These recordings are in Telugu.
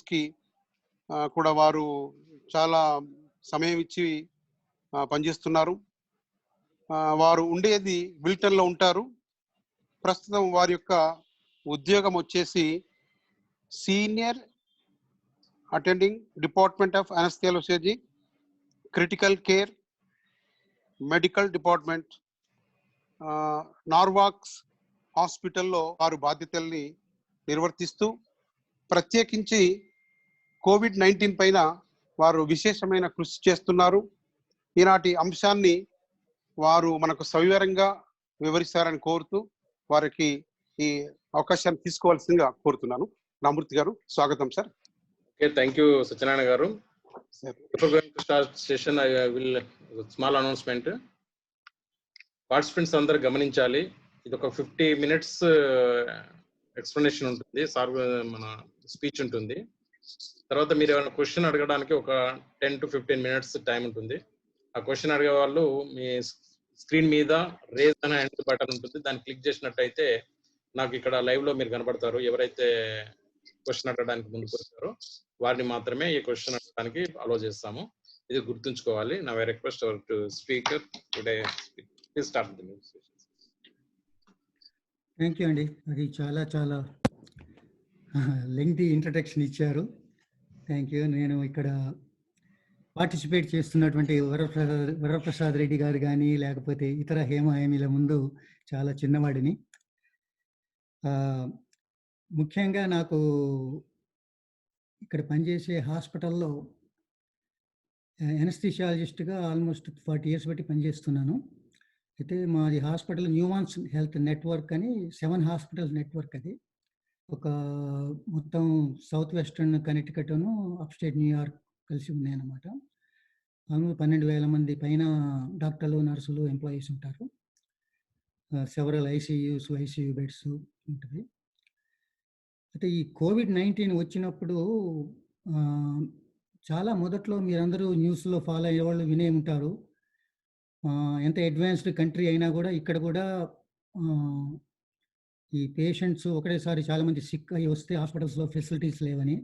కి కూడా వారు చాలా సమయం ఇచ్చి పనిచేస్తున్నారు. వారు ఉండేది విల్టన్‌లో ఉంటారు. ప్రస్తుతం వారి యొక్క ఉద్యోగం వచ్చేసి senior attending department of anesthesiology, critical care, medical department, నార్వాక్స్ హాస్పిటల్లో వారు బాధ్యతల్ని నిర్వర్తిస్తూ ప్రత్యేకించి కోవిడ్-19 పైన వారు విశేషమైన కృషి చేస్తున్నారు. ఈనాటి అంశాన్ని వారు మనకు సవివరంగా వివరిస్తారని కోరుతూ వారికి ఈ అవకాశాన్ని తీసుకోవాల్సిందిగా కోరుతున్నాను. రామూర్తి గారు, స్వాగతం sir. Okay, thank you, Satyanarayana garu. Before going to start session, I will small announcement. Participants అందరూ గమనించాలి. ఇది ఒక 50 minutes ఎక్స్ప్లెనేషన్ ఉంటుంది, సార్ మన స్పీచ్ ఉంటుంది. తర్వాత మీరు ఏమైనా క్వశ్చన్ అడగడానికి ఒక 10 to 15 minutes టైం ఉంటుంది. ఆ క్వశ్చన్ అడిగే వాళ్ళు మీ స్క్రీన్ మీద రేజ్ అనే హ్యాండ్ బటన్ ఉంటుంది, దాన్ని క్లిక్ చేసినట్టయితే నాకు ఇక్కడ లైవ్ లో మీరు కనబడతారు. ఎవరైతే క్వశ్చన్ అడగడానికి ముందుకు వచ్చారో వారిని మాత్రమే ఈ క్వశ్చన్ అడగడానికి అలో చేస్తాము. ఇది గుర్తుంచుకోవాలి. నా request to speaker today please start the news. Thank you అండి. అది చాలా చాలా లెంగ్తీ ఇంట్రడక్షన్ ఇచ్చారు. Thank you. నేను ఇక్కడ పార్టిసిపేట్ చేస్తున్నటువంటి వరప్రసాద్ రెడ్డి గారు కానీ లేకపోతే ఇతర హేమహేమీల ముందు చాలా చిన్నవాడిని. ముఖ్యంగా నాకు ఇక్కడ పనిచేసే హాస్పిటల్లో ఎనస్థిషియాలజిస్ట్గా ఆల్మోస్ట్ 40 years బట్టి పనిచేస్తున్నాను. అయితే మాది హాస్పిటల్ న్యూవాన్స్ హెల్త్ నెట్వర్క్ అని 7 హాస్పిటల్స్ నెట్వర్క్. అది ఒక మొత్తం సౌత్ వెస్టర్న్ కనెక్టికట్ను అప్స్టేట్ న్యూయార్క్ కలిసి ఉన్నాయన్నమాట. అందులో 12,000 మంది పైన డాక్టర్లు, నర్సులు, ఎంప్లాయీస్ ఉంటారు. సెవరల్ ఐసీయూ బెడ్స్ ఉంటుంది. అయితే ఈ కోవిడ్-19 వచ్చినప్పుడు చాలా మొదట్లో మీరందరూ న్యూస్లో ఫాలో అయ్యేవాళ్ళు వినే ఉంటారు. ఎంత అడ్వాన్స్డ్ కంట్రీ అయినా కూడా ఇక్కడ కూడా ఈ పేషెంట్స్ ఒకటేసారి చాలామంది సిక్ అయ్యి వస్తే హాస్పిటల్స్లో ఫెసిలిటీస్ లేవని,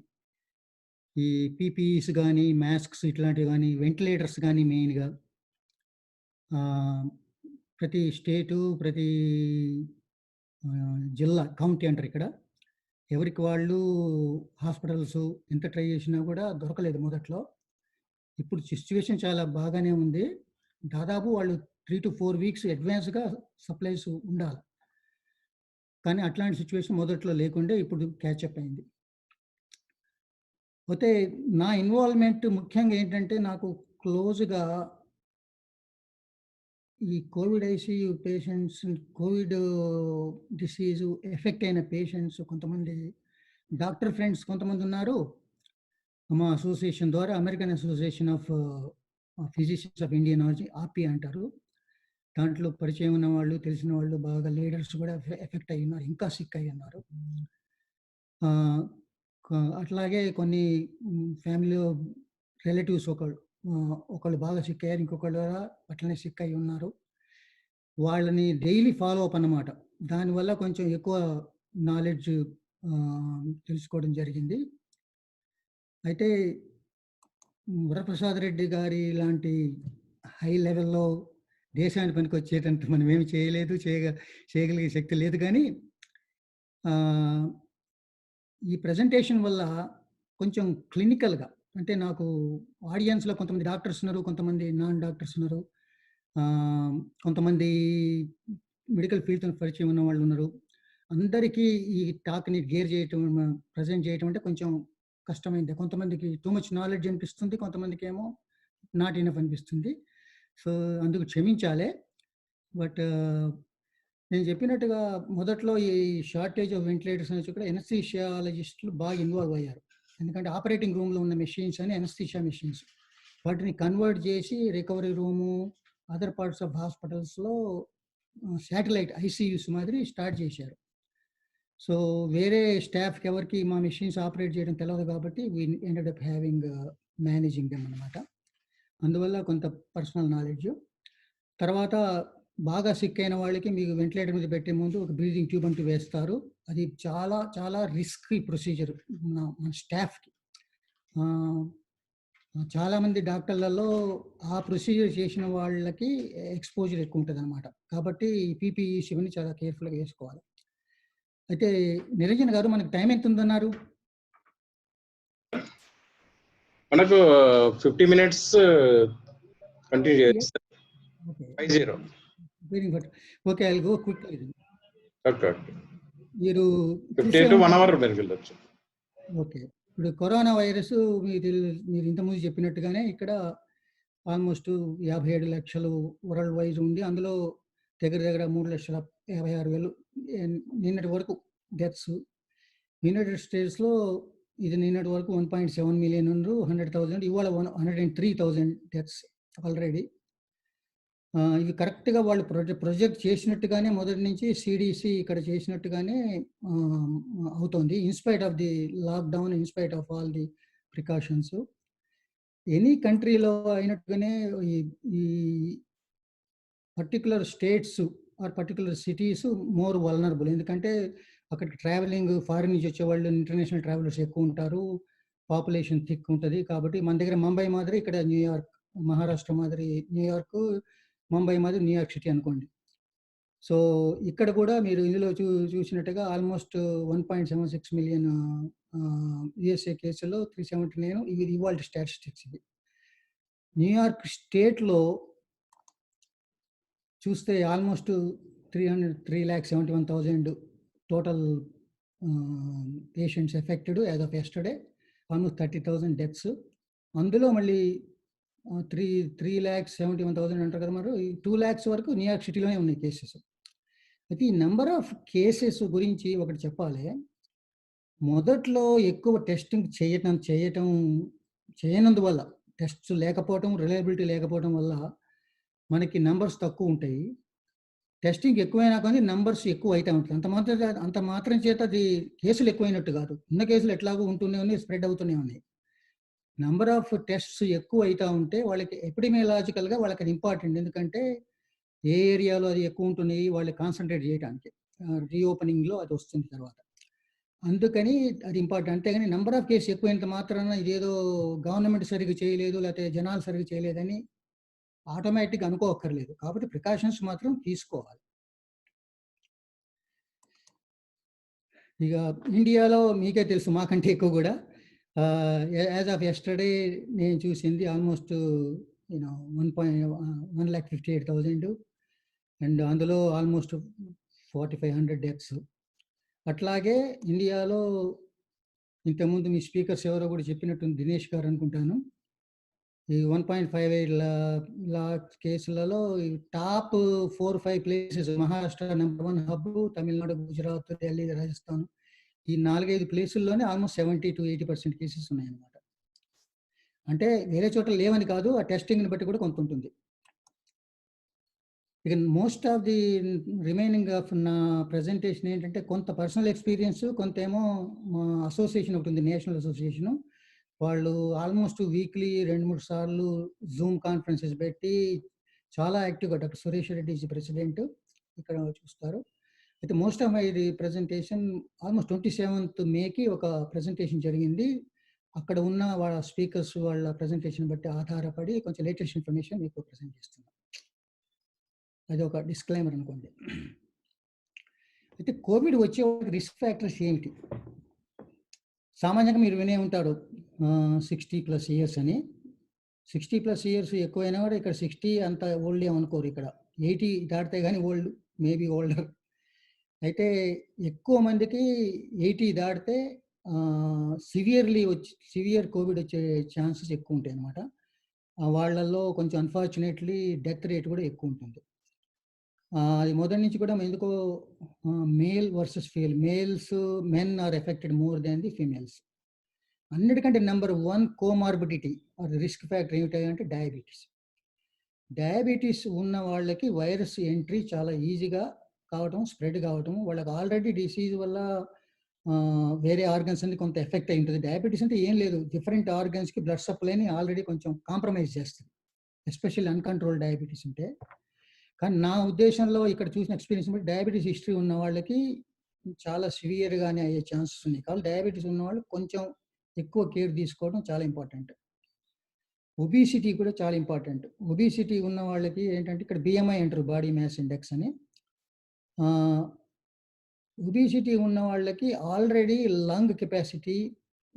ఈ పీపీఈస్ కానీ, మాస్క్స్ ఇట్లాంటివి కానీ, వెంటిలేటర్స్ కానీ మెయిన్గా ప్రతి స్టేటు, ప్రతి జిల్లా, కౌంటీ అంటారు ఇక్కడ, ఎవరికి వాళ్ళు హాస్పిటల్స్ ఎంత ట్రై చేసినా కూడా దొరకలేదు మొదట్లో. ఇప్పుడు సిచ్యువేషన్ చాలా బాగానే ఉంది. దాదాపు వాళ్ళు 3 to 4 weeks అడ్వాన్స్గా సప్లైస్ ఉండాలి. కానీ అట్లాంటి సిచ్యువేషన్ మొదట్లో లేకుండే ఇప్పుడు క్యాచప్ అయింది. అయితే నా ఇన్వాల్వ్మెంట్ ముఖ్యంగా ఏంటంటే, నాకు క్లోజ్గా ఈ covid ICU patients, covid disease effect అయిన పేషెంట్స్ కొంతమంది డాక్టర్ ఫ్రెండ్స్ కొంతమంది ఉన్నారు. మా అసోసియేషన్ ద్వారా, American association of physicians of Indian origin, ఆర్పీ అంటారు. దాంట్లో పరిచయం ఉన్న వాళ్ళు, తెలిసిన వాళ్ళు, బాగా లీడర్స్ కూడా ఎఫెక్ట్ అయ్యి ఉన్నారు, ఇంకా సిక్ అయ్యి ఉన్నారు. అట్లాగే కొన్ని ఫ్యామిలీ రిలేటివ్స్ ఒకళ్ళు బాగా సిక్ అయ్యారు, ఇంకొకళ్ళు అట్లనే సిక్ అయ్యి ఉన్నారు. వాళ్ళని డైలీ ఫాలో అప్ అన్నమాట. దానివల్ల కొంచెం ఎక్కువ నాలెడ్జ్ తెలుసుకోవడం జరిగింది. అయితే వరప్రసాద్ రెడ్డి గారి లాంటి హై లెవెల్లో దేశానికి పనికి వచ్చేటంటే మనం ఏమి చేయలేదు, చేయగలిగే శక్తి లేదు. కానీ ఈ ప్రజెంటేషన్ వల్ల కొంచెం క్లినికల్గా, అంటే నాకు ఆడియన్స్లో కొంతమంది డాక్టర్స్ ఉన్నారు, కొంతమంది నాన్ డాక్టర్స్ ఉన్నారు, కొంతమంది మెడికల్ ఫీల్డ్తో పరిచయం ఉన్న వాళ్ళు ఉన్నారు. అందరికీ ఈ టాక్ని గేర్ చేయటం, ప్రజెంట్ చేయటం అంటే కొంచెం కష్టమైంది. కొంతమందికి టూ మచ్ నాలెడ్జ్ అనిపిస్తుంది, కొంతమందికి ఏమో నాట్ ఇనఫ్ అనిపిస్తుంది. సో అందుకు క్షమించాలి. బట్ నేను చెప్పినట్టుగా మొదట్లో ఈ షార్టేజ్ ఆఫ్ వెంటిలేటర్స్ అనేది కూడా ఎనస్థీషియాలజిస్టులు బాగా ఇన్వాల్వ్ అయ్యారు. ఎందుకంటే ఆపరేటింగ్ రూమ్లో ఉన్న మెషిన్స్ అని ఎనస్థీషియా మెషిన్స్, వాటిని కన్వర్ట్ చేసి recovery room, other parts of హాస్పిటల్స్లో శాటిలైట్ ఐసీయూస్ మాదిరి స్టార్ట్ చేశారు. సో వేరే స్టాఫ్కి ఎవరికి మా మెషిన్స్ ఆపరేట్ చేయడం తెలియదు కాబట్టి we ended up having managing them అనమాట. అందువల్ల కొంత పర్సనల్ నాలెడ్జ్. తర్వాత బాగా సిక్ అయిన వాళ్ళకి మీకు వెంటిలేటర్ మీద పెట్టే ముందు ఒక బ్రీదింగ్ ట్యూబ్ అంటూ వేస్తారు. అది చాలా చాలా రిస్కీ ప్రొసీజర్ మన స్టాఫ్కి. చాలామంది డాక్టర్లలో ఆ ప్రొసీజర్ చేసిన వాళ్ళకి ఎక్స్పోజర్ ఎక్కువ ఉంటుంది అనమాట. కాబట్టి ఈ పీపీఈ ఇవన్నీ చాలా కేర్ఫుల్గా వేసుకోవాలి. అయితే నిరంజన్ గారు, మనకి టైం ఎంత ఉందన్నారు? మనకు 50 minutes కంటిన్యూ చేస్తారు. Okay, 50. Very good. Okay, I will go quickly. Okay, మీరు 50 to 1 hour మీరు వెళ్ళొచ్చు. ఓకే, ఇప్పుడు కరోనా వైరస్ మీరు ఇంతకుముందు చెప్పినట్టుగానే ఇక్కడ ఆల్మోస్ట్ 57 లక్షలు వరల్డ్ వైజ్ ఉంది. అందులో దగ్గర దగ్గర 3,56,000 నిన్నటి వరకు డెత్స్. యునైటెడ్ స్టేట్స్లో ఇది నిన్నటి వరకు 1.7 మిలియన్ 100,000, ఇవాళ 103,000 డెత్స్ ఆల్రెడీ. ఇవి కరెక్ట్గా వాళ్ళు ప్రొజెక్ట్ చేసినట్టుగానే మొదటి నుంచి సిడిసి ఇక్కడ చేసినట్టుగానే అవుతుంది, in spite of the lockdown, in spite of all the precautions. Any కంట్రీలో అయినట్టుగానే ఈ particular states or particular cities more vulnerable. ఎందుకంటే అక్కడికి ట్రావెలింగ్, ఫారిన్ నుంచి వచ్చేవాళ్ళు, ఇంటర్నేషనల్ ట్రావెలర్స్ ఎక్కువ ఉంటారు, పాపులేషన్ థిక్ ఉంటుంది. కాబట్టి మన దగ్గర ముంబై మాదిరి ఇక్కడ న్యూయార్క్, మహారాష్ట్ర మాదిరి న్యూయార్క్, ముంబై మాదిరి న్యూయార్క్ సిటీ అనుకోండి. సో ఇక్కడ కూడా మీరు ఇందులో చూసినట్టుగా ఆల్మోస్ట్ 1.76 మిలియన్ యుఎస్ఏ కేసుల్లో 379 ఇవి ఇవాళ స్టాటిస్టిక్స్. ఇది న్యూయార్క్ స్టేట్లో చూస్తే almost 3,71,000 total patients affected as of yesterday, almost 30,000 deaths. అందులో మళ్ళీ 3,71,000 అంటారు కదా, మరి 2 lakhs వరకు న్యూయార్క్ సిటీలోనే ఉన్నాయి కేసెస్. అయితే ఈ నెంబర్ ఆఫ్ కేసెస్ గురించి ఒకటి చెప్పాలి. మొదట్లో ఎక్కువ టెస్టింగ్ చేయనందువల్ల, టెస్ట్స్ లేకపోవటం, రిలయబిలిటీ లేకపోవడం వల్ల మనకి నంబర్స్ తక్కువ ఉంటాయి. టెస్టింగ్ ఎక్కువైనా కానీ నంబర్స్ ఎక్కువ అవుతూ ఉంటుంది. అంత మాత్రం చేత అది కేసులు ఎక్కువైనట్టు కాదు. ఉన్న కేసులు ఎట్లాగో ఉంటూనే ఉన్నాయి, స్ప్రెడ్ అవుతూనే ఉన్నాయి. నంబర్ ఆఫ్ టెస్ట్స్ ఎక్కువ అవుతూ ఉంటే వాళ్ళకి ఎపిడమియాలజికల్గా వాళ్ళకి అది ఇంపార్టెంట్. ఎందుకంటే ఏ ఏరియాలో అది ఎక్కువ ఉంటుంది వాళ్ళు కాన్సన్ట్రేట్ చేయడానికి, రీఓపెనింగ్లో అది వస్తుంది తర్వాత. అందుకని అది ఇంపార్టెంట్. అంతేగాని నెంబర్ ఆఫ్ కేసు ఎక్కువైనంత మాత్రాన ఇదేదో గవర్నమెంట్ సరిగ్గా చేయలేదు, లేకపోతే జనాలు సరిగ్గా చేయలేదని ఆటోమేటిక్గా అనుకోవక్కర్లేదు. కాబట్టి ప్రికాషన్స్ మాత్రం తీసుకోవాలి. ఇక ఇండియాలో మీకే తెలుసు, మాకంటే ఎక్కువ కూడా. యాజ్ ఆఫ్ ఎస్టర్డే నేను చూసింది ఆల్మోస్ట్ 1,58,000 అండ్ అందులో ఆల్మోస్ట్ 4,500 డెత్స్. అట్లాగే ఇండియాలో ఇంతకుముందు మీ స్పీకర్స్ ఎవరో కూడా చెప్పినట్టు దినేష్ గారు అనుకుంటాను, ఈ 1.58 lakh కేసులలో top 4-5 places Maharashtra number 1 hub, Tamil Nadu, Gujarat, Delhi, Rajasthan, ఈ 4-5 ప్లేసుల్లోనే ఆల్మోస్ట్ 70 to 80% కేసెస్ ఉన్నాయన్నమాట. అంటే వేరే చోట్ల లేవని కాదు, ఆ టెస్టింగ్ని బట్టి కూడా కొంత ఉంటుంది. ఇక most of the remaining of నా ప్రజెంటేషన్ ఏంటంటే కొంత పర్సనల్ ఎక్స్పీరియన్స్, కొంత ఏమో మా అసోసియేషన్ ఒకటి ఉంది, నేషనల్ అసోసియేషను. వాళ్ళు ఆల్మోస్ట్ వీక్లీ 2-3 సార్లు జూమ్ కాన్ఫరెన్సెస్ పెట్టి చాలా యాక్టివ్గా, doctor Suresh Reddy is president, ఇక్కడ చూస్తారు. అయితే most of my presentation almost 27th మేకి ఒక ప్రజెంటేషన్ జరిగింది. అక్కడ ఉన్న వాళ్ళ స్పీకర్స్ వాళ్ళ ప్రజెంటేషన్ బట్టి ఆధారపడి కొంచెం లేటెస్ట్ ఇన్ఫర్మేషన్ మీకు ప్రజెంట్ చేస్తున్నాను. అది ఒక డిస్క్లైమర్ అనుకోండి. అయితే కోవిడ్ వచ్చే రిస్క్ ఫ్యాక్టర్స్ ఏమిటి? సామాన్యంగా మీరు వినే ఉంటారు 60+ years అని. 60+ years ఎక్కువైనా కూడా ఇక్కడ 60 అంత ఓల్డ్ ఏమనుకోరు, ఇక్కడ 80 దాటితే కానీ ఓల్డ్, మేబీ ఓల్డర్. అయితే ఎక్కువ మందికి 80 దాటితే సివియర్ కోవిడ్ వచ్చే ఛాన్సెస్ ఎక్కువ ఉంటాయి అన్నమాట. వాళ్ళల్లో కొంచెం అన్ఫార్చునేట్లీ డెత్ రేట్ కూడా ఎక్కువ ఉంటుంది. అది మొదటి నుంచి కూడా ఎందుకో male versus men are affected more than the females. అన్నిటికంటే number 1 comorbidity or risk factor ఏమిటంటే డయాబెటీస్ ఉన్న వాళ్ళకి వైరస్ ఎంట్రీ చాలా ఈజీగా కావటం, స్ప్రెడ్ కావటం. వాళ్ళకి ఆల్రెడీ డిసీజ్ వల్ల వేరే ఆర్గన్స్ అన్ని కొంత ఎఫెక్ట్ అయి ఉంటుంది. డయాబెటీస్ అంటే ఏం లేదు, డిఫరెంట్ ఆర్గన్స్కి బ్లడ్ సప్లైని ఆల్రెడీ కొంచెం కాంప్రమైజ్ చేస్తుంది, ఎస్పెషల్లీ అన్కంట్రోల్ డయాబెటీస్ ఉంటే. కానీ నా ఉద్దేశంలో ఇక్కడ చూసిన ఎక్స్పీరియన్స్ బట్టి డయాబెటీస్ హిస్టరీ ఉన్న వాళ్ళకి చాలా సివియర్గానే అయ్యే ఛాన్సెస్ ఉన్నాయి. కాబట్టి డయాబెటీస్ ఉన్నవాళ్ళు కొంచెం ఎక్కువ కేర్ తీసుకోవడం చాలా ఇంపార్టెంట్. ఒబిసిటీ కూడా చాలా ఇంపార్టెంట్. ఒబిసిటీ ఉన్న వాళ్ళకి ఏంటంటే ఇక్కడ బిఎంఐ అంటారు, బాడీ మాస్ ఇండెక్స్ అని. ఒబిసిటీ ఉన్న వాళ్ళకి already lung capacity,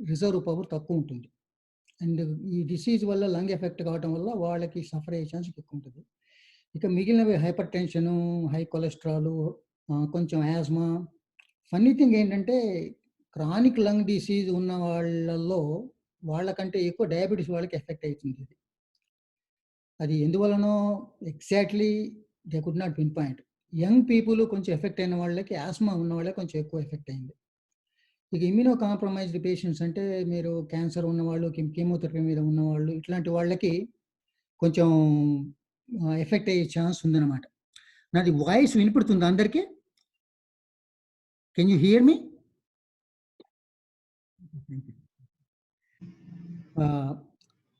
reserve power తక్కువ ఉంటుంది. అండ్ ఈ డిసీజ్ వల్ల లంగ్ ఎఫెక్ట్ కావటం వల్ల వాళ్ళకి సఫర్ అయ్యే ఛాన్స్ ఎక్కువ ఉంటుంది. ఇక మిగిలినవి హైపర్ టెన్షను, హై కొలెస్ట్రాలు, కొంచెం యాస్మా. ఫన్నీ థింగ్ ఏంటంటే క్రానిక్ లంగ్ డిసీజ్ ఉన్న వాళ్ళల్లో వాళ్ళకంటే ఎక్కువ డయాబెటీస్ వాళ్ళకి ఎఫెక్ట్ అవుతుంది. అది ఎందువలనో exactly they could not pinpoint. Young people కొంచెం ఎఫెక్ట్ అయిన వాళ్ళకి, ఆస్మా ఉన్న వాళ్ళకి కొంచెం ఎక్కువ ఎఫెక్ట్ అయింది. ఇక ఇమ్యూనో కాంప్రమైజ్డ్ పేషెంట్స్ అంటే మీరు క్యాన్సర్ ఉన్నవాళ్ళు, కీమోథెరపీ మీద ఉన్నవాళ్ళు, ఇట్లాంటి వాళ్ళకి కొంచెం ఎఫెక్ట్ అయ్యే ఛాన్స్ ఉందన్నమాట. నాది వాయిస్ వినపడుతుంది అందరికీ? కెన్ యూ హియర్ మీ?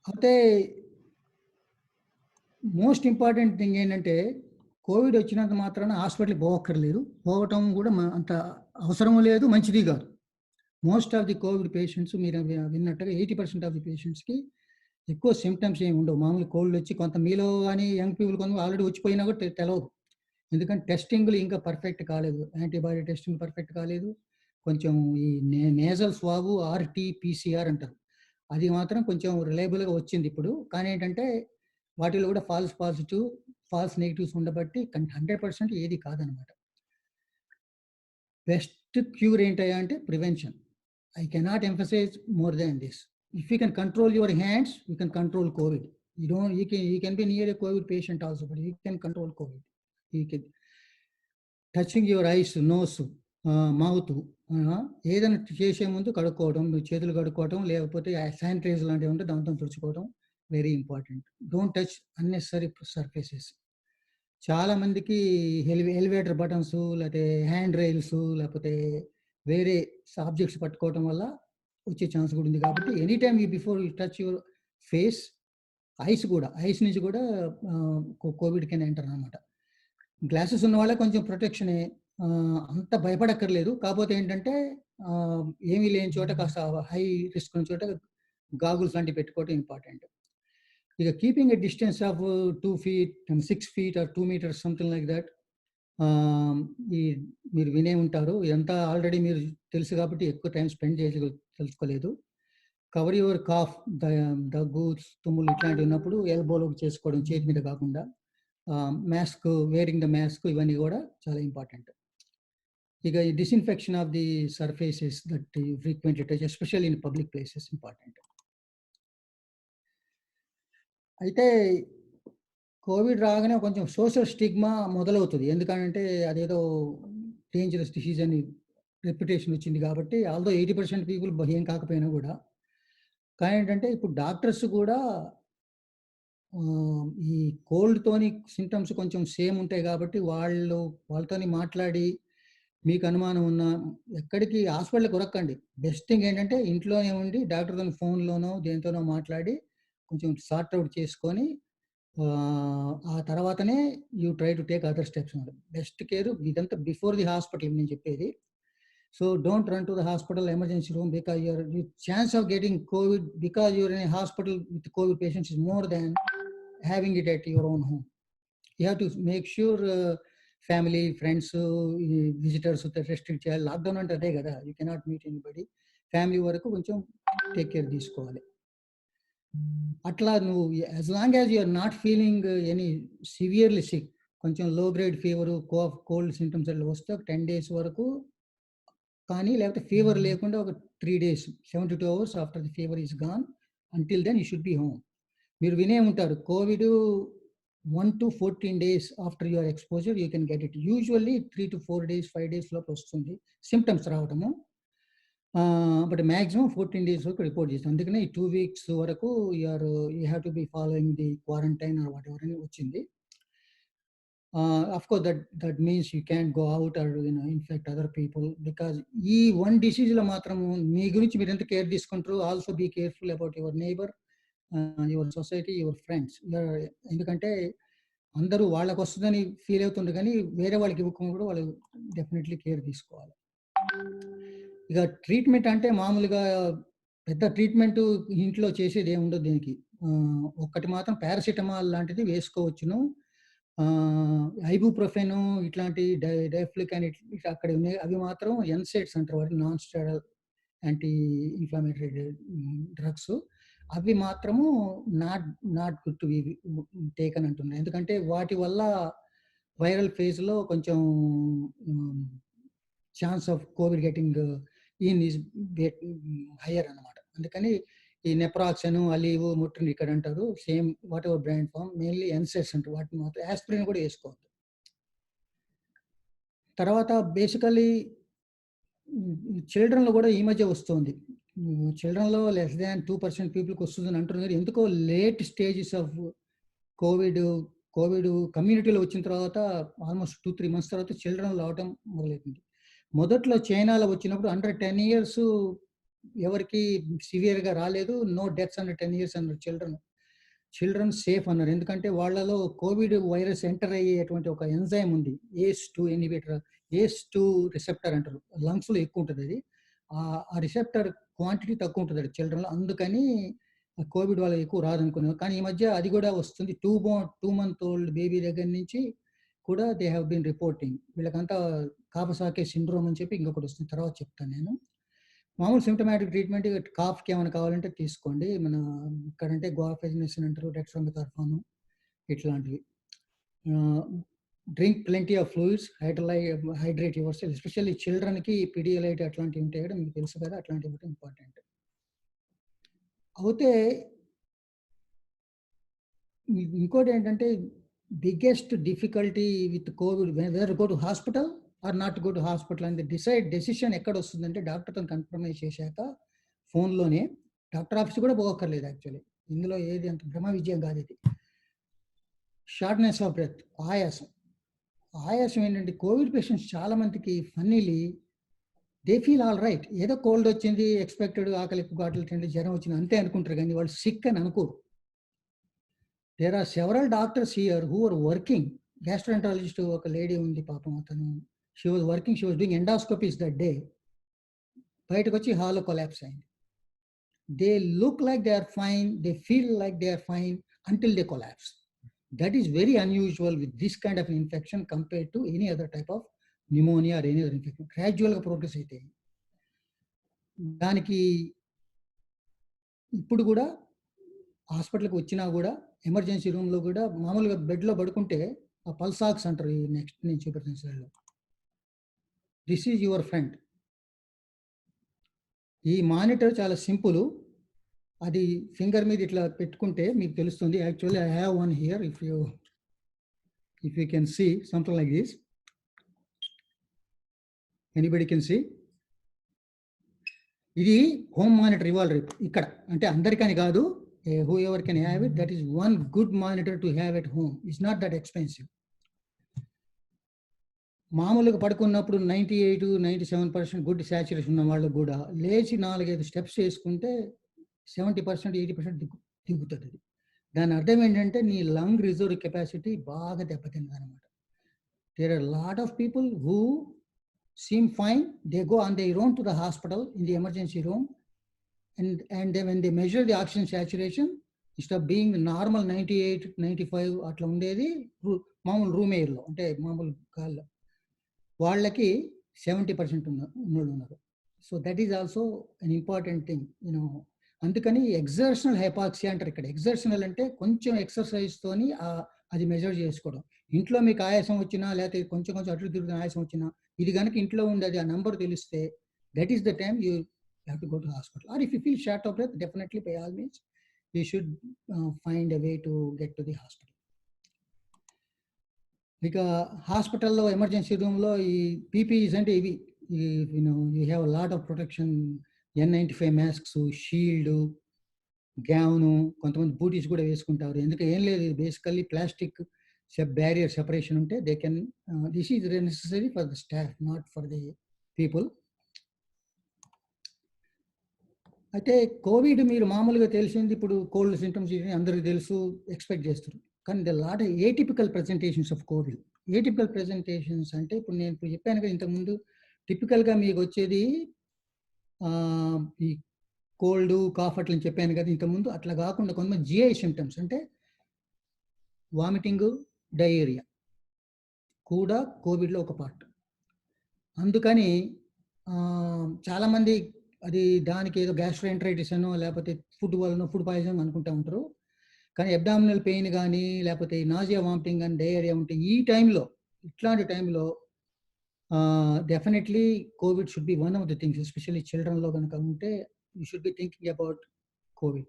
అయితే మోస్ట్ ఇంపార్టెంట్ థింగ్ ఏంటంటే కోవిడ్ వచ్చినంత మాత్రాన హాస్పిటల్కి పోవక్కర్లేదు. పోవటం కూడా అంత అవసరం లేదు, మంచిది కాదు. Most of the Covid patients మీరు విన్నట్టుగా 80% ఆఫ్ ది పేషెంట్స్కి ఎక్కువ సిమ్టమ్స్ ఏమి ఉండవు. మామూలు కోల్డ్ వచ్చి కొంత మీలో కానీ యంగ్ పీపుల్ కొంత ఆల్రెడీ వచ్చిపోయినా కూడా తెలియదు. ఎందుకంటే టెస్టింగ్లు ఇంకా పర్ఫెక్ట్ కాలేదు, యాంటీబాడీ టెస్టింగ్ పర్ఫెక్ట్ కాలేదు. కొంచెం ఈ నేజల్ స్వాబు ఆర్టీపీసీఆర్ అంటారు, అది మాత్రం కొంచెం రిలయబుల్గా వచ్చింది ఇప్పుడు. కానీ ఏంటంటే వాటిలో కూడా ఫాల్స్ పాజిటివ్, ఫాల్స్ నెగిటివ్స్ ఉండబట్టి 100% ఏది కాదనమాట. బెస్ట్ క్యూర్ ఏంటయ్యా అంటే prevention. I cannot emphasize more than this. If you can control your hands, you can control COVID. You can be near a COVID patient also, but you can control COVID. You can touching your eyes, nose, mouth, ఏదైనా చేసే ముందు కడుక్కోవడం, చేతులు కడుక్కోవడం, లేకపోతే శానిటైజర్ లాంటివి ఉంటే దాంతో తుడుచుకోవడం very important. Don't touch unnecessary surfaces. చాలా మందికి ఎలివేటర్ బటన్స్, లేకపోతే హ్యాండ్ రైల్స్, లేకపోతే వేరే సబ్జెక్ట్స్ పట్టుకోవటం వల్ల వచ్చే ఛాన్స్ కూడా ఉంది. కాబట్టి any time before you touch your face, ice నుంచి కూడా కోవిడ్ కెన్ ఎంటర్ అనమాట. గ్లాసెస్ ఉన్న వాళ్ళే కొంచెం ప్రొటెక్షనే, అంత భయపడక్కర్లేదు. కాకపోతే ఏంటంటే ఏమీ లేని చోట, కాస్త హై రిస్క్ ఉన్న చోట గాగుల్స్ లాంటివి పెట్టుకోవటం ఇంపార్టెంట్. ఇక keeping a distance of 2 feet, 6 feet or 2 meters, something like that. ఈ మీరు వినే ఉంటారు, ఇదంతా ఆల్రెడీ మీరు తెలుసు కాబట్టి ఎక్కువ టైం స్పెండ్ తెలుసుకోలేదు. కవర్ యువర్ కాఫ్, దగ్గు, తుమ్ములు ఇట్లాంటివి ఉన్నప్పుడు ఎల్బోలోకి చేసుకోవడం, చేతి మీద కాకుండా. మాస్క్, వేరింగ్ ద మాస్క్, ఇవన్నీ కూడా చాలా ఇంపార్టెంట్. ఇక ఈ disinfection of the surfaces that you frequently touch, especially in public places, important. అయితే కోవిడ్ రాగానే కొంచెం సోషల్ స్టిగ్మా మొదలవుతుంది. ఎందుకంటే అదేదో డేంజరస్ డిసీజ్ అని రెప్యుటేషన్ వచ్చింది కాబట్టి, ఆల్దో 80% పీపుల్ ఏం కాకపోయినా కూడా. కానీ ఏంటంటే ఇప్పుడు డాక్టర్స్ కూడా ఈ కోల్డ్తోని సింటమ్స్ కొంచెం సేమ్ ఉంటాయి కాబట్టి వాళ్ళతోని మాట్లాడి, మీకు అనుమానం ఉన్నా ఎక్కడికి హాస్పిటల్కి ఉరక్కండి. బెస్ట్ థింగ్ ఏంటంటే ఇంట్లోనే ఉండి డాక్టర్తో ఫోన్లోనో దేనితోనో మాట్లాడి కొంచెం సార్ట్ అవుట్ చేసుకొని ఆ తర్వాతనే you try to take other steps. Best care ఇదంతా బిఫోర్ ది హాస్పిటల్ నేను చెప్పేది. So don't run to the hospital emergency room because your chance of getting COVID because you're in a hospital with COVID patients is more than having it at your own home. You have to make sure family, friends, visitors restrict చేయాలి. లాక్డౌన్ అంటే అదే కదా, you cannot meet anybody. Family వరకు కొంచెం టేక్ కేర్ తీసుకోవాలి. అట్లా నువ్వు as long as you're not feeling any severely sick, కొంచెం low grade fever, cough, cold symptoms అట్లా వస్తే ఒక 10 days వరకు కానీ, లేకపోతే ఫీవర్ లేకుండా ఒక 3 days, 72 hours after the fever is gone, until then you should be home. మీరు వినే ఉంటారు covid 1 to 14 days after your exposure you can get it. Usually 3 to 4 days, 5 days లోపు వస్తుంది సిమ్టమ్స్ రావడము. బట్ మ్యాక్సిమం 14 days వరకు రిపోర్ట్ చేస్తాం. అందుకనే ఈ 2 weeks వరకు you have to be following the quarantine or whatever అని వచ్చింది. Of course that means you can't go out or infect other people, because ఈ వన్ డిసీజ్ లో మాత్రం మీ గురించి మీరు ఎంత కేర్ తీసుకుంటారు. Also be careful about your neighbour, your society, your friends. ఎందుకంటే అందరూ వాళ్ళకు వస్తుందని ఫీల్ అవుతుండ్రు కానీ వేరే వాళ్ళకి ఇవ్వకుండా కూడా వాళ్ళు డెఫినెట్లీ కేర్ తీసుకోవాలి. ఇక ట్రీట్మెంట్ అంటే మామూలుగా పెద్ద ట్రీట్మెంట్ ఇంట్లో చేసేది ఏమి ఉండదు దీనికి. ఒక్కటి మాత్రం పారాసిటమాల్ లాంటిది వేసుకోవచ్చును. ఐబుప్రోఫెన్ ఇట్లాంటి డైఫ్లిక్ అని అక్కడ ఉన్నాయి. అవి మాత్రం ఎన్సైడ్స్ అంటారు వాటి, non steroidal anti inflammatory drugs. అవి మాత్రము not good to be taken అంటున్నారు. ఎందుకంటే వాటి వల్ల వైరల్ ఫేజ్లో కొంచెం chance of covid getting in is higher అన్నమాట. అందుకని ఈ నెప్రాక్సన్, అలీవ్, ముట్రిన్ ఇక్కడ అంటారు, same whatever brand form, mainly NSAIDs అంటారు. వాటిని మాత్రం యాస్పిరిన్ కూడా వేసుకోవద్దు. తర్వాత బేసికలీ చిల్డ్రన్లో కూడా ఈ మధ్య వస్తుంది. చిల్డ్రన్లో లెస్ దాన్ 2% పీపుల్కి వస్తుందని అంటున్నారు. ఎందుకో లేట్ స్టేజెస్ ఆఫ్ కోవిడ్ కమ్యూనిటీలో వచ్చిన తర్వాత ఆల్మోస్ట్ 2-3 months తర్వాత చిల్డ్రన్లో అవటం మొదలవుతుంది. మొదట్లో చైనాలో వచ్చినప్పుడు అండర్ 10 years ఎవరికి సివియర్గా రాలేదు. నో డెత్స్ అండర్ 10 years అన్నారు. చిల్డ్రన్ సేఫ్ అన్నారు. ఎందుకంటే వాళ్ళలో కోవిడ్ వైరస్ ఎంటర్ అయ్యేటువంటి ఒక ఎంజైమ్ ఉంది, ACE2 ఇన్హిబిటర్, ACE2 రిసెప్టర్ అంటారు. లంగ్స్లో ఎక్కువ ఉంటుంది అది. ఆ రిసెప్టర్ క్వాంటిటీ తక్కువ ఉంటుంది అది చిల్డ్రన్లో. అందుకని కోవిడ్ వాళ్ళకి ఎక్కువ రాదనుకున్నారు. కానీ ఈ మధ్య అది కూడా వస్తుంది. 2 month old బేబీ దగ్గర నుంచి కూడా దే హ్యావ్ బీన్ రిపోర్టింగ్. వీళ్ళకంతా కావసాకి సిండ్రోమ్ అని చెప్పి ఇంకొకటి వస్తుంది, తర్వాత చెప్తాను నేను. మామూలు సిమ్టమాటిక్ ట్రీట్మెంట్ కాఫ్కి ఏమైనా కావాలంటే తీసుకోండి. మన ఇక్కడంటే గోఫెజినెసిన్ అంటారు, డెక్స్ట్రోమెథార్ఫాన్ ఇట్లాంటివి. Drink plenty of fluids, hydrate yourself. Especially చిల్డ్రన్కి పిడియలైట్ అట్లాంటివి ఉంటాయి కదా, మీకు తెలుసు కదా, అట్లాంటివి కూడా ఇంపార్టెంట్. అయితే ఇంకోటి ఏంటంటే biggest difficulty with covid, whether go to hospital or not go to hospital అని డెసిషన్ ఎక్కడ వస్తుందంటే డాక్టర్తో కన్ఫర్మైజ్ చేశాక ఫోన్లోనే. డాక్టర్ ఆఫీస్ కూడా పోగక్కర్లేదు యాక్చువల్లీ. ఇందులో ఏది అంత బ్రహ్మ విజయం కాదు ఇది. షార్ట్నెస్ ఆఫ్ బ్రెత్, ఆయాసం ఏంటంటే కోవిడ్ పేషెంట్స్ చాలా మందికి ఫన్నీలీ దే ఫీల్ ఆల్ రైట్. ఏదో కోల్డ్ వచ్చింది, ఎక్స్పెక్టెడ్, ఆకలి ఎక్కువ, గాటలు తిండి, జ్వరం వచ్చింది అంతే అనుకుంటారు, కానీ వాళ్ళు సిక్ అని అనుకోరు. There are several doctors here who are working. Gastroenterologist ఒక లేడీ ఉంది పాపం, అతను she was working, she was doing endoscopies that day. బయటకు వచ్చి హాల్లో కొలాప్స్ అయింది. They look like they are fine, they feel like they are fine until they collapse. That is very unusual with this kind of an infection compared to any other type of pneumonia or any other infection. Gradual గా ప్రోగ్రెస్ అయితే దానికి ఇప్పుడు కూడా హాస్పిటల్కి వచ్చినా కూడా ఎమర్జెన్సీ రూమ్లో కూడా మామూలుగా బెడ్లో పడుకుంటే ఆ పల్స్ ఆక్స్ అంటారు, ఈ నెక్స్ట్ నేను చూపెడుతున్న స్లైడ్లో. This is your friend. ఈ మానిటర్ చాలా సింపుల్. అది ఫింగర్ మీద ఇట్లా పెట్టుకుంటే మీకు తెలుస్తుంది. Actually I have one here, if you can see something like this. Anybody can see. ఇది హోమ్ మానిటర్ ఇవాళ రేపు ఇక్కడ, అంటే అందరికని కాదు, whoever can have it. That is one good monitor to have at home. It's not that expensive. మామూలుగా పడుకున్నప్పుడు 98-97% గుడ్ సాచురేషన్ ఉన్న వాళ్ళు కూడా లేచి 4-5 steps వేసుకుంటే 70%, 80% దిగుతుంది అది. దాని అర్థం ఏంటంటే నీ లంగ్ రిజర్వ్ కెపాసిటీ బాగా దెబ్బతింది అనమాట. There are lot of people who seem fine, they go on their own to the hospital in the emergency room, and when they measure the oxygen saturation, instead of being normal 98-95 అట్లా ఉండేది మామూలు రూమ్ ఎయిర్లో, అంటే మామూలు గాల్లో, వాళ్ళకి 70% ఉన్నోళ్ళు ఉన్నారు. So that is also an important thing, you know. అందుకని ఎగ్జర్షనల్ హైపాక్సియా అంటారు ఇక్కడ. ఎగ్జర్షనల్ అంటే కొంచెం ఎక్సర్సైజ్తోని అది మెజర్ చేసుకోవడం. ఇంట్లో మీకు ఆయాసం వచ్చినా, లేకపోతే కొంచెం అటు తిరుగుతున్న ఆయాసం వచ్చినా, ఇది కనుక ఇంట్లో ఉండేది ఆ నంబర్ తెలిస్తే, that is the time you have to go to hospital. Or if you feel short of breath, definitely by all means you should find a way to get to the hospital. ఇక హాస్పిటల్లో ఎమర్జెన్సీ రూమ్లో ఈ పీపీఈస్ అంటే ఇవి, you have lot of protection. N95 masks, shield, gown, కొంతమంది బూటీస్ కూడా వేసుకుంటారు. ఎందుకంటే ఏం లేదు, బేసికల్లీ ప్లాస్టిక్ బ్యారియర్ సెపరేషన్ ఉంటే they can, this is necessary for the staff, not for the people. అయితే కోవిడ్ మీరు మామూలుగా తెలిసింది, ఇప్పుడు కోల్డ్ సింటమ్స్ అందరికీ తెలుసు, ఎక్స్పెక్ట్ చేస్తారు. కానీ the lot of atypical presentations of Covid. Atypical presentations అంటే ఇప్పుడు నేను చెప్పాను కదా ఇంతకుముందు, టిపికల్గా మీకు వచ్చేది ఈ కోల్డ్ కాఫ్ అట్లా చెప్పాను కదా ఇంతకుముందు, అట్లా కాకుండా కొంతమంది జిఐ సిమ్టమ్స్ అంటే వామిటింగ్, డయేరియా కూడా కోవిడ్లో ఒక పార్ట్. అందుకని చాలామంది అది దానికి ఏదో గ్యాస్ట్రోఎంటరైటిస్ అనో లేకపోతే ఫుడ్ వలన ఫుడ్ పాయిజన్ అనుకుంటూ ఉంటారు. కానీ అబ్డామినల్ పెయిన్ కానీ లేకపోతే నాజియా, వామిటింగ్ కానీ డయేరియా ఉంటే ఈ టైంలో, ఇట్లాంటి టైంలో definitely covid should be one of the things. Especially చిల్డ్రన్లో కనుక ఉంటే you should be thinking about covid.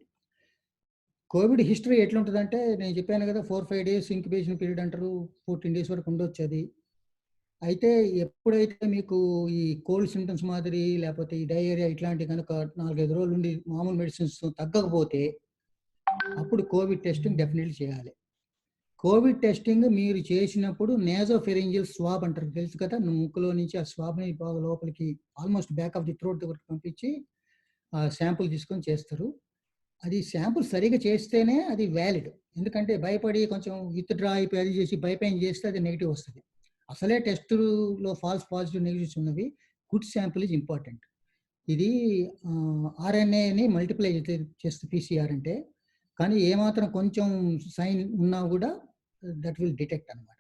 Covid history ఎట్లుంటుందంటే నేను చెప్పాను కదా 4-5 days ఇంక్యుబేషన్ పీరియడ్ అంటారు, 14 days వరకు ఉండొచ్చు అది. అయితే ఎప్పుడైతే మీకు ఈ కోల్డ్ సిమ్టమ్స్ మాదిరి లేకపోతే ఈ డయేరియా ఇట్లాంటివి కనుక 4-5 రోజులు ఉండి మామూలు మెడిసిన్స్ తగ్గకపోతే అప్పుడు కోవిడ్ టెస్టింగ్ డెఫినెట్లీ చేయాలి. కోవిడ్ టెస్టింగ్ మీరు చేసినప్పుడు నేజోఫెరింజియల్ స్వాబ్ అంటారు, తెలుసు కదా, ముక్కులో నుంచి ఆ స్వాబ్ని బాగా లోపలికి almost back of the throat దగ్గరికి పంపించి శాంపుల్ తీసుకొని చేస్తారు. అది శాంపుల్ సరిగా చేస్తేనే అది వ్యాలిడ్. ఎందుకంటే భయపడి కొంచెం విత్డ్రా అయిపోయి అది చేసి భయపడి చేస్తే అది నెగిటివ్ వస్తుంది. అసలే టెస్టులో ఫాల్స్ పాజిటివ్ నెగిటివ్స్ ఉన్నవి. Good sample is important. ఇది ఆర్ఎన్ఏని మల్టిప్లై చేస్తుంది పీసీఆర్ అంటే. కానీ ఏమాత్రం కొంచెం సైన్ ఉన్నా కూడా దట్ విల్ డిటెక్ట్ అనమాట.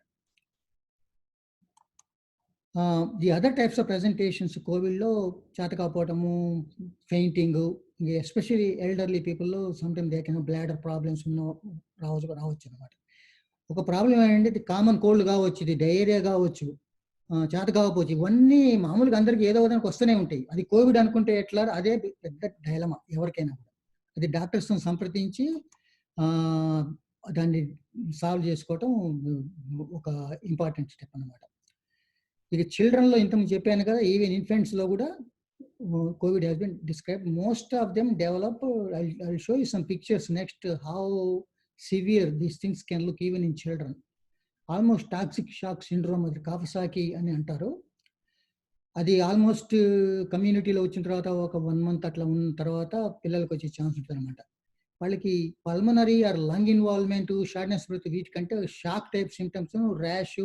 The other types of presentations కోవిడ్లో చేతకాపోవటము, ఫెయింటింగ్, ఎస్పెషల్లీ ఎల్డర్లీ పీపుల్లో sometime they can bladder problems రావచ్చు అనమాట. ఒక ప్రాబ్లం ఏంటంటే ఇది కామన్ కోల్డ్ కావచ్చు, ఇది డయేరియా కావచ్చు, చేత కాకపోవచ్చు, ఇవన్నీ మామూలుగా అందరికీ ఏదో విధానికి వస్తూనే ఉంటాయి. అది కోవిడ్ అనుకుంటే ఎట్లా, అదే పెద్ద డైలమా ఎవరికైనా కూడా. అది డాక్టర్స్తో సంప్రదించి దాన్ని సాల్వ్ చేసుకోవటం ఒక ఇంపార్టెంట్ స్టెప్ అనమాట. ఇక చిల్డ్రన్లో ఇంతకుముందు చెప్పాను కదా, ఈవెన్ ఇన్ఫెంట్స్లో కూడా COVID has been described. Most of them develop, I'll show you some pictures next, how severe these things can look even in children. Almost toxic shock syndrome, అది కావసాకి అని అంటారు. అది ఆల్మోస్ట్ కమ్యూనిటీలో వచ్చిన తర్వాత ఒక 1 month అట్లా ఉన్న తర్వాత పిల్లలకు వచ్చే ఛాన్స్ ఉంటుంది అనమాట. వాళ్ళకి pulmonary or lung involvement, shortness breath, వీటికంటే షాక్ టైప్ సిమ్టమ్స్, ర్యాష్,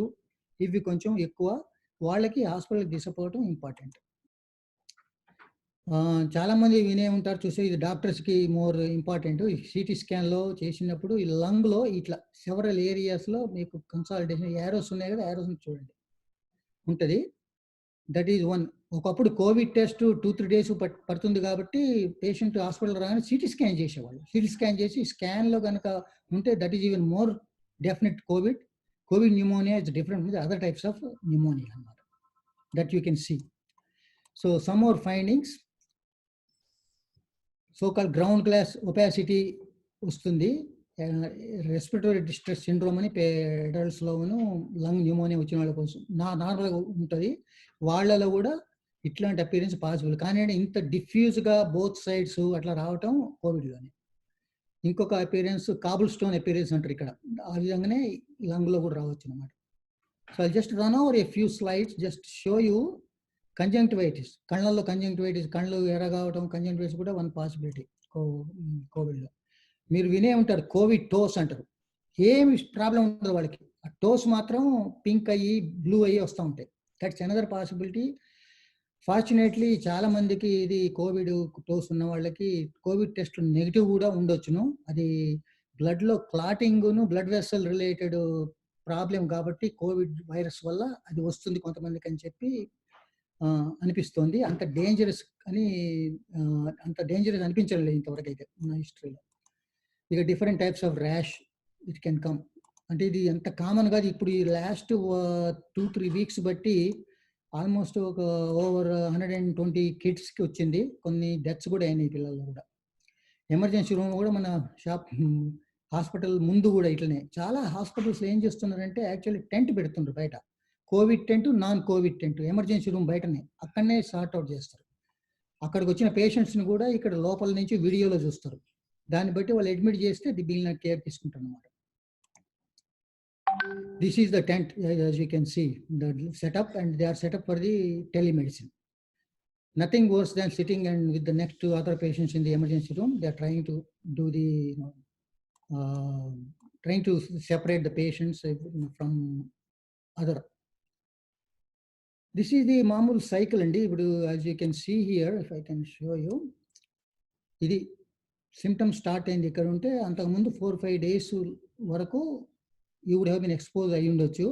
ఇవి కొంచెం ఎక్కువ. వాళ్ళకి హాస్పిటల్కి తీసుకుపోవడం ఇంపార్టెంట్. చాలా మంది వినే ఉంటారు, చూస్తే ఇది డాక్టర్స్కి మోర్ ఇంపార్టెంట్. సిటీ స్కాన్లో చేసినప్పుడు ఈ లంగ్లో ఇట్లా సెవరల్ ఏరియాస్లో మీకు కన్సాలిడేషన్ యారోస్ ఉన్నాయి కదా, యారోస్ చూడండి ఉంటుంది. That is one. ఒకప్పుడు కోవిడ్ టెస్ట్ 2-3 days పడుతుంది కాబట్టి పేషెంట్ హాస్పిటల్ రాగానే సిటీ స్కాన్ చేసేవాళ్ళు. సిటీ స్కాన్ చేసి స్కాన్లో కనుక ఉంటే that is even more definite covid. Covid pneumonia is different with other types of pneumonia అన్నమాట. That you can see. So some more findings. So called ground glass opacity వస్తుంది. రెస్పిరేటరీ డిస్ట్రెస్ సిండ్రోమ్ అని అడల్ట్స్లోను, లంగ్ న్యూమోనియా వచ్చిన వాళ్ళ కోసం నార్మల్గా ఉంటుంది. వాళ్ళలో కూడా ఇట్లాంటి అపీరెన్స్ పాసిబుల్. కానీ ఇంత డిఫ్యూజ్గా బోత్ సైడ్స్ అట్లా రావటం కోవిడ్లోనే. ఇంకొక అపీరెన్స్ కాబుల్ స్టోన్ అపీరెన్స్ అంటారు ఇక్కడ, ఆ విధంగానే లంగ్లో కూడా రావచ్చు అనమాట. So I just run over a few slides just show you conjunctivitis. కళ్ళల్లో కంజంక్టివైటిస్, కళ్ళు ఎర్ర కావడం, కంజంక్టివైటిస్ కూడా వన్ పాసిబిలిటీ కోవిడ్లో. మీరు వినే ఉంటారు కోవిడ్ టోస్ అంటారు. ఏమి ప్రాబ్లం ఉండదు వాళ్ళకి, ఆ టోస్ మాత్రం పింక్ అయ్యి బ్లూ అయ్యి వస్తూ ఉంటాయి. That's another possibility. ఫార్చునేట్లీ చాలా మందికి ఇది కోవిడ్ టోస్ ఉన్న వాళ్ళకి కోవిడ్ టెస్ట్ నెగిటివ్ కూడా ఉండొచ్చును. అది బ్లడ్లో క్లాటింగ్ను, బ్లడ్ వెసల్ రిలేటెడ్ ప్రాబ్లం కాబట్టి కోవిడ్ వైరస్ వల్ల అది వస్తుంది కొంతమందికి అని చెప్పి అనిపిస్తోంది. అంత డేంజరస్ అనిపించలేదు ఇంతవరకు అయితే నా హిస్టరీలో. ఇక different types of rash it can come. అంటే ఇది ఎంత కామన్ కాదు. ఇప్పుడు ఈ లాస్ట్ 2-3 weeks బట్టి ఆల్మోస్ట్ ఒక ఓవర్ 120 kidsకి వచ్చింది. కొన్ని డెత్స్ కూడా అయినాయి పిల్లల్లో కూడా. ఎమర్జెన్సీ రూమ్ కూడా మన హాస్పిటల్ ముందు కూడా ఇట్లనే. చాలా హాస్పిటల్స్ ఏం చేస్తున్నారంటే యాక్చువల్లీ టెంట్ పెడుతున్నారు బయట, Covid tent, non Covid tent, emergency room బయటనే, అక్కడనే సార్ట్ అవుట్ చేస్తారు. అక్కడికి వచ్చిన పేషెంట్స్ని కూడా ఇక్కడ లోపల నుంచి వీడియోలో చూస్తారు. దాన్ని బట్టి వాళ్ళు అడ్మిట్ చేస్తే ది బిల్ నాట్ కేర్ తీసుకుంటారు అన్నమాట. This is the tent, as you can see, the setup, and they are set up for the telemedicine. Nothing worse than sitting and with the next to other patients in the emergency room. They are trying to do the, trying to separate the patients from other. This is the మామూలు సైకిల్ అండి. ఇప్పుడు as you can see here, if I can show you, ఇది సిమ్టమ్స్ స్టార్ట్ అయింది ఇక్కడ ఉంటే, అంతకుముందు 4-5 days వరకు you would have been expose అయ్యి ఉండొచ్చు.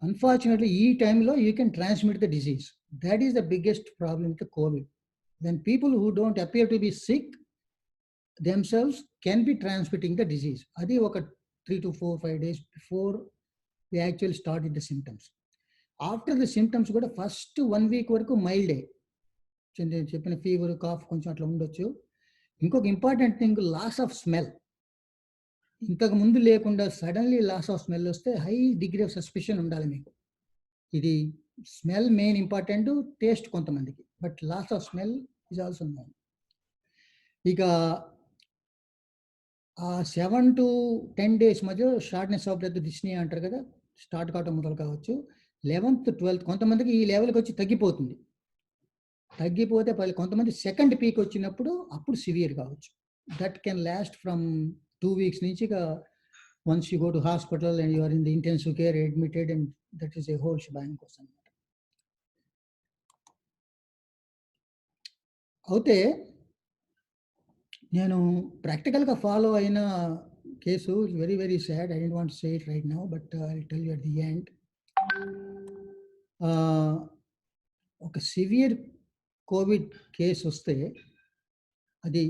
అన్ఫార్చునేట్లీ ఈ టైంలో you can transmit the disease. That is the biggest problem with covid. When people who don't appear to be sick themselves can be transmitting the disease. అది ఒక 3 to 4-5 days before we actually started the symptoms. After the symptoms కూడా ఫస్ట్ 1 week వరకు మైల్డే, చెప్పిన ఫీవర్, కాఫ్ కొంచెం అట్లా ఉండొచ్చు. ఇంకొక important thing, loss of smell. ఇంతకు ముందు లేకుండా సడన్లీ లాస్ ఆఫ్ స్మెల్ వస్తే హై డిగ్రీ ఆఫ్ సస్పిషన్ ఉండాలి మీకు. ఇది స్మెల్ మెయిన్ ఇంపార్టెంట్, టేస్ట్ కొంతమందికి, but loss of smell is also main. ఇక 7 to 10 days మధ్య షార్ట్నెస్ ఆఫ్ బ్రెత్, డిస్నియా అంటారు కదా, స్టార్ట్ కావటం మొదలు కావచ్చు. 11th 12th కొంతమందికి ఈ లెవెల్కి వచ్చి తగ్గిపోతుంది. తగ్గిపోతే కొంతమంది సెకండ్ పీక్ వచ్చినప్పుడు అప్పుడు సివియర్ కావచ్చు. That can last from 2 weeks నుంచి. ఇక once you go to hospital and you are in the intensive care admitted, and that is a whole shebang కోసం అనమాట. అయితే నేను ప్రాక్టికల్గా ఫాలో అయిన case very very sad. I don't want to say it right now, but I will tell you at the end. ఒక సివియర్ కోవిడ్ కేసు వస్తే అది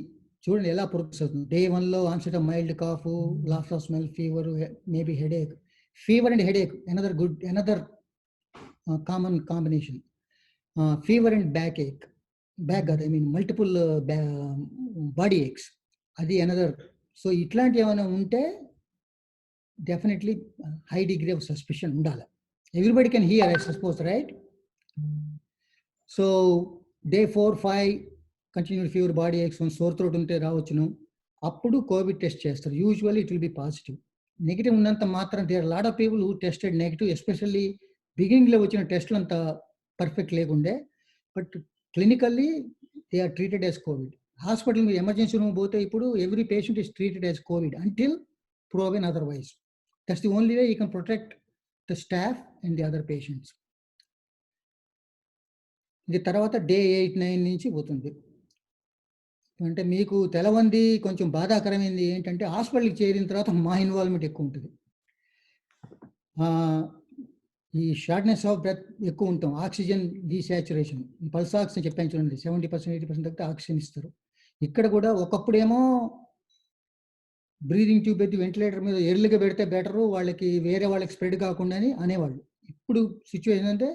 చూడండి ఎలా ప్రోగ్రెస్ అవుతుంది. Day 1లో onset of mild cough, loss of smell, fever, maybe headache. Fever and headache another common combination. Fever and back ache, back కాదు, I mean multiple body aches, అది అనదర్. సో ఇట్లాంటి ఏమైనా ఉంటే definitely high degree of suspicion ఉండాలి. Everybody can hear, I suppose, right? So Day 4-5 continued fever, body aches, sore throat ఉంటే రావచ్చును. అప్పుడు కోవిడ్ టెస్ట్ చేస్తారు. Usually it will be positive. Negative ఉన్నంత మాత్రం there are lot of people who tested negative, especially బిగినింగ్లో వచ్చిన టెస్టులు అంత పర్ఫెక్ట్ లేకుండే, but clinically they are treated as covid. Hospital మీరు ఎమర్జెన్సీ రూమ్ పోతే ఇప్పుడు every patient is treated as covid until proven otherwise. That's the only way you can protect the staff and the other patients. ఇది తర్వాత Day 8-9 నుంచి పోతుంది. అంటే మీకు తెలవంది కొంచెం బాధాకరమైంది ఏంటంటే, హాస్పిటల్కి చేరిన తర్వాత మా ఇన్వాల్వ్మెంట్ ఎక్కువ ఉంటుంది. ఈ షార్ట్నెస్ ఆఫ్ బ్రెత్ ఎక్కువ ఉంటాం, ఆక్సిజన్ డీసాచురేషన్, పల్స్ ఆక్సిజన్ చెప్పాను చూడండి, 70% 80% తగ్గితే ఆక్సిజన్ ఇస్తారు. ఇక్కడ కూడా ఒకప్పుడేమో బ్రీదింగ్ ట్యూబ్ ఎత్తి వెంటిలేటర్ మీద ఎర్లీగా పెడితే బెటరు, వాళ్ళకి వేరే వాళ్ళకి స్ప్రెడ్ కాకుండా అని అనేవాళ్ళు. ఇప్పుడు సిచ్యువేషన్ అంటే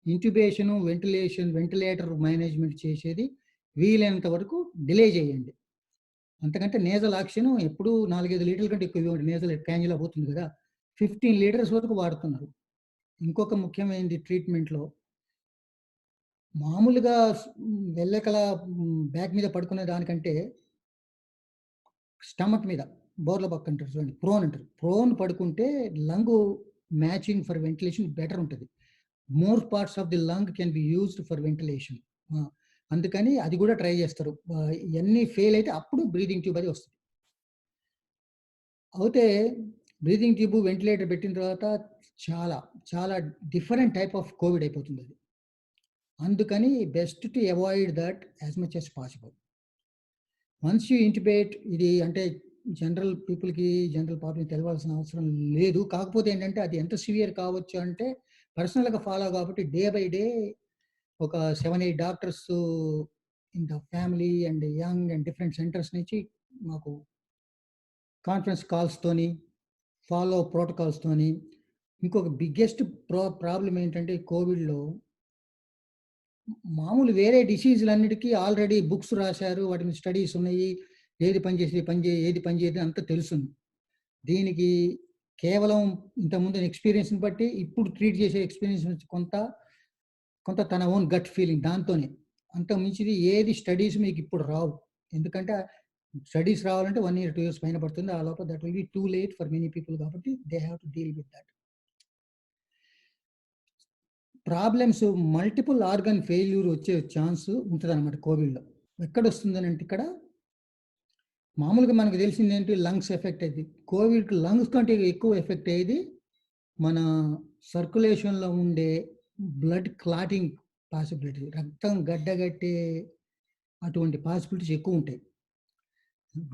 ఇంట్యూబేషను, వెంటిలేటర్ మేనేజ్మెంట్ చేసేది వీలైనంత వరకు డిలే చేయండి. అంతకంటే నేజల్ ఆక్సిజన్ ఎప్పుడు 4-5 లీటర్ల కంటే ఎక్కువ ఇవ్వండి. నేజల్ క్యాన్యులా పోతుంది కదా, 15 liters వరకు వాడుతున్నారు. ఇంకొక ముఖ్యమైనది ట్రీట్మెంట్లో, మామూలుగా వెళ్ళకల బ్యాక్ మీద పడుకునే దానికంటే స్టమక్ మీద, బోర్ల పక్క అంటారు చూడండి, ప్రోన్ అంటారు, ప్రోన్ పడుకుంటే lung matching for ventilation better ఉంటుంది. More parts of the lung can be used for ventilation. అందుకని అది కూడా ట్రై చేస్తారు. ఎన్ని ఫెయిల్ అయితే అప్పుడు బ్రీదింగ్ ట్యూబ్ అది వస్తుంది. అయితే బ్రీదింగ్ ట్యూబ్, వెంటిలేటర్ పెట్టిన తర్వాత చాలా చాలా డిఫరెంట్ టైప్ ఆఫ్ కోవిడ్ అయిపోతుంది అది. అందుకని best to avoid that as much as possible. Once you intubate, ఇది అంటే జనరల్ పీపుల్కి, జనరల్ పబ్లిక్ తెలవాల్సిన అవసరం లేదు. కాకపోతే ఏంటంటే అది ఎంత సివియర్ కావచ్చు అంటే పర్సనల్గా ఫాలో కాబట్టి డే బై డే ఒక 7-8 doctors in the family and young and different centres నుంచి మాకు కాన్ఫరెన్స్ కాల్స్తోని, ఫాలో ప్రోటోకాల్స్తోని. ఇంకొక బిగ్గెస్ట్ ప్రాబ్లం ఏంటంటే కోవిడ్లో మామూలు వేరే డిసీజులన్నిటికీ ఆల్రెడీ బుక్స్ రాశారు, వాటిని స్టడీస్ ఉన్నాయి, ఏది పనిచేసి ఏది పనిచేయదు అంతా తెలుస్తుంది. దీనికి కేవలం ఇంతకుముందు ఎక్స్పీరియన్స్ని బట్టి ఇప్పుడు ట్రీట్ చేసే ఎక్స్పీరియన్స్ నుంచి కొంత తన ఓన్ గట్ ఫీలింగ్, దాంతోనే. అంత మించిది ఏది స్టడీస్ మీకు ఇప్పుడు రావు. ఎందుకంటే స్టడీస్ రావాలంటే 1 year 2 years పైన పడుతుంది. ఆ లోపల that will be too late for many people కాబట్టి they have to deal with that. Problems, multiple organ failure వచ్చే ఛాన్స్ ఉంటుంది అనమాట కోవిడ్లో. ఎక్కడ వస్తుందని అంటే ఇక్కడ మామూలుగా మనకు తెలిసింది ఏంటి, లంగ్స్ ఎఫెక్ట్ అయ్యింది. కోవిడ్కి లంగ్స్ కంటే ఎక్కువ ఎఫెక్ట్ అయ్యేది మన సర్క్యులేషన్లో ఉండే బ్లడ్ క్లాటింగ్ పాసిబిలిటీ, రక్తం గడ్డగట్టే అటువంటి పాసిబిలిటీస్ ఎక్కువ ఉంటాయి.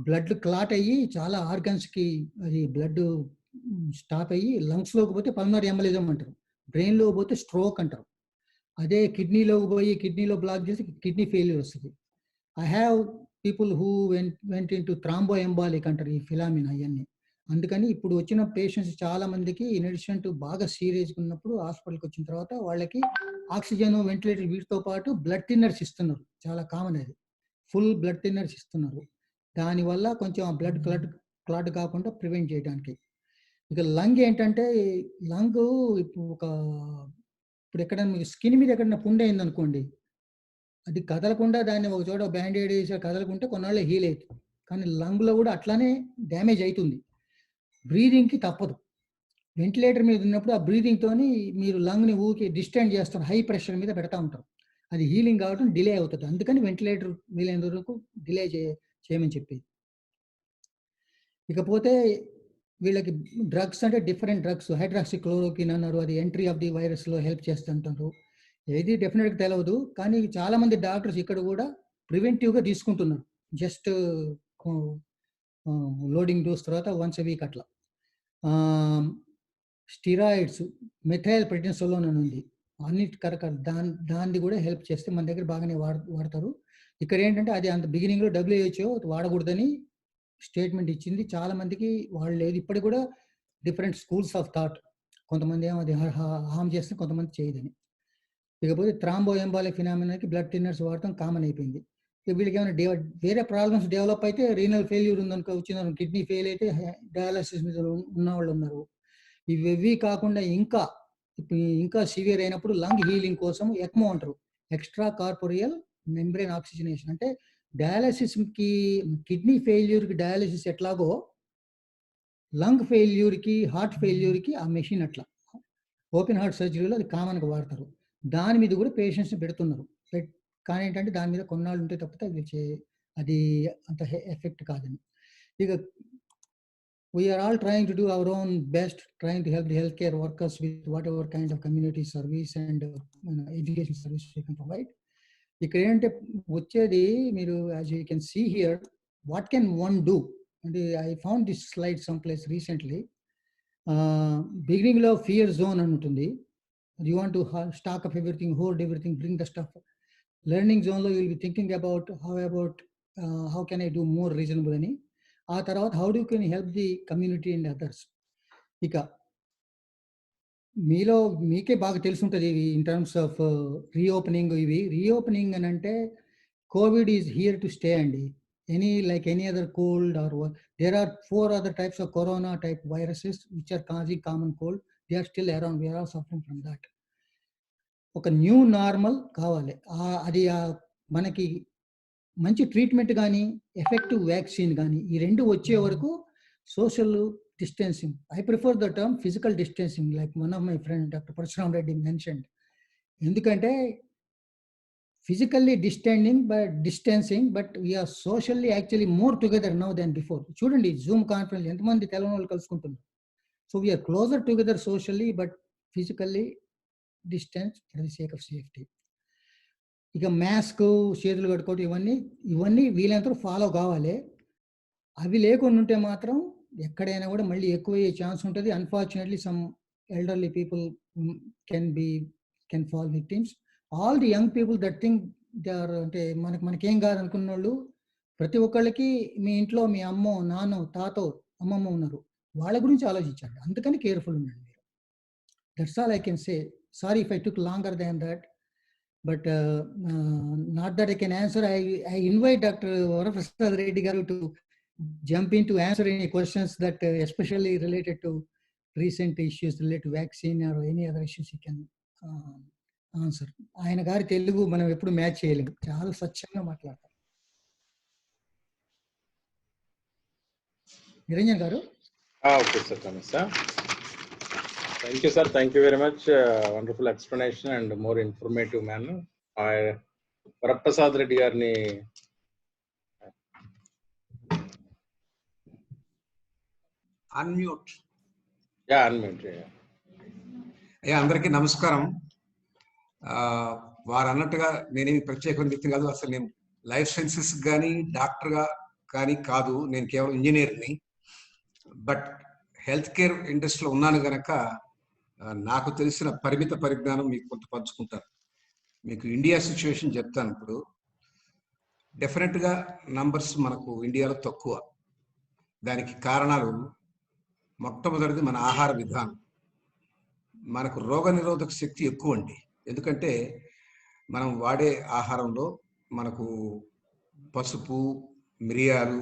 బ్లడ్ క్లాట్ అయ్యి చాలా ఆర్గన్స్కి అది బ్లడ్ స్టాప్ అయ్యి లంగ్స్లోకి పోతే పల్మనరీ ఎంబలిజం అంటారు, బ్రెయిన్లో పోతే స్ట్రోక్ అంటారు. అదే కిడ్నీలోకి పోయి కిడ్నీలో బ్లాక్ చేసి కిడ్నీ ఫెయిల్యూర్ వస్తుంది. I have people who went in to thrombo embolic అంటారు ఈ ఫిలామినా అవన్నీ. అందుకని ఇప్పుడు వచ్చిన పేషెంట్స్ చాలా మందికి ఇన్ అడిషన్ టు బాగా సీరియస్గా ఉన్నప్పుడు హాస్పిటల్కి వచ్చిన తర్వాత వాళ్ళకి ఆక్సిజన్, వెంటిలేటర్ వీటితో పాటు బ్లడ్ థిన్నర్స్ ఇస్తున్నారు. చాలా కామన్ అది, ఫుల్ బ్లడ్ థిన్నర్స్ ఇస్తున్నారు. దానివల్ల కొంచెం ఆ బ్లడ్ క్లాట్ కాకుండా ప్రివెంట్ చేయడానికి. ఇక లంగ్ ఏంటంటే, లంగ్ ఇప్పుడు ఎక్కడైనా మీకు స్కిన్ మీద ఎక్కడైనా పుండు అయింది అనుకోండి, అది కదలకుండా దాన్ని ఒక చోట బ్యాండేడ్ వేసి కదలకుంటే కొన్నాళ్ళు హీల్ అవుతుంది. కానీ లంగ్లో కూడా అట్లానే డ్యామేజ్ అవుతుంది. బ్రీదింగ్కి తప్పదు. వెంటిలేటర్ మీద ఉన్నప్పుడు ఆ బ్రీదింగ్తోని మీరు లంగ్ని ఊకి డిస్టెండ్ చేస్తారు, హై ప్రెషర్ మీద పెడతా ఉంటారు. అది హీలింగ్ కావడం డిలే అవుతుంది. అందుకని వెంటిలేటర్ వీలైనంత వరకు డిలే చేయమని చెప్పేది. ఇకపోతే వీళ్ళకి డ్రగ్స్ అంటే డిఫరెంట్ డ్రగ్స్, హైడ్రాక్సిక్లోరోక్విన్ అన్నారు, అది ఎంట్రీ ఆఫ్ ది వైరస్లో హెల్ప్ చేస్తుంటారు. ఏది డెఫినెట్గా తెలియదు, కానీ చాలా మంది డాక్టర్స్ ఇక్కడ కూడా ప్రివెంటివ్గా తీసుకుంటున్నారు. జస్ట్ లోడింగ్ డోస్ తర్వాత వన్స్ ఎ వీక్ అట్లా. స్టిరాయిడ్స్, మెథైల్ ప్రెడ్నిసోలోన్ అని ఉంది, అన్నిటి దాన్ని కూడా హెల్ప్ చేస్తే మన దగ్గర బాగానే వాడతారు. ఇక్కడ ఏంటంటే అది అంత బిగినింగ్లో WHO వాడకూడదని స్టేట్మెంట్ ఇచ్చింది. చాలా మందికి వాళ్ళు లేదు, ఇప్పటికి కూడా డిఫరెంట్ స్కూల్స్ ఆఫ్ థాట్. కొంతమంది ఏమో అది హామ్ చేస్తే, కొంతమంది చేయదని. ఇకపోతే థ్రాంబో ఎంబాలిక్ ఫినామినాకి బ్లడ్ థిన్నర్స్ వాడటం కామన్ అయిపోయింది. వీళ్ళకి ఏమైనా వేరే ప్రాబ్లమ్స్ డెవలప్ అయితే, రీనల్ ఫెయిల్యూర్ ఉందనుకో, వచ్చిందనుకో, కిడ్నీ ఫెయిల్ అయితే డయాలసిస్ మీద ఉన్న వాళ్ళు ఉన్నారు. ఇవి కాకుండా ఇంకా సివియర్ అయినప్పుడు లంగ్ హీలింగ్ కోసం ఎక్మో అంటారు, ఎక్స్ట్రా కార్పోరియల్ మెంబ్రెయిన్ ఆక్సిజనేషన్. అంటే డయాలసిస్కి, కిడ్నీ ఫెయిల్యూర్కి డయాలసిస్ ఎట్లాగో లంగ్ ఫెయిల్యూర్కి, హార్ట్ ఫెయిల్యూర్కి ఆ మెషిన్ అట్లా. ఓపెన్ హార్ట్ సర్జరీలో అది కామన్గా వాడతారు. దాని మీద కూడా పేషెంట్స్ని పెడుతున్నారు. కానీ ఏంటంటే దాని మీద కొన్నాళ్ళు ఉంటే తప్పితే అది అంత ఎఫెక్ట్ కాదని. ఇక we are all trying to do our own best, trying to help the healthcare workers with whatever kind of community service and education service we can provide. ఇక్కడ ఏంటంటే వచ్చేది మీరు, as you can see here, what can one do? And I found this slide someplace recently. Beginning లో fear zone అని ఉంటుంది. You want to stock up everything, hold everything, bring the stuff. Learning zone లో you will be thinking about how can I do more reasonable అని. ఆ తర్వాత how do can help the community and others. ఇక మీకే బాగా తెలుసుంటుంది ఇవి in terms of reopening. Reopening అని అంటే COVID is here to stay అండి. Any other cold or there are 4 other types of corona type viruses which are causing common cold. They are still around. We are all suffering from that. ఒక న్యూ నార్మల్ కావాలి. అది మనకి మంచి ట్రీట్మెంట్ కానీ, ఎఫెక్టివ్ వ్యాక్సిన్ కానీ, ఈ రెండు వచ్చే వరకు social distancing, I prefer the term physical distancing, like one of my friend doctor Parashuram Reddy mentioned. ఎందుకంటే physically distancing but we are socially actually more together now than before. చూడండి జూమ్ కాన్ఫరెన్స్ ఎంతమంది తెలంగాణ వాళ్ళు కలుసుకుంటున్నారు. So we are closer together socially but physically distance for the sake of safety. ఇక మాస్క్, చేతులు కట్టుకోవడం, ఇవన్నీ వీలైనంత ఫాలో కావాలి. అవి లేకుండా ఉంటే మాత్రం ఎక్కడైనా కూడా మళ్ళీ ఎక్కువయ్యే ఛాన్స్ ఉంటుంది. Unfortunately some elderly people can fall victims. All the young people that think they are, అంటే మనకేం కాదు అనుకున్న వాళ్ళు, ప్రతి ఒక్కళ్ళకి మీ ఇంట్లో మీ అమ్మో, నాన్నో, తాతో, అమ్మమ్మ ఉన్నారు, వాళ్ళ గురించి ఆలోచించండి. అందుకని కేర్ఫుల్ ఉండండి మీరు. That's all I can say. Sorry if I took longer than that. But not that I can answer. I invite Dr. Varaprasad Reddy garu to jump in to answer any questions that especially related to recent issues related to vaccine or any other issues he can answer. ఆయన గారి తెలుగు మనం ఎప్పుడు మ్యాచ్ చేయలేము, చాలా స్వచ్ఛంగా మాట్లాడతారు. నిరంజన్ గారు. Okay sir, sir. Thank you, sir. Thank you very much. Wonderful explanation and more informative manner. Varaprasad Reddy గారిని అన్మ్యూట్. అన్మ్యూట్. అందరికీ నమస్కారం. వారు అన్నట్టుగా నేనేమి ప్రత్యేకమైన వ్యక్తి కాదు. అసలు నేను లైఫ్ సైన్సెస్ కానీ డాక్టర్గా కానీ కాదు, నేను కేవలం ఇంజనీర్ని. బట్ హెల్త్ కేర్ ఇండస్ట్రీలో ఉన్నాను గనక నాకు తెలిసిన పరిమిత పరిజ్ఞానం మీకు కొంత పంచుకుంటాను. మీకు ఇండియా సిచ్యువేషన్ చెప్తాను. ఇప్పుడు డెఫినెట్గా నంబర్స్ మనకు ఇండియాలో తక్కువ. దానికి కారణాలు మొట్టమొదటిది మన ఆహార విధానం. మనకు రోగ నిరోధక శక్తి ఎక్కువ అండి. ఎందుకంటే మనం వాడే ఆహారంలో మనకు పసుపు, మిరియాలు,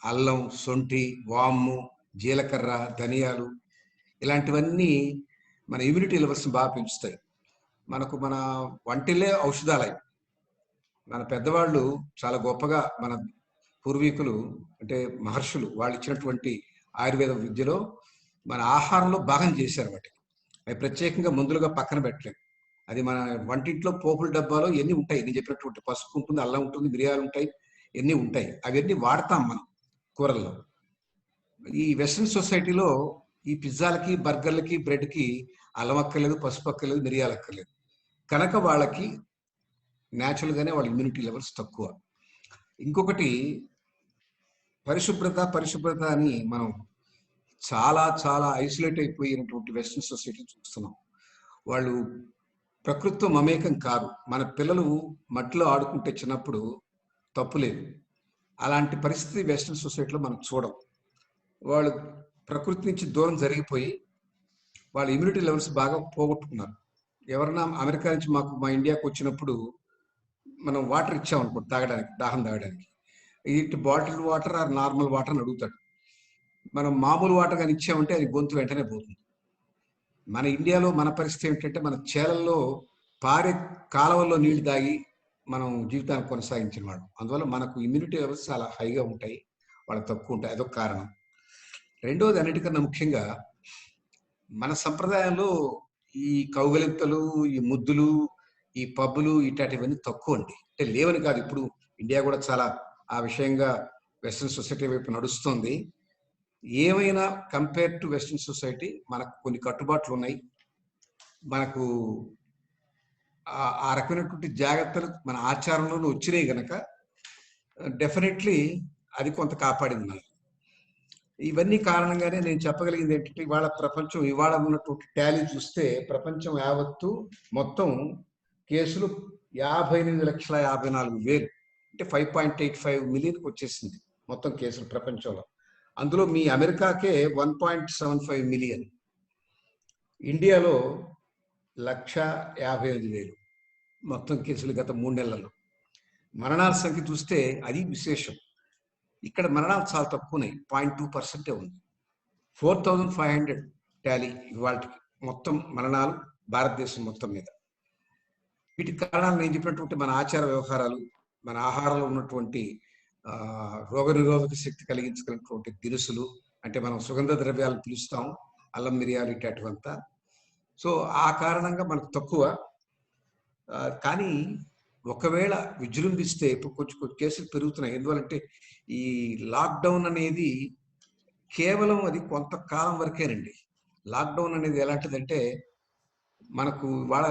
అల్లం, శొంఠి, వాము, జీలకర్ర, ధనియాలు ఇలాంటివన్నీ మన ఇమ్యూనిటీ లెవెల్స్ బాగా పెంచుతాయి. మనకు మన వంటిల్లే ఔషధాలయం. మన పెద్దవాళ్ళు చాలా గొప్పగా, మన పూర్వీకులు అంటే మహర్షులు, వాళ్ళు ఇచ్చినటువంటి ఆయుర్వేద విద్యలో మన ఆహారంలో భాగం చేశారు. వాటిని అవి ప్రత్యేకంగా మందులుగా పక్కన పెట్టలేదు. అది మన వంటింట్లో పోపుల డబ్బాలో ఎన్ని ఉంటాయి. నేను చెప్పినటువంటి పసుపు ఉంటుంది, అల్లం ఉంటుంది, మిరియాలు ఉంటాయి, ఎన్ని ఉంటాయి. అవన్నీ వాడతాం మనం కూరల్లో. ఈ వెస్ట్రన్ సొసైటీలో ఈ పిజ్జాలకి, బర్గర్లకి, బ్రెడ్కి అల్లం అక్కర్లేదు, పసుపు అక్కర్లేదు, మిరియాలు అక్కర్లేదు. కనుక వాళ్ళకి న్యాచురల్గానే వాళ్ళ ఇమ్యూనిటీ లెవెల్స్ తక్కువ. ఇంకొకటి పరిశుభ్రత అని మనం చాలా చాలా ఐసోలేట్ అయిపోయినటువంటి వెస్ట్రన్ సొసైటీ చూస్తున్నాం. వాళ్ళు ప్రకృతితో మమేకం కాదు. మన పిల్లలు మట్టిలో ఆడుకుంటే చిన్నప్పుడు తప్పులేదు. అలాంటి పరిస్థితి వెస్ట్రన్ సొసైటీలో మనం చూడం. వాళ్ళు ప్రకృతి నుంచి దూరం జరిగిపోయి వాళ్ళ ఇమ్యూనిటీ లెవెల్స్ బాగా పోగొట్టుకున్నారు. ఎవరన్నా అమెరికా నుంచి మా ఇండియాకి వచ్చినప్పుడు మనం వాటర్ ఇచ్చామనుకో తాగడానికి, దాహం తాగడానికి, ఇటు bottle water or normal water అని అడుగుతాడు. మనం మామూలు వాటర్ కానీ ఇచ్చామంటే అది గొంతు వెంటనే పోతుంది. మన ఇండియాలో మన పరిస్థితి ఏమిటంటే మన చేలల్లో పారే కాలువల్లో నీళ్లు తాగి మనం జీవితాన్ని కొనసాగించిన వాడు. అందువల్ల మనకు ఇమ్యూనిటీ లెవెల్స్ చాలా హైగా ఉంటాయి, వాళ్ళకి తక్కువ ఉంటాయి. అదొక కారణం. రెండోది, అన్నిటికన్నా ముఖ్యంగా మన సంప్రదాయంలో ఈ కౌగలింతలు, ఈ ముద్దులు, ఈ పబ్బులు ఇట్లాంటివన్నీ తక్కువ అండి. అంటే లేవని కాదు, ఇప్పుడు ఇండియా కూడా చాలా ఆ విషయంగా వెస్ట్రన్ సొసైటీ వైపు నడుస్తుంది. ఏమైనా కంపేర్ టు వెస్ట్రన్ సొసైటీ మనకు కొన్ని కట్టుబాట్లు ఉన్నాయి. మనకు ఆ రకమైనటువంటి జాగ్రత్తలు మన ఆచారంలోనూ వచ్చినాయి కనుక డెఫినెట్లీ అది కొంత కాపాడింది మనకు. ఇవన్నీ కారణంగానే నేను చెప్పగలిగింది ఏంటంటే, ఇవాళ ప్రపంచం, ఇవాళ ఉన్నటువంటి టాలీ చూస్తే ప్రపంచం యావత్తు మొత్తం కేసులు 58,54,000, అంటే 5.85 మిలియన్కి వచ్చేసింది మొత్తం కేసులు ప్రపంచంలో. అందులో మీ అమెరికాకే 1.75 మిలియన్, ఇండియాలో 1,58,000 మొత్తం కేసులు గత 3 నెలల్లో. మరణాల సంఖ్య చూస్తే అది విశేషం. ఇక్కడ మరణాలు చాలా తక్కువ ఉన్నాయి, 0.2% ఉంది. 4,500 టాలీ ఇవాళకి మొత్తం మరణాలు భారతదేశం మొత్తం మీద. వీటికి కారణాలు నేను చెప్పినటువంటి మన ఆచార వ్యవహారాలు, మన ఆహారంలో ఉన్నటువంటి రోగనిరోధక శక్తి కలిగించుకున్నటువంటి దినుసులు, అంటే మనం సుగంధ ద్రవ్యాలు పిలుస్తాం, అల్లం, మిరియాలు ఇటువంటివంతా. సో ఆ కారణంగా మనకు తక్కువ. కానీ ఒకవేళ విజృంభిస్తే ఇప్పుడు కొంచెం కేసులు పెరుగుతున్నాయి. ఎందువల్లంటే ఈ లాక్డౌన్ అనేది కేవలం అది కొంతకాలం వరకేనండి. లాక్డౌన్ అనేది ఎలాంటిదంటే, మనకు ఇవాళ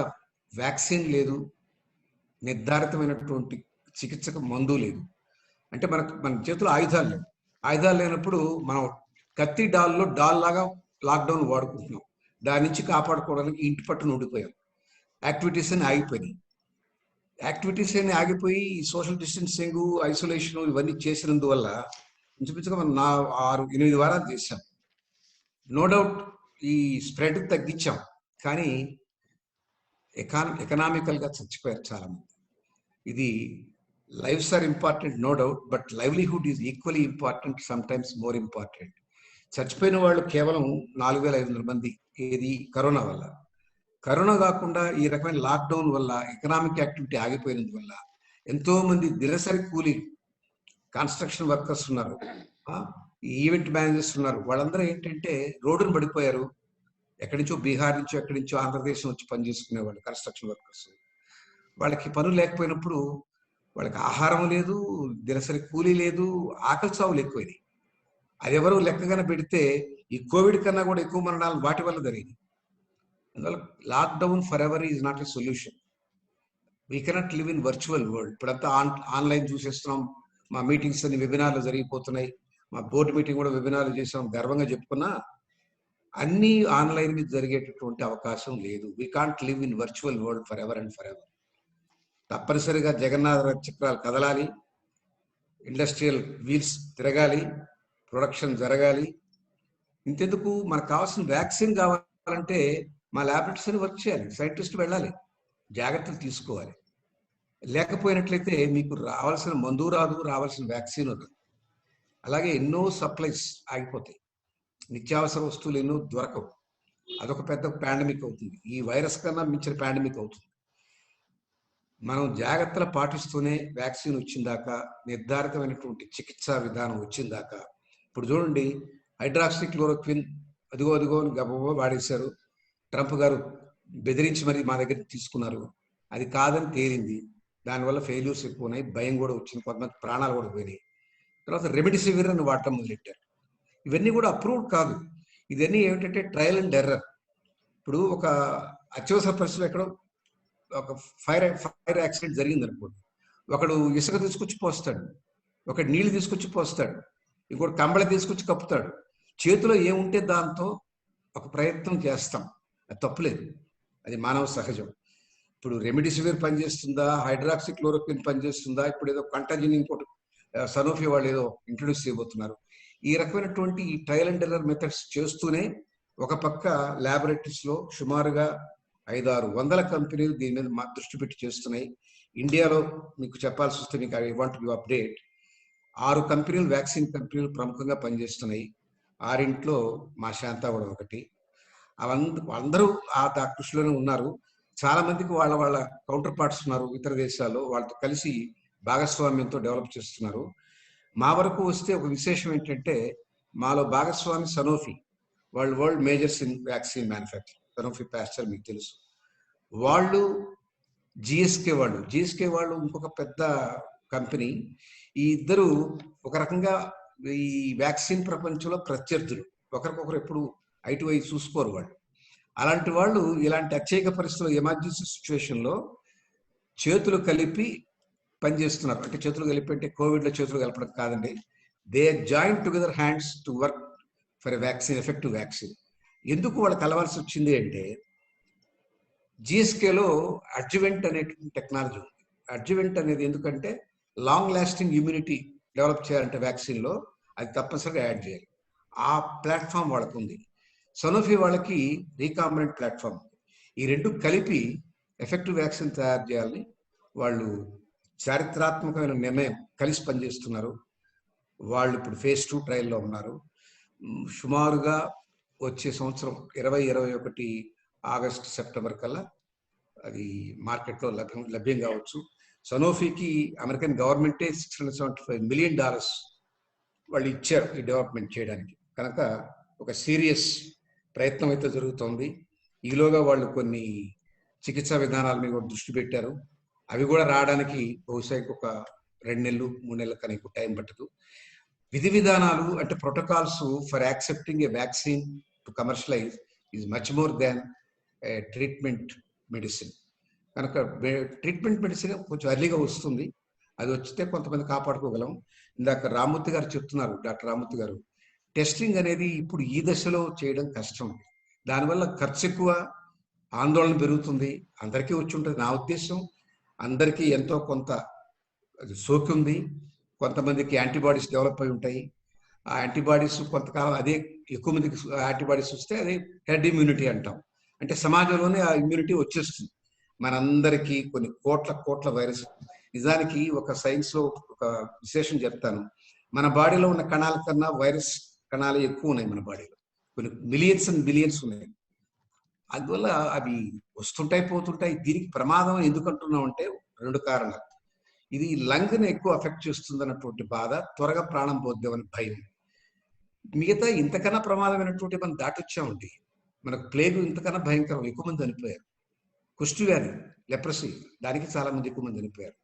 వ్యాక్సిన్ లేదు, నిర్ధారితమైనటువంటి చికిత్సకు మందు లేదు. అంటే మన చేతిలో ఆయుధాలు లేవు. ఆయుధాలు లేనప్పుడు మనం కత్తి డాల్లో లాగా లాక్డౌన్ వాడుకుంటున్నాం. దాని నుంచి కాపాడుకోవడానికి ఇంటి పట్టున ఉండిపోయాం. యాక్టివిటీస్ అని ఆగిపోయినాయి. యాక్టివిటీస్ అని ఆగిపోయి సోషల్ డిస్టెన్సింగ్, ఐసోలేషన్ ఇవన్నీ చేసినందువల్ల ఇంచుమించుగా మనం 6-8 వారాలు చేశాం. నో డౌట్ ఈ స్ప్రెడ్ తగ్గించాం, కానీ ఎకనామికల్గా చచ్చిపోయారు చాలా మంది. ఇది lifes are important, no doubt, but livelihood is equally important, sometimes more important. చచ్చిపోయిన వాళ్ళు కేవలం 4,500 మంది. ఇది కరోనా వల్ల. కరోనా కాకుండా ఈ రకమైన లాక్డౌన్ వల్ల ఎకనామిక్ యాక్టివిటీ ఆగిపోయినందువల్ల ఎంతో మంది దినసరి కూలీ, కన్స్ట్రక్షన్ వర్కర్స్ ఉన్నారు, ఈవెంట్ మేనేజర్స్ ఉన్నారు. వాళ్ళందరూ ఏంటంటే రోడ్డును పడిపోయారు. ఎక్కడి నుంచో బీహార్ నుంచో, ఎక్కడి నుంచో ఆంధ్రప్రదేశ్ నుంచి పనిచేసుకునేవాళ్ళు కన్స్ట్రక్షన్ వర్కర్స్. వాళ్ళకి పనులు లేకపోయినప్పుడు వాళ్ళకి ఆహారం లేదు, దినసరి కూలీ లేదు, ఆకలి చావులు ఎక్కువైనాయి. అది ఎవరు లెక్కగానే పెడితే ఈ కోవిడ్ కన్నా కూడా ఎక్కువ మరణాలు వాటి వల్ల జరిగింది. అందువల్ల lockdown for ever is not a solution. We cannot live in virtual world. ఇప్పుడంతా ఆన్లైన్ చూసేస్తున్నాం, మా మీటింగ్స్ అన్ని వెబినార్లు జరిగిపోతున్నాయి, మా బోర్డు మీటింగ్ కూడా వెబినార్లు చేసాం, గర్వంగా చెప్పుకున్నా అన్ని ఆన్లైన్ మీద జరిగేటటువంటి అవకాశం లేదు. We can't live in virtual world for ever and for ever. తప్పనిసరిగా జగన్నాథ చక్రాలు కదలాలి, ఇండస్ట్రియల్ వీల్స్ తిరగాలి, ప్రొడక్షన్ జరగాలి. ఇంతెందుకు, మనకు కావాల్సిన వ్యాక్సిన్ కావాలంటే మా ల్యాబొరేటరీస్ వర్క్ చేయాలి, సైంటిస్ట్ వెళ్ళాలి, జాగ్రత్తలు తీసుకోవాలి. లేకపోయినట్లయితే మీకు రావాల్సిన మందు రాదు, రావాల్సిన వ్యాక్సిన్ రాదు. అలాగే ఎన్నో సప్లైస్ ఆగిపోతాయి, నిత్యావసర వస్తువులు ఎన్నో దొరకవు. అదొక పెద్ద పాండమిక్ అవుతుంది. ఈ వైరస్ కన్నా మించిన పాండమిక్ అవుతుంది. మనం జాగ్రత్తలు పాటిస్తూనే వ్యాక్సిన్ వచ్చిందాకా, నిర్ధారితమైనటువంటి చికిత్సా విధానం వచ్చిందాకా. ఇప్పుడు చూడండి, హైడ్రాక్సిక్లోరోక్విన్ అదిగో అదిగో గబగబా వాడేశారు. ట్రంప్ గారు బెదిరించి మరి మా దగ్గర తీసుకున్నారు, అది కాదని తేలింది. దానివల్ల ఫెయిల్యూర్స్ ఎక్కువ ఉన్నాయి, భయం కూడా వచ్చింది, కొంతమంది ప్రాణాలు కూడా పోయినాయి. తర్వాత రెమిడిసివిర్ అని వాడటం మొదలెట్టారు. ఇవన్నీ కూడా అప్రూవ్డ్ కాదు. ఇవన్నీ ఏమిటంటే ట్రయల్ అండ్ ఎర్రర్. ఇప్పుడు ఒక అత్యవసర పరిస్థితులు ఎక్కడో ఒక ఫైర్ యాక్సిడెంట్ జరిగింది అనుకోండి, ఒకడు ఇసుక తీసుకొచ్చి పోస్తాడు, ఒకడు నీళ్లు తీసుకొచ్చి పోస్తాడు, ఇంకోటి కంబళ తీసుకొచ్చి కప్పుతాడు. చేతిలో ఏముంటే దాంతో ఒక ప్రయత్నం చేస్తాం, అది తప్పులేదు, అది మానవ సహజం. ఇప్పుడు రెమిడిసివిర్ పనిచేస్తుందా, హైడ్రాక్సిక్లోరోక్విన్ పనిచేస్తుందా, ఇప్పుడు ఏదో కంటజిన్ ఇంకోటి సనోఫీ వాళ్ళు ఏదో ఇంట్రొడ్యూస్ చేయబోతున్నారు. ఈ రకమైనటువంటి ఈ ట్రయల్ అండ్ ఎర్రర్ మెథడ్స్ చేస్తూనే ఒక పక్క ల్యాబొరేటరీస్ లో సుమారుగా 500-600 కంపెనీలు దీని మీద దృష్టి పెట్టి చేస్తున్నాయి. ఇండియాలో మీకు చెప్పాల్సి వస్తే, మీకు ఐ వాంట్ టు అప్డేట్, 6 కంపెనీలు, వ్యాక్సిన్ కంపెనీలు ప్రముఖంగా పనిచేస్తున్నాయి. 6 మా శాంతా కూడా ఒకటి. అందరూ ఆ కృషిలోనే ఉన్నారు. చాలా మందికి వాళ్ళ కౌంటర్ పార్ట్స్ ఉన్నారు ఇతర దేశాల్లో, వాళ్ళతో కలిసి భాగస్వామ్యంతో డెవలప్ చేస్తున్నారు. మా వరకు వస్తే ఒక విశేషం ఏంటంటే, మాలో భాగస్వామి సనోఫీ, వాళ్ళు world majors in vaccine manufacturing. Sanofi Pasteur మీకు తెలుసు. వాళ్ళు జిఎస్కే వాళ్ళు ఇంకొక పెద్ద కంపెనీ. ఈ ఇద్దరు ఒక రకంగా ఈ వ్యాక్సిన్ ప్రపంచంలో ప్రత్యర్థులు, ఒకరికొకరు ఎప్పుడు ఐటు ఐ చూసుకోరు వాళ్ళు. అలాంటి వాళ్ళు ఇలాంటి అత్యయిక పరిస్థితుల్లో, ఎమర్జెన్సీ సిచ్యువేషన్లో చేతులు కలిపి పనిచేస్తున్నారు. అంటే చేతులు కలిపి అంటే కోవిడ్లో చేతులు కలపడం కాదండి. They join together hands to work for a vaccine, effective vaccine. ఎందుకు వాళ్ళు కలవాల్సి వచ్చింది అంటే, జిఎస్కేలో అడ్జువెంట్ అనేటువంటి టెక్నాలజీ ఉంది. అడ్జువెంట్ అనేది ఎందుకంటే లాంగ్ లాస్టింగ్ ఇమ్యూనిటీ డెవలప్ చేయాలంటే వ్యాక్సిన్లో అది తప్పనిసరిగా యాడ్ చేయాలి. ఆ ప్లాట్ఫామ్ వాళ్ళకు ఉంది. సనోఫీ వాళ్ళకి రీకాంబినెంట్ ప్లాట్ఫామ్. ఈ రెండు కలిపి ఎఫెక్టివ్ వ్యాక్సిన్ తయారు చేయాలని వాళ్ళు చారిత్రాత్మకమైన నిర్ణయం కలిసి పనిచేస్తున్నారు. వాళ్ళు ఇప్పుడు phase 2 ట్రయల్లో ఉన్నారు. సుమారుగా వచ్చే సంవత్సరం 2021 ఆగస్టు సెప్టెంబర్ కల్లా అది మార్కెట్లో లభ్యం కావచ్చు. సనోఫీకి అమెరికన్ గవర్నమెంటే $675 million వాళ్ళు ఇచ్చారు ఈ డెవలప్మెంట్ చేయడానికి. కనుక ఒక సీరియస్ ప్రయత్నం అయితే జరుగుతోంది. ఈలోగా వాళ్ళు కొన్ని చికిత్సా విధానాల మీద కూడా దృష్టి పెట్టారు. అవి కూడా రావడానికి బహుశా ఒక 2 నెలలు 3 నెలల కన్నా ఎక్కువ టైం పట్టదు. విధి విధానాలు అంటే protocols for accepting a vaccine to commercialise is much more than treatment medicine. కనుక ట్రీట్మెంట్ మెడిసిన్ కొంచెం ఎర్లీగా వస్తుంది, అది వచ్చితే కొంతమంది కాపాడుకోగలం. ఇందాక రామ్మూర్తి గారు చెప్తున్నారు, డాక్టర్ రామ్మూర్తి గారు, టెస్టింగ్ అనేది ఇప్పుడు ఈ దశలో చేయడం కష్టం, దానివల్ల ఖర్చు ఎక్కువ, ఆందోళన పెరుగుతుంది. అందరికీ వచ్చి ఉంటుంది నా ఉద్దేశం. అందరికీ ఎంతో కొంత అది సోకి ఉంది, కొంతమందికి యాంటీబాడీస్ డెవలప్ అయి ఉంటాయి. ఆ యాంటీబాడీస్ కొంతకాలం అదే ఎక్కువ మందికి యాంటీబాడీస్ వస్తే అదే హెర్డ్ ఇమ్యూనిటీ అంటాం. అంటే సమాజంలోనే ఆ ఇమ్యూనిటీ వచ్చేస్తుంది. మనందరికీ కొన్ని కోట్ల వైరస్. నిజానికి ఒక సైన్స్లో ఒక విశేషం చెప్తాను. మన బాడీలో ఉన్న కణాల కన్నా వైరస్ కణాలు ఎక్కువ ఉన్నాయి మన బాడీలో, కొన్ని మిలియన్స్ అండ్ బిలియన్స్ ఉన్నాయి. అందువల్ల అవి వస్తుంటాయి పోతుంటాయి. దీనికి ప్రమాదం ఎందుకు అంటున్నాం అంటే 2 కారణాలు. ఇది లంగ్ని ఎక్కువ అఫెక్ట్ చేస్తుంది అన్నటువంటి బాధ, త్వరగా ప్రాణం పోద్దామని భయం. మిగతా ఇంతకన్నా ప్రమాదమైనటువంటి మనం దాటొచ్చామండి. మనకు ప్లేగు ఇంతకన్నా భయంకరం, ఎక్కువ మంది చనిపోయారు. కుష్టి వ్యాధి, లెప్రసీ, దానికి చాలా మంది ఎక్కువ మంది చనిపోయారు.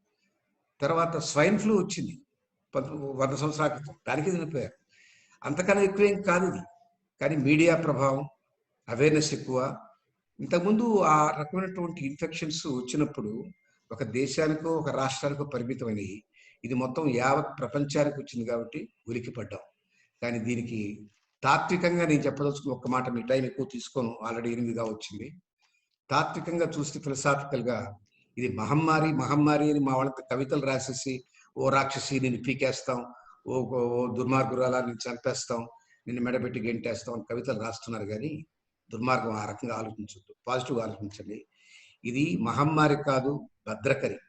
తర్వాత స్వైన్ ఫ్లూ వచ్చింది 100 సంవత్సరాల క్రితం, దానికి చనిపోయారు. అంతకన్నా ఎక్కువేం కాదు ఇది. కానీ మీడియా ప్రభావం, అవేర్నెస్ ఎక్కువ. ఇంతకుముందు ఆ రకమైనటువంటి ఇన్ఫెక్షన్స్ వచ్చినప్పుడు ఒక దేశానికో ఒక రాష్ట్రానికో పరిమితమైనవి. ఇది మొత్తం యావత్ ప్రపంచానికి వచ్చింది కాబట్టి ఉలికి పడ్డాం. కానీ దీనికి తాత్వికంగా నేను చెప్పదలుచుకున్న ఒక్క మాట, మీ టైం ఎక్కువ తీసుకోను, ఆల్రెడీ 8గా వచ్చింది. తాత్వికంగా చూస్తే ఫిలసాఫికల్గా ఇది మహమ్మారి మహమ్మారి అని మా వాళ్ళంతా కవితలు రాసేసి, ఓ రాక్షసి నిన్ను పీకేస్తాం, ఓ దుర్మార్గురాలా నిన్ను చంపేస్తాం, నిన్ను మెడబెట్టి గెంటేస్తాం అని కవితలు రాస్తున్నారు. కానీ దుర్మార్గం ఆ రకంగా ఆలోచించద్దు, పాజిటివ్గా ఆలోచించండి. ఇది మహమ్మారి కాదు, భద్రకరి.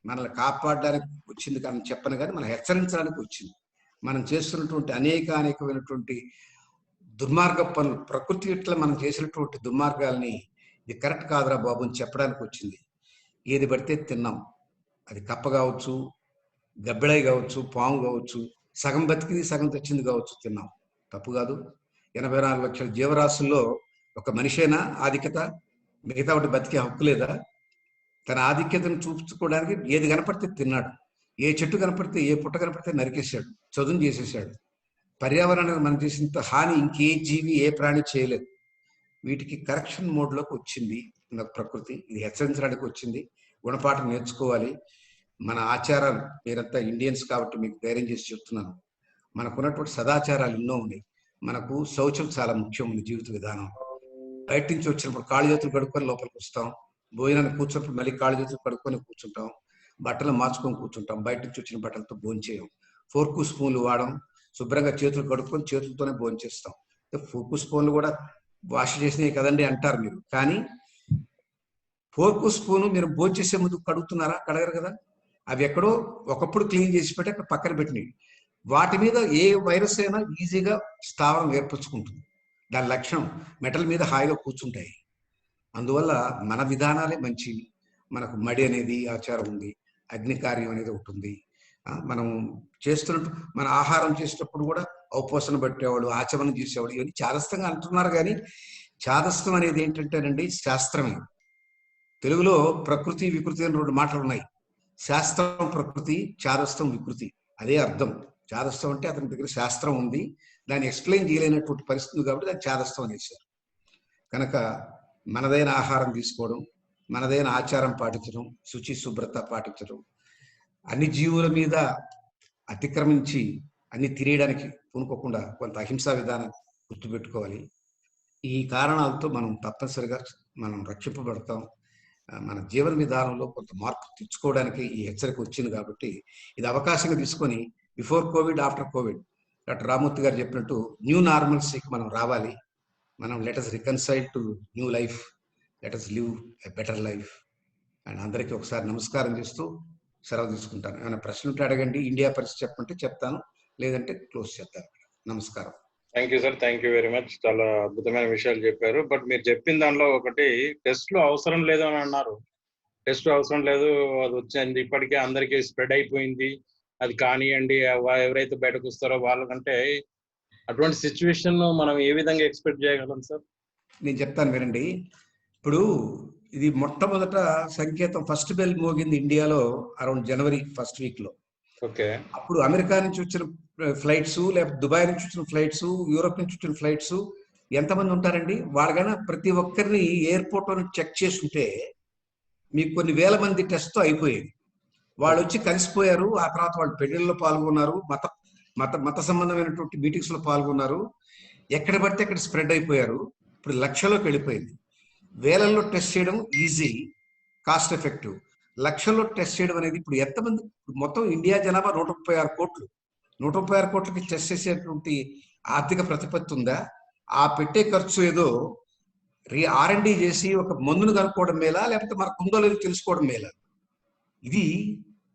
మనల్ని కాపాడడానికి వచ్చింది కానీ చెప్పను, కానీ మనం హెచ్చరించడానికి వచ్చింది. మనం చేస్తున్నటువంటి అనేకమైనటువంటి దుర్మార్గ పనులు, ప్రకృతి ఇట్లా మనం చేసినటువంటి దుర్మార్గాల్ని ఇది కరెక్ట్ కాదురా బాబు అని చెప్పడానికి వచ్చింది. ఏది పడితే తిన్నాం, అది కప్ప కావచ్చు, గబ్బిడాయి కావచ్చు, పాము కావచ్చు, సగం బతికింది సగం తెచ్చింది కావచ్చు, తిన్నాం, తప్పు కాదు. 84 లక్షల జీవరాశుల్లో ఒక మనిషేనా ఆధిక్యత? మిగతా ఒకటి బతికే హక్కు లేదా? తన ఆధిక్యతను చూపించుకోవడానికి ఏది కనపడితే తిన్నాడు, ఏ చెట్టు కనపడితే, ఏ పుట్ట కనపడితే నరికేశాడు, చదును చేసేసాడు. పర్యావరణానికి మనం చేసినంత హాని ఇంకే జీవి ఏ ప్రాణి చేయలేదు. వీటికి కరెక్షన్ మోడ్లోకి వచ్చింది ప్రకృతి. ఇది హెచ్చరించడానికి వచ్చింది. గుణపాఠం నేర్చుకోవాలి. మన ఆచారాలు, మీరంతా ఇండియన్స్ కాబట్టి మీకు ధైర్యం చేసి చెప్తున్నాను, మనకున్నటువంటి సదాచారాలు ఎన్నో ఉన్నాయి. మనకు శౌచం చాలా ముఖ్యం ఉంది జీవిత విధానం. బయట నుంచి వచ్చినప్పుడు కాళ్ళు చేతులు కడుక్కొని లోపలికి వస్తాం, భోజనాన్ని కూర్చున్నప్పుడు మళ్ళీ కాళ్ళు చేతులు కడుక్కొని కూర్చుంటాం, బట్టలు మార్చుకొని కూర్చుంటాం, బయట నుంచి వచ్చిన బట్టలతో భోంచేయం, ఫోర్కు స్పూన్లు వాడడం, శుభ్రంగా చేతులు కడుక్కొని చేతులతోనే భోంచేస్తాం. ఫోర్కు స్పూన్లు కూడా వాష్ చేసినవి కదండి అంటారు మీరు, కానీ ఫోర్కు స్పూను మీరు భోంచేసే ముందు కడుగుతున్నారా? కడగరు కదా. అవి ఎక్కడో ఒకప్పుడు క్లీన్ చేసి పెట్టి అక్కడ పక్కన పెట్టినవి. వాటి మీద ఏ వైరస్ అయినా ఈజీగా స్థావరం ఏర్పరచుకుంటుంది. దాని లక్షణం మెటల్ మీద హాయిగా కూర్చుంటాయి. అందువల్ల మన విధానాలే మంచివి. మనకు మడి అనేది ఆచారం ఉంది, అగ్నికార్యం అనేది ఒకటి ఉంది. మనం చేస్తున్నట్టు మన ఆహారం చేసేటప్పుడు కూడా ఔపోసన పట్టేవాడు, ఆచమనం చేసేవాడు, ఇవన్నీ చాదస్తంగా అంటున్నారు. కానీ చాదస్తం అనేది ఏంటంటేనండి శాస్త్రమే. తెలుగులో ప్రకృతి వికృతి అని 2 మాటలు ఉన్నాయి. శాస్త్రం ప్రకృతి, చాదస్తం వికృతి, అదే అర్థం. చాదస్తం అంటే అతని దగ్గర శాస్త్రం ఉంది, దాన్ని ఎక్స్ప్లెయిన్ చేయలేనటువంటి పరిస్థితి కాబట్టి దాన్ని చాదస్తం అనేసారు. కనుక మనదైన ఆహారం తీసుకోవడం, మనదైన ఆచారం పాటించడం, శుచి శుభ్రత పాటించడం, అన్ని జీవుల మీద అతిక్రమించి అన్ని తినేయడానికి పూనుకోకుండా కొంత అహింసా విధానం గుర్తుపెట్టుకోవాలి. ఈ కారణాలతో మనం తప్పనిసరిగా మనం రక్షింపబడతాం. మన జీవన విధానంలో కొంత మార్పు తెచ్చుకోవడానికి ఈ హెచ్చరిక వచ్చింది. కాబట్టి ఇది అవకాశంగా తీసుకొని before covid, after covid, doctor Ramurthy గారు చెప్పినట్టు న్యూ నార్మల్సీకి మనం రావాలి. మనం let us reconcile to new life, let us live a better life. And అందరికీ ఒకసారి నమస్కారం చేస్తూ సెలవు తీసుకుంటాను. ఏమైనా ప్రశ్న ఉంటే అడగండి, ఇండియా పరిస్థితి చెప్పమంటే చెప్తాను, లేదంటే క్లోజ్ చేస్తాను. నమస్కారం. Thank you sir, thank you very much. చాలా అద్భుతమైన విషయాలు చెప్పారు. బట్ మీరు చెప్పిన దానిలో ఒకటి, టెస్ట్లు అవసరం లేదు అని అన్నారు. టెస్ట్ అవసరం లేదు, అది వచ్చింది ఇప్పటికే అందరికీ స్ప్రెడ్ అయిపోయింది, అది కానివ్వండి, ఎవరైతే బయటకు వస్తారో వాళ్ళకంటే, అటువంటి సిచ్యువేషన్ మనం ఏ విధంగా ఎక్స్పెక్ట్ చేయగలం సార్? నేను చెప్తాను వినండి. ఇప్పుడు ఇది మొట్టమొదట సంకేతం, ఫస్ట్ బెల్ మోగింది ఇండియాలో అరౌండ్ జనవరి ఫస్ట్ వీక్ లో. ఓకే. అప్పుడు అమెరికా నుంచి వచ్చిన ఫ్లైట్స్, లేకపోతే దుబాయ్ నుంచి వచ్చిన ఫ్లైట్స్, యూరోప్ నుంచి వచ్చిన ఫ్లైట్స్ ఎంతమంది ఉంటారండి? వాళ్ళకైనా ప్రతి ఒక్కరిని ఎయిర్పోర్ట్ లో చెక్ చేసి ఉంటే మీకు కొన్ని వేల మంది టెస్ట్తో అయిపోయేది. వాళ్ళు వచ్చి కలిసిపోయారు. ఆ తర్వాత వాళ్ళు పెళ్లిళ్ళలో పాల్గొన్నారు, మత సంబంధమైనటువంటి మీటింగ్స్ లో పాల్గొన్నారు. ఎక్కడ పడితే అక్కడ స్ప్రెడ్ అయిపోయారు. ఇప్పుడు లక్షల్లోకి వెళ్ళిపోయింది. వేలల్లో టెస్ట్ చేయడం ఈజీ, కాస్ట్ ఎఫెక్టివ్. లక్షల్లో టెస్ట్ చేయడం అనేది ఇప్పుడు ఎంతమంది? మొత్తం ఇండియా జనాభా 136 కోట్లు. 136 కోట్లకి టెస్ట్ చేసేటువంటి ఆర్థిక ప్రతిపత్తి ఉందా? ఆ పెట్టే ఖర్చు ఏదో R&D చేసి ఒక మందును కనుక్కోవడం మేలా, లేకపోతే మనకు ఉందో లేదో తెలుసుకోవడం మేలా? ఇది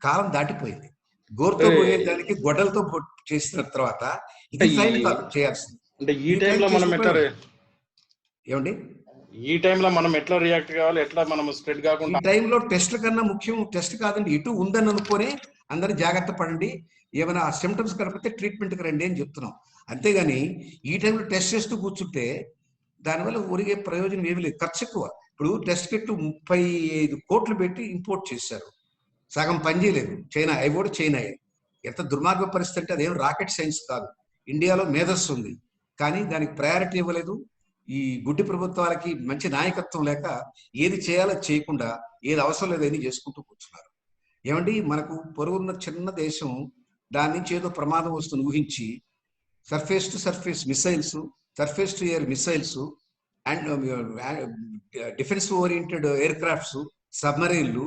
కాలం దాటిపోయింది. గోరుతో పోయేదానికి గొడ్డలతో చేసిన తర్వాత ఇది ఫైన్ కాదు చేయాల్సింది. అంటే ఈ టైంలో మనం ఎట్లా, ఏమండి, ఈ టైంలో మనం ఎట్లా రియాక్ట్ కావాలి, ఎట్లా మనం స్ప్రెడ్ కాకుండా? ఈ టైంలో టెస్ట్ల కన్నా ముఖ్యం టెస్ట్ కాదండి, ఇటు ఉందని అనుకునే అందరూ జాగ్రత్త పడండి. ఏమైనా సిమ్టమ్స్ కనిపిస్తే ట్రీట్మెంట్కి రండి అని చెప్తున్నాం. అంతేగాని ఈ టైంలో టెస్ట్ చేస్తూ కూర్చుంటే దానివల్ల ఒరిగే ప్రయోజనం ఏమీ లేదు, ఖర్చు ఎక్కువ. ఇప్పుడు టెస్ట్ కిట్ 35 కోట్లు పెట్టి ఇంపోర్ట్ చేశారు, సగం పని చేయలేదు. చైనా, అవి కూడా చైనా. ఎంత దుర్మార్గ పరిస్థితి అంటే అదేం రాకెట్ సైన్స్ కాదు. ఇండియాలో మేధస్సు ఉంది, కానీ దానికి ప్రయారిటీ ఇవ్వలేదు. ఈ గుడ్డి ప్రభుత్వాలకి మంచి నాయకత్వం లేక ఏది చేయాలో చేయకుండా, ఏది అవసరం లేదని చేసుకుంటూ కూర్చున్నారు. ఏమండి, మనకు పొరుగున్న చిన్న దేశం దాని నుంచి ఏదో ప్రమాదం వస్తుంది ఊహించి surface to surface missiles, surface to air missiles and defence oriented aircrafts, సబ్మరీన్లు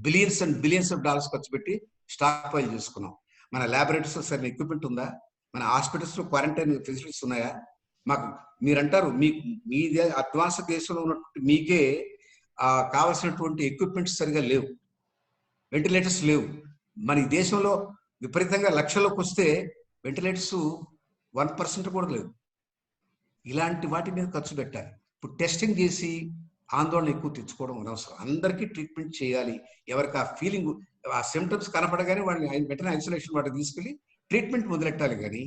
billions and billions of dollars ఖర్చు పెట్టి స్టాక్ పైల్ చేసుకున్నాం. మన ల్యాబొరేటరీస్ సరైన ఎక్విప్మెంట్ ఉందా? మన హాస్పిటల్స్ లో క్వారంటైన్ ఫెసిలిటీస్ ఉన్నాయా? మాకు మీరంటారు మీ అడ్వాన్స్ దేశంలో ఉన్నటువంటి మీకే కావాల్సినటువంటి ఎక్విప్మెంట్స్ సరిగా లేవు, వెంటిలేటర్స్ లేవు. మన ఈ దేశంలో విపరీతంగా లక్షల్లోకి వస్తే వెంటిలేటర్స్ 1% కూడా లేవు. ఇలాంటి వాటి మీద ఖర్చు పెట్టాలి. ఇప్పుడు టెస్టింగ్ చేసి ఆందోళన ఎక్కువ తెచ్చుకోవడం అనవసరం. అందరికీ ట్రీట్మెంట్ చేయాలి. ఎవరికి ఆ ఫీలింగ్, ఆ సిమ్టమ్స్ కనపడగానే వాళ్ళని వెంటనే ఐసోలేషన్ వాటికి తీసుకెళ్ళి ట్రీట్మెంట్ మొదలెట్టాలి. కానీ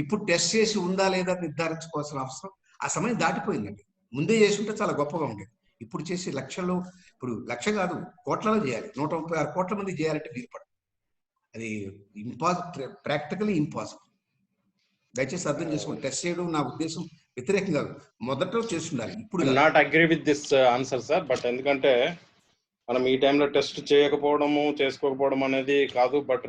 ఇప్పుడు టెస్ట్ చేసి ఉందా లేదా నిర్ధారించుకోవాల్సిన అవసరం, ఆ సమయం దాటిపోయిందండి. ముందే చేసి ఉంటే చాలా గొప్పగా ఉండేది. ఇప్పుడు చేసి లక్షల్లో, ఇప్పుడు లక్ష కాదు కోట్లలో చేయాలి. 136 కోట్ల మంది చేయాలంటే వీలుపడదు. అది ప్రాక్టికలీ ఇంపాసిబుల్. దయచేసి అర్థం చేసుకోండి. టెస్ట్ చేయడం నా ఉద్దేశం వ్యతిరేకం కాదు, మొదట్లో చేస్తుండాలి. ఇప్పుడు not agree with this answer sir. But ఎందుకంటే మనం ఈ టైంలో టెస్ట్ చేయకపోవడము, చేసుకోకపోవడం అనేది కాదు. బట్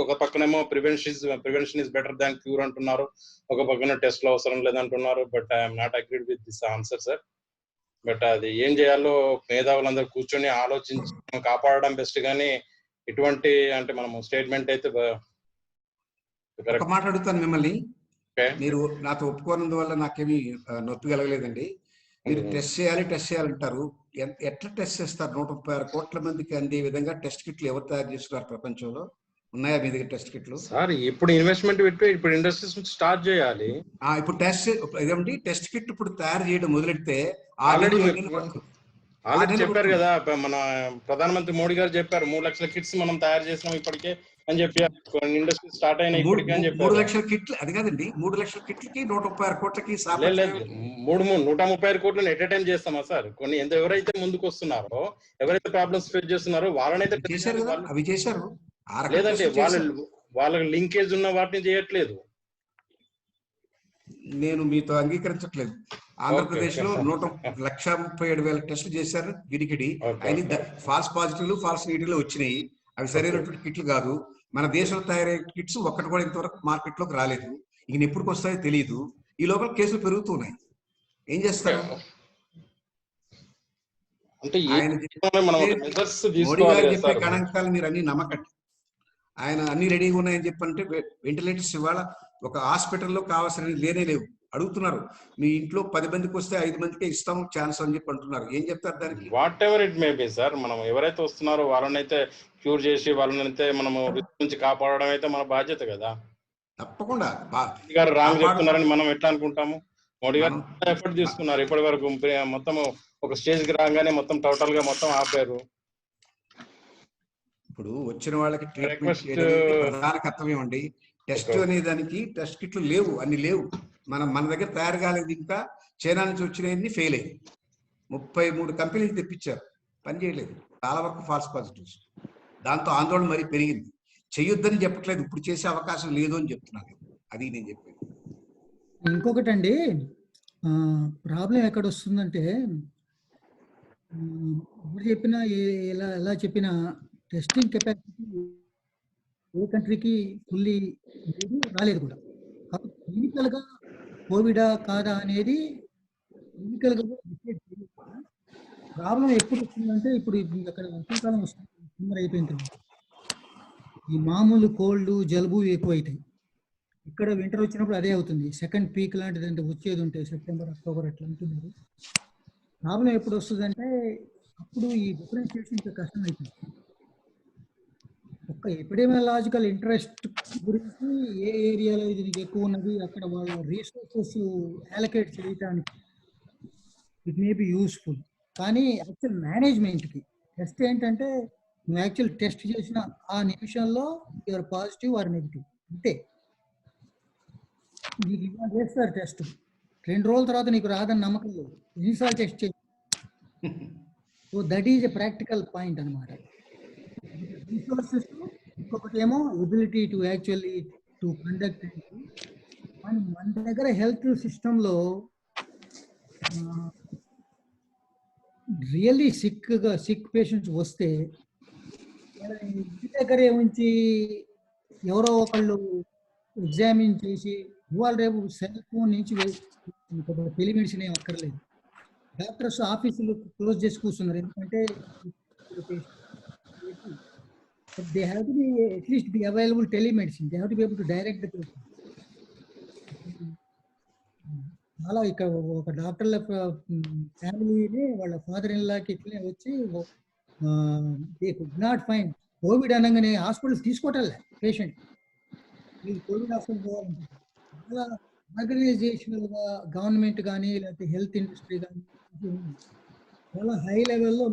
ఒక పక్కనేమో prevention is better than cure అంటున్నారు, ఒక పక్కన టెస్ట్లు అవసరం లేదంటున్నారు. But I'm not agreed with this answer sir. But అది ఏం చేయాలో మేధావులందరూ కూర్చొని ఆలోచించి కాపాడడం బెస్ట్. కానీ ఇటువంటి అంటే మనము స్టేట్మెంట్ అయితే ఒక మాట అడుగుతాను మిమ్మల్ని, మీరు నాతో ఒప్పుకోనందువల్ల నాకేమీ నొప్పి కలగలేదండి. మీరు టెస్ట్ చేయాలంటారు. ఎట్లా టెస్ట్ చేస్తారు? 136 కోట్ల మందికి అందే విధంగా టెస్ట్ కిట్లు ఎవరు తయారు చేస్తున్నారు ప్రపంచంలో? ఉన్నాయా మీ దగ్గర టెస్ట్ కిట్లు? సార్ ఇప్పుడు ఇన్వెస్ట్మెంట్ పెట్టి ఇప్పుడు ఇండస్ట్రీస్ స్టార్ట్ చేయాలి. ఇప్పుడు ఇదేమిటి టెస్ట్ కిట్ ఇప్పుడు తయారు చేయడం మొదలెడితే ఆల్రెడీ చెప్పారు కదా, మన ప్రధానమంత్రి మోడీ గారు చెప్పారు 3 లక్షల కిట్స్ మనం తయారు చేసినాం ఇప్పటికే అని చెప్పారు. ఇండస్ట్రీ స్టార్ట్ అయినాయి ఇప్పటికే అని చెప్పారు. 3 లక్షల కిట్లు అది కాదండి, 3 లక్షల కిట్లకి 136 కోట్లకి 136 కోట్లను ఎట్ ఎ టైం చేస్తామా సార్? కొన్ని ఎవరైతే ముందుకు వస్తున్నారో, ఎవరైతే ప్రాబ్లమ్స్ ఫేస్ చేస్తున్నారో వాళ్ళనైతే చేశారు కదా, అవి చేశారు. లేదంటే వాళ్ళకి లింకేజ్ ఉన్న వాటిని చేయట్లేదు. నేను మీతో అంగీకరించట్లేదు. ఆంధ్రప్రదేశ్ లో 1,37,000 టెస్టులు చేశారు గిడికిడి. అయిన ఫాల్స్ పాజిటివ్లు ఫాల్స్ నెగిటివ్లు వచ్చినాయి. అవి సరైనటువంటి కిట్లు కాదు. మన దేశంలో తయారయ్యే కిట్స్ ఒక్కటి కూడా ఇంతవరకు మార్కెట్ లోకి రాలేదు. ఈయన ఎప్పుడు వస్తాయో తెలియదు. ఈ లోపల కేసులు పెరుగుతున్నాయి. ఏం చేస్తారు? ఆయన మోడీ గారు చెప్పే గణాంకాలు మీరు అన్ని నమ్మకండి. ఆయన అన్ని రెడీగా ఉన్నాయని చెప్పంటే వెంటిలేటర్స్ ఇవాళ ఒక హాస్పిటల్లో కావాల్సిన లేనే లేవు. అడుగుతున్నారు, మీ ఇంట్లో 10 మందికి వస్తే 5 మందికే ఇస్తాం ఛాన్స్ అని చెప్పి అంటున్నారు. ఏం చెప్తారు దానికి? What ever it may be sir, మనం ఎవరైతే వస్తున్నారో వాళ్ళనైతే క్యూర్ చేసి వాళ్ళనైతే మనము నుంచి కాపాడడం అయితే మన బాధ్యత కదా. తప్పకుండా గారు రాంగ్ చెప్తున్నారని మనం ఎట్లా అనుకుంటాము? మోడీ గారు ఎఫర్ట్ తీసుకున్నారు ఇప్పటి వరకు. మొత్తం ఒక స్టేజ్ కి రాగానే మొత్తం టోటల్ గా మొత్తం ఆపారు. ఇప్పుడు వచ్చిన వాళ్ళకి ట్రీట్మెంట్ ప్రధాన కర్తవ్యం అండి. టెస్ట్ అనే దానికి టెస్ట్ కిట్లు లేవు, అన్ని లేవు. మన దగ్గర తయారు కాలేదు. ఇంకా చైనా నుంచి వచ్చినవన్నీ ఫెయిల్ అయ్యాయి. 33 కంపెనీలు తెప్పించారు, పని చేయలేదు. చాలా వరకు ఫాల్స్ పాజిటివ్స్. దాంతో ఆందోళన మరీ పెరిగింది. చెయ్యొద్దని చెప్పట్లేదు, ఇప్పుడు చేసే అవకాశం లేదు అని చెప్తున్నాను. అది నేను చెప్పేది. ఇంకొకటి అండి, ప్రాబ్లం ఎక్కడ వస్తుందంటే, ఇప్పుడు చెప్పిన ఎలా చెప్పిన టెస్టింగ్ కెపాసిటీ ఏ కంట్రీకి ఫుల్లీ రాలేదు కూడా. కాబట్టి క్లినికల్గా కోవిడా కాదా అనేది క్లినికల్గా ప్రాబ్లం ఎప్పుడు వస్తుందంటే, ఇప్పుడు అక్కడ వర్షాకాలం వస్తుంది, సమ్మర్ అయిపోయిన తర్వాత ఈ మామూలు కోల్డ్ జలుబు ఎక్కువ అవుతాయి. ఇక్కడ వింటర్ వచ్చినప్పుడు అదే అవుతుంది. సెకండ్ పీక్ లాంటిది అంటే వచ్చేది ఉంటే సెప్టెంబర్ అక్టోబర్ అట్లా అంటున్నారు. ప్రాబ్లం ఎప్పుడు వస్తుందంటే అప్పుడు ఈ డిఫరెన్షియేషన్ ఇంకా కష్టం అవుతుంది. ఒక ఎపిడెమియాలజికల్ ఇంట్రెస్ట్ గురించి ఏ ఏరియాలో ఇది ఎక్కువ ఉన్నది అక్కడ వాళ్ళ రీసోర్సెస్ అలొకేట్ చేయడానికి ఇట్ మే బి యూస్ఫుల్. కానీ యాక్చువల్ మేనేజ్మెంట్కి టెస్ట్ ఏంటంటే, నువ్వు యాక్చువల్ టెస్ట్ చేసిన ఆ నిమిషంలో యువర్ పాజిటివ్ ఆర్ నెగిటివ్ అంతే. నీకు ఇలా చేస్తారు టెస్ట్, 2 రోజుల తర్వాత నీకు రాదని నమ్మకం లేదు, ఎన్నిసార్లు టెస్ట్ చేసి. So that is a practical point అనమాట. రిసోర్సెస్, ఇంకొకటి ఏమో ability to actually to conduct. మన దగ్గర హెల్త్ సిస్టంలో రియల్లీ సిక్ పేషెంట్స్ వస్తే వాళ్ళని ఇంటి దగ్గరే ఉంచి ఎవరో ఒకళ్ళు ఎగ్జామిన్ చేసి ఇవాళ రేపు సెల్ ఫోన్ నుంచి టెలిమెడిసిన్ ఏం అక్కర్లేదు. డాక్టర్స్ ఆఫీసులు క్లోజ్ చేసి కూర్చున్నారు, ఎందుకంటే they have to be at least be available telemedicine, they have to B able to direct the patient. చాలా ఇక్కడ ఒక డాక్టర్ల ఫ్యామిలీని వాళ్ళ ఫాదర్ ఇన్ లాకి ఇట్లనే వచ్చి they could not find. Covid అనగానే హాస్పిటల్స్ తీసుకోవటంలే పేషెంట్, వీళ్ళు కోవిడ్ హాస్పిటల్ పోవాలంటే చాలా ఆర్గనైజేషనల్గా గవర్నమెంట్ కానీ లేకపోతే హెల్త్ ఇండస్ట్రీ కానీ చాలా హై లెవెల్లో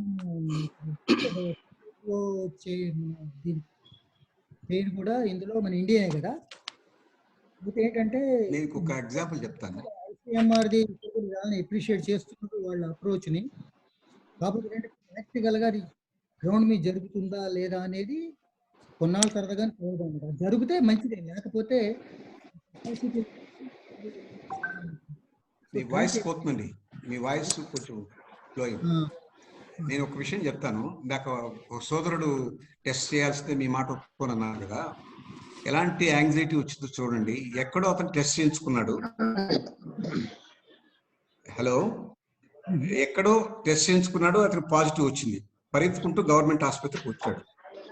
దీని కూడా ఇందులో మన ఇండియానే కదా. అయితే ఏంటంటే నేను ఒక ఎగ్జాంపుల్ చెప్తాను. ఐసీఎంఆర్ది అప్రిషియేట్ చేస్తున్నారు వాళ్ళ అప్రోచ్ని. కాకపోతే ఏంటంటే ప్రాక్టికల్గా అది గ్రౌండ్ మీద జరుగుతుందా లేదా అనేది కొన్నాళ్ళ తర్వాతగా జరిగితే మంచిదే, లేకపోతే మీ వాయిస్ పోతుందండి, మీ వాయిస్ కొంచెం స్లో అయింది. నేను ఒక విషయం చెప్తాను. నాకు ఒక సోదరుడు టెస్ట్ చేయాల్సిందే మీ మాట ఒప్పుకొని అన్నారు కదా, ఎలాంటి యాంగ్జైటీ వచ్చిందో చూడండి. ఎక్కడో అతను టెస్ట్ చేయించుకున్నాడు, హలో, ఎక్కడో టెస్ట్ చేయించుకున్నాడు, అతను పాజిటివ్ వచ్చింది. పరిగెత్తుకుంటూ గవర్నమెంట్ ఆసుపత్రికి వచ్చాడు,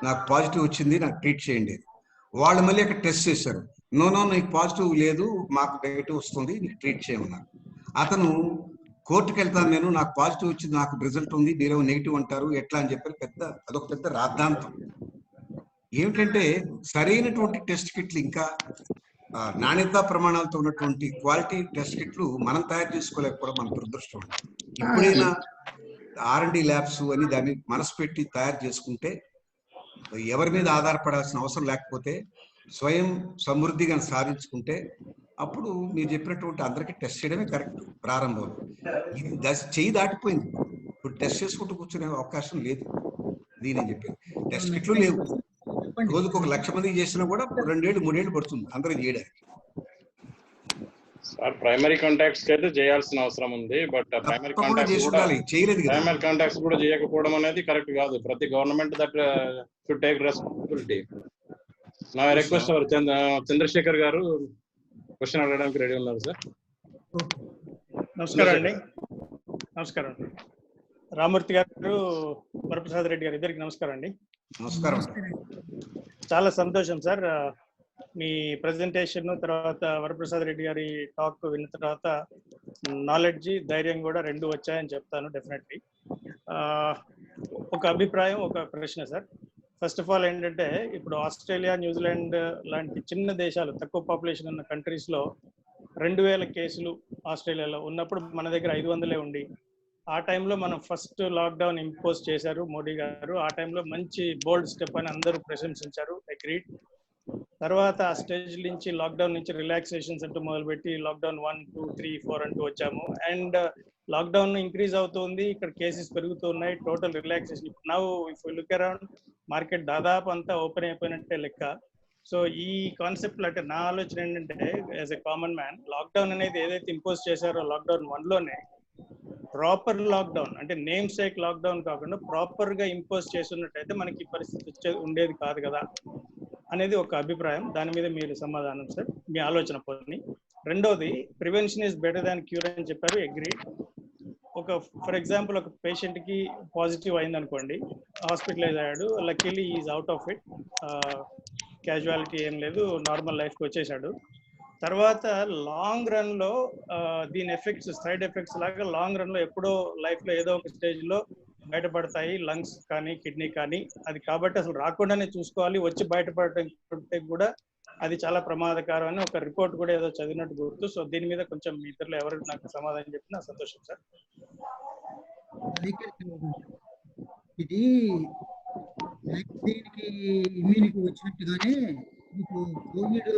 నాకు పాజిటివ్ వచ్చింది, నాకు ట్రీట్ చేయండి. వాళ్ళు మళ్ళీ అక్కడ టెస్ట్ చేశారు, నో నీకు పాజిటివ్ లేదు, మాకు నెగిటివ్ వస్తుంది, నీకు ట్రీట్ చేయమన్నారు. అతను కోర్టుకు వెళ్తాను, నేను నాకు పాజిటివ్ వచ్చింది, నాకు రిజల్ట్ ఉంది, మీరేమో నెగిటివ్ అంటారు ఎట్లా అని చెప్పి అదొక పెద్ద రాద్ధాంతం. ఏమిటంటే సరైనటువంటి టెస్ట్ కిట్లు, ఇంకా నాణ్యతా ప్రమాణాలతో ఉన్నటువంటి క్వాలిటీ టెస్ట్ కిట్లు మనం తయారు చేసుకోలేకపోవడం మన దురదృష్టం. ఇప్పుడైనా R&D ల్యాబ్స్ అని దాన్ని మనసు పెట్టి తయారు చేసుకుంటే ఎవరి మీద ఆధారపడాల్సిన అవసరం లేకపోతే స్వయం సమృద్ధిగా సాధించుకుంటే అప్పుడు మీరు చెప్పినటువంటి అందరికీ టెస్ట్ చేయడమే కరెక్ట్. ప్రారంభంలో ఇది చెయ్యి దాటిపోయింది, ఇప్పుడు టెస్ట్ చేసుకుంటూ కూర్చునే అవకాశం లేదు. నేను చెప్పేది టెస్ట్ కిట్లు లేవు. రోజుకు 1,00,000 మంది చేసినా కూడా 2 ఏళ్ళు 3 ఏళ్ళు పడుతుంది అందరూ చేయడానికి. సార్ ప్రైమరీ కాంటాక్ట్స్ అయితే చేయాల్సిన అవసరం ఉంది, బట్ ప్రైమరీ కాంటాక్ట్స్ కూడా చేయకపోవడం అనేది కరెక్ట్ కాదు. ప్రతి government that should take responsibility. నా రిక్వెస్ట్ అవర్ చంద్రశేఖర్ గారు క్వశ్చన్ అడగడానికి రెడీ ఉన్నారు సార్. నమస్కారం అండి. నమస్కారం రామూర్తి గారు, వరప్రసాద్ రెడ్డి గారు, ఇద్దరికి నమస్కారం అండి. నమస్కారం. చాలా సంతోషం సార్, మీ ప్రెజెంటేషన్ తర్వాత వరప్రసాద్ రెడ్డి గారి టాక్ విన్న తర్వాత నాలెడ్జ్, ధైర్యం కూడా రెండు వచ్చాయని చెప్తాను డెఫినెట్లీ. ఒక అభిప్రాయం, ఒక ప్రశ్న సార్. ఫస్ట్ ఆఫ్ ఆల్ ఏంటంటే, ఇప్పుడు ఆస్ట్రేలియా, న్యూజిలాండ్ లాంటి చిన్న దేశాలు, తక్కువ పాపులేషన్ ఉన్న కంట్రీస్లో 2000 కేసులు ఆస్ట్రేలియాలో ఉన్నప్పుడు మన దగ్గర 500 ఉండి, ఆ టైంలో మనం ఫస్ట్ లాక్డౌన్ ఇంపోజ్ చేశారు మోడీ గారు. ఆ టైంలో మంచి బోల్డ్ స్టెప్ అని అందరూ ప్రశంసించారు, అగ్రీడ్. తర్వాత ఆ స్టేజ్ నుంచి లాక్డౌన్ నుంచి రిలాక్సేషన్స్ అంటూ మొదలుపెట్టి లాక్డౌన్ 1, 2, 3, 4 అంటూ వచ్చాము. అండ్ లాక్డౌన్ ఇంక్రీజ్ అవుతుంది, ఇక్కడ కేసెస్ పెరుగుతున్నాయి, total relaxation. Now if you look around market దాదాపు అంతా ఓపెన్ అయిపోయినట్టే లెక్క. సో ఈ కాన్సెప్ట్ అంటే నా ఆలోచన ఏంటంటే, as a common man, lockdown అనేది ఏదైతే ఇంపోజ్ చేశారో లాక్డౌన్ 1లోనే ప్రాపర్ లాక్డౌన్ అంటే నేమ్ సేక్ లాక్డౌన్ కాకుండా ప్రాపర్ గా ఇంపోజ్ చేస్తున్నట్టయితే మనకి ఈ పరిస్థితి ఉండేది కాదు కదా అనేది ఒక అభిప్రాయం. దాని మీద మీరు సమాధానం సార్, మీ ఆలోచన పోని. రెండోది, prevention is better than cure అని చెప్పారు, అగ్రీ. ఫర్ ఎగ్జాంపుల్ ఒక పేషెంట్ కి పాజిటివ్ అయింది అనుకోండి, హాస్పిటలైజ్ అయ్యాడు, luckily is out of it, casualty ఏం లేదు, నార్మల్ లైఫ్కి వచ్చేసాడు. తర్వాత లాంగ్ రన్ లో దీని ఎఫెక్ట్స్, సైడ్ ఎఫెక్ట్స్ లాగా లాంగ్ రన్ లో ఎప్పుడో లైఫ్ లో ఏదో ఒక స్టేజ్ లో బయటపడతాయి, లంగ్స్ కానీ కిడ్నీ కానీ. అది కాబట్టి అసలు రాకుండానే చూసుకోవాలి, వచ్చి బయటపడటం కూడా అది చాలా ప్రమాదకరం అని ఒక రిపోర్ట్ కూడా ఏదో చదివినట్టు గుర్తు. సో దీని మీద కొంచెం మీ ఇద్దరులో ఎవరు నాకు సమాధానం చెప్పినా సంతోషం సార్. ఇది వ్యాక్సిన్కి ఇమ్యూనిటీ వచ్చినట్టుగానే మీకు కోవిడ్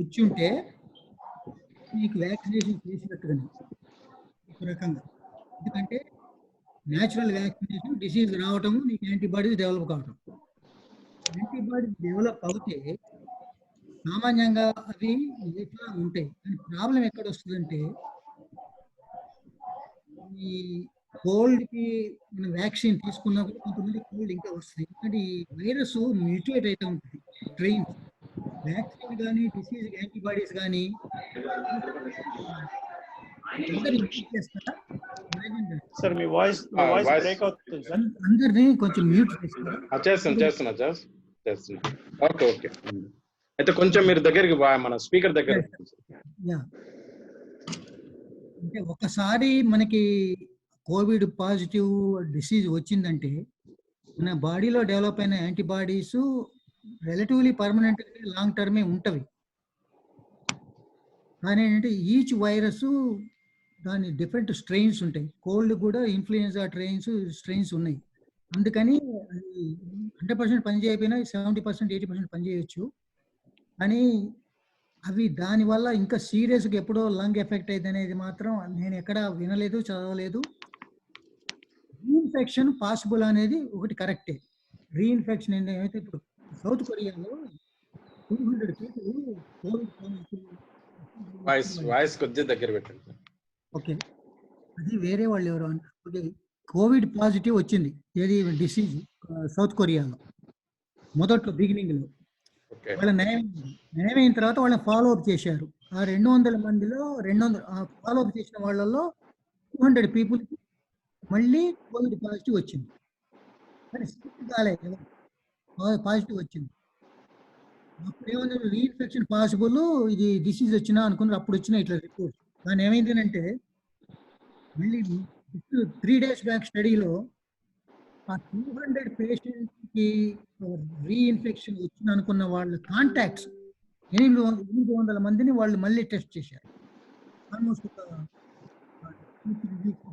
వచ్చి ఉంటే మీకు వ్యాక్సినేషన్ చేసినట్టుగానే ఒక రకంగా. ఎందుకంటే న్యాచురల్ వ్యాక్సినేషన్, డిసీజ్ రావటము, నీకు యాంటీబాడీస్ డెవలప్ కావటం. యాంటీబాడీస్ డెవలప్ అవుతే సామాన్యంగా అవి ఎట్లా ఉంటాయి. కానీ ప్రాబ్లం ఎక్కడ వస్తుందంటే, ఈ కోల్డ్ కి మనం వ్యాక్సిన్ తీసుకున్నా కూడా కొంతమంది కోల్డ్ ఇంకా వస్తుంది. ఎందుకంటే ఈ వైరస్ మ్యూటేట్ అయితే ఉంటుంది. ట్రైన్ వ్యాక్సిన్ కానీ డిసీజ్ యాంటీబాడీస్ కానీ అందరు మ్యూట్ చేస్తారా? సార్ మీ వాయిస్ voice- బ్రేక్ అవుతుంది సార్. అందరినీ కొంచెం మ్యూట్ చేస్తారా? చేస్తున్నా. Okay okay. అయితే కొంచెం మీరు దగ్గరికి మన స్పీకర్ దగ్గర. యా, అంటే ఒకసారి మనకి కోవిడ్ పాజిటివ్ డిసీజ్ వచ్చిందంటే మన బాడీలో డెవలప్ అయిన యాంటీబాడీస్ రిలేటివ్లీ పర్మనెంట్ లాంగ్ టర్మే ఉంటవి. కానీ ఏంటంటే ఈచ్ వైరస్ దాని డిఫరెంట్ స్ట్రెయిన్స్ ఉంటాయి. కోల్డ్ కూడా ఇన్ఫ్లుయెన్జా స్ట్రెయిన్స్ ఉన్నాయి. అందుకని 100% పని చేయకపోయినా 70% 80% పని చేయొచ్చు. కానీ అవి దానివల్ల ఇంకా సీరియస్గా ఎప్పుడో లంగ్ ఎఫెక్ట్ అయింది అనేది మాత్రం నేను ఎక్కడ వినలేదు, చదవలేదు. రీఇన్ఫెక్షన్ పాసిబుల్ అనేది ఒకటి కరెక్టే. రీఇన్ఫెక్షన్ ఏమైతే ఇప్పుడు సౌత్ కొరియాలో 200 పీపుల్ వాయిస్ కొద్దిగా దగ్గర పెట్టండి. ఓకే, అది వేరే వాళ్ళు ఎవరు ఓకే, కోవిడ్ పాజిటివ్ వచ్చింది. ఏది డిసీజ్ సౌత్ కొరియాలో మొదట్లో బిగినింగ్లో. వాళ్ళ నయమైన తర్వాత వాళ్ళని ఫాలో అప్ చేశారు. ఆ 200 మందిలో 200 ఫాలో అప్ చేసిన వాళ్ళలో 200 పీపుల్కి మళ్ళీ కోవిడ్ పాజిటివ్ వచ్చింది. కానీ సిక్ కాలేదు, పాజిటివ్ వచ్చింది. అప్పుడు ఏమన్నారు, రీఇన్ఫెక్షన్ పాసిబుల్, ఇది డిసీజ్ వచ్చినా అనుకున్నారు. అప్పుడు వచ్చిన ఇట్లా రిపోర్ట్. కానీ ఏమైందంటే మళ్ళీ 3 days బ్యాక్ స్టడీలో ఆ 200 పేషెంట్కి రీఇన్ఫెక్షన్ వచ్చిన అనుకున్న వాళ్ళ కాంటాక్ట్స్ 800 మందిని వాళ్ళు మళ్ళీ టెస్ట్ చేశారు. ఆల్మోస్ట్ ఒక 2-3 weeks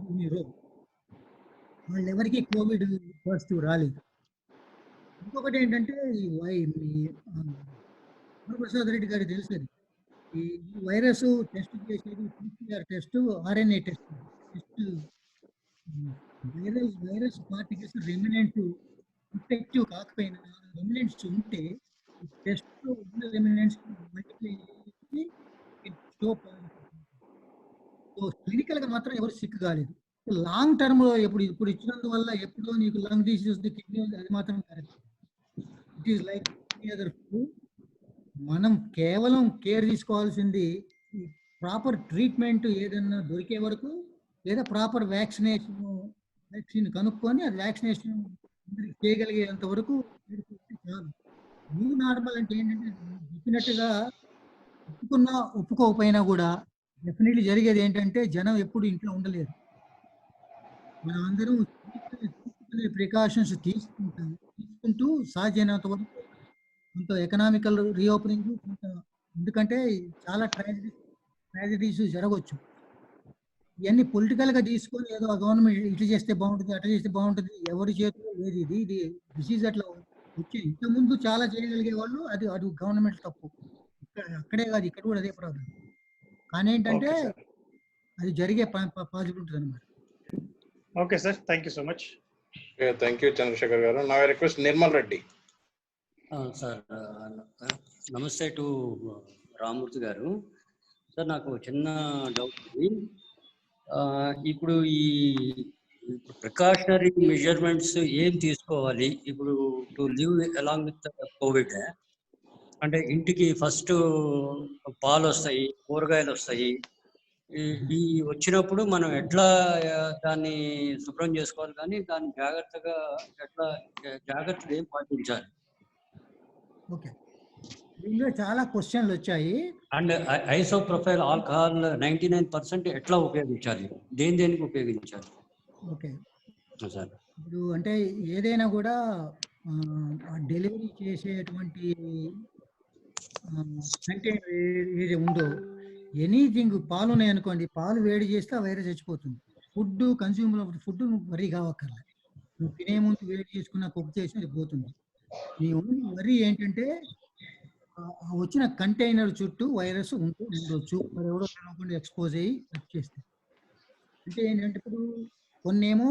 వాళ్ళు ఎవరికి కోవిడ్ పాజిటివ్ రాలేదు. ఇంకొకటి ఏంటంటే ఈ ప్రసాద్ రెడ్డి గారికి తెలిసేది, ఈ వైరస్ టెస్ట్ చేసేది PCR test, RNA test. Virus particles remnant effective కాకపోయినా రెమినెంట్స్ ఉంటే టెస్ట్ ఉన్న రెమినెంట్స్ మల్టిప్లై చేసి షో సో క్లినికల్గా మాత్రం ఎవరు సిక్ కాలేదు. లాంగ్ టర్మ్లో ఇప్పుడు ఇచ్చినందువల్ల ఎప్పుడో నీకు లంగ్ డిసీజ్ కిడ్నీ అది మాత్రం correct. It is like any other flu. మనం కేవలం కేర్ తీసుకోవాల్సింది ప్రాపర్ ట్రీట్మెంట్ ఏదన్నా దొరికే వరకు, లేదా ప్రాపర్ వ్యాక్సిన్ కనుక్కొని అది వ్యాక్సినేషన్ చేయగలిగేంత వరకు చాలు. న్యూ నార్మల్ అంటే ఏంటంటే చెప్పినట్టుగా ఒప్పుకోకపోయినా కూడా డెఫినెట్లీ జరిగేది ఏంటంటే జనం ఎప్పుడు ఇంట్లో ఉండలేరు. మనం అందరం ప్రికాషన్స్ తీసుకుంటూ సాధ్యమైనంత వరకు కొంత ఎకనామికల్ రీఓపెనింగ్, ఎందుకంటే చాలా ట్రాజడీస్ జరగవచ్చు. ఇవన్నీ పొలిటికల్గా తీసుకొని ఏదో గవర్నమెంట్ ఇట్లా చేస్తే బాగుంటుంది, అట్లా చేస్తే బాగుంటుంది, ఎవరి చేతిలో లేదు. ఇది డిసీజ్ అట్లా వచ్చి ఇంతకుముందు చాలా చేయగలిగే వాళ్ళు, అది గవర్నమెంట్ తప్పు. అక్కడే కాదు, ఇక్కడ కూడా అదే ప్రాబ్లం. కానీ ఏంటంటే అది జరిగే పాసిబిలిటీ అనమాట. Okay sir, thank you so much. Thank you Chandrashekar గారు. నా రిక్వెస్ట్ నిర్మల్ రెడ్డి. సార్ నమస్తే టు రామూర్తి గారు. సార్ నాకు చిన్న డౌట్ ఉంది. ఇప్పుడు ఈ ప్రికాషనరీ మెజర్మెంట్స్ ఏం తీసుకోవాలి ఇప్పుడు to live along with Covid? అంటే ఇంటికి ఫస్ట్ పాలు వస్తాయి, కూరగాయలు వస్తాయి. ఈ వచ్చినప్పుడు మనం ఎట్లా దాన్ని శుభ్రం చేసుకోవాలి, కానీ దాన్ని జాగ్రత్తలు ఏం పాటించాలి? ఓకే, దీనిలో చాలా క్వశ్చన్లు వచ్చాయి. అండ్ ఐసోప్రొఫైల్ ఆల్కహాల్ 99% ఎట్లా ఉపయోగించాలి, దేనికి ఉపయోగించాలి? ఓకే సార్, ఇప్పుడు అంటే ఏదైనా కూడా డెలివరీ చేసేటువంటి కంటైనర్ ఏది ఉందో, ఎనీథింగ్ పాలు ఉన్నాయి అనుకోండి, పాలు వేడి చేస్తే ఆ వైరస్ చచ్చిపోతుంది. ఫుడ్ కన్స్యూమర్ ఫుడ్ వరీ కావక్కర్లే, నువ్వు తినే ముందు వేడి చేసుకున్న కుక్ చేసి అది పోతుంది. నీ ఓన్లీ వరీ ఏంటంటే వచ్చిన కంటైనర్ చుట్టూ వైరస్ ఉండొచ్చు, మరి ఎవరో తెలియకుండా ఎక్స్పోజ్ అయ్యి చేస్తే. అంటే ఏంటంటే ఇప్పుడు కొన్ని ఏమో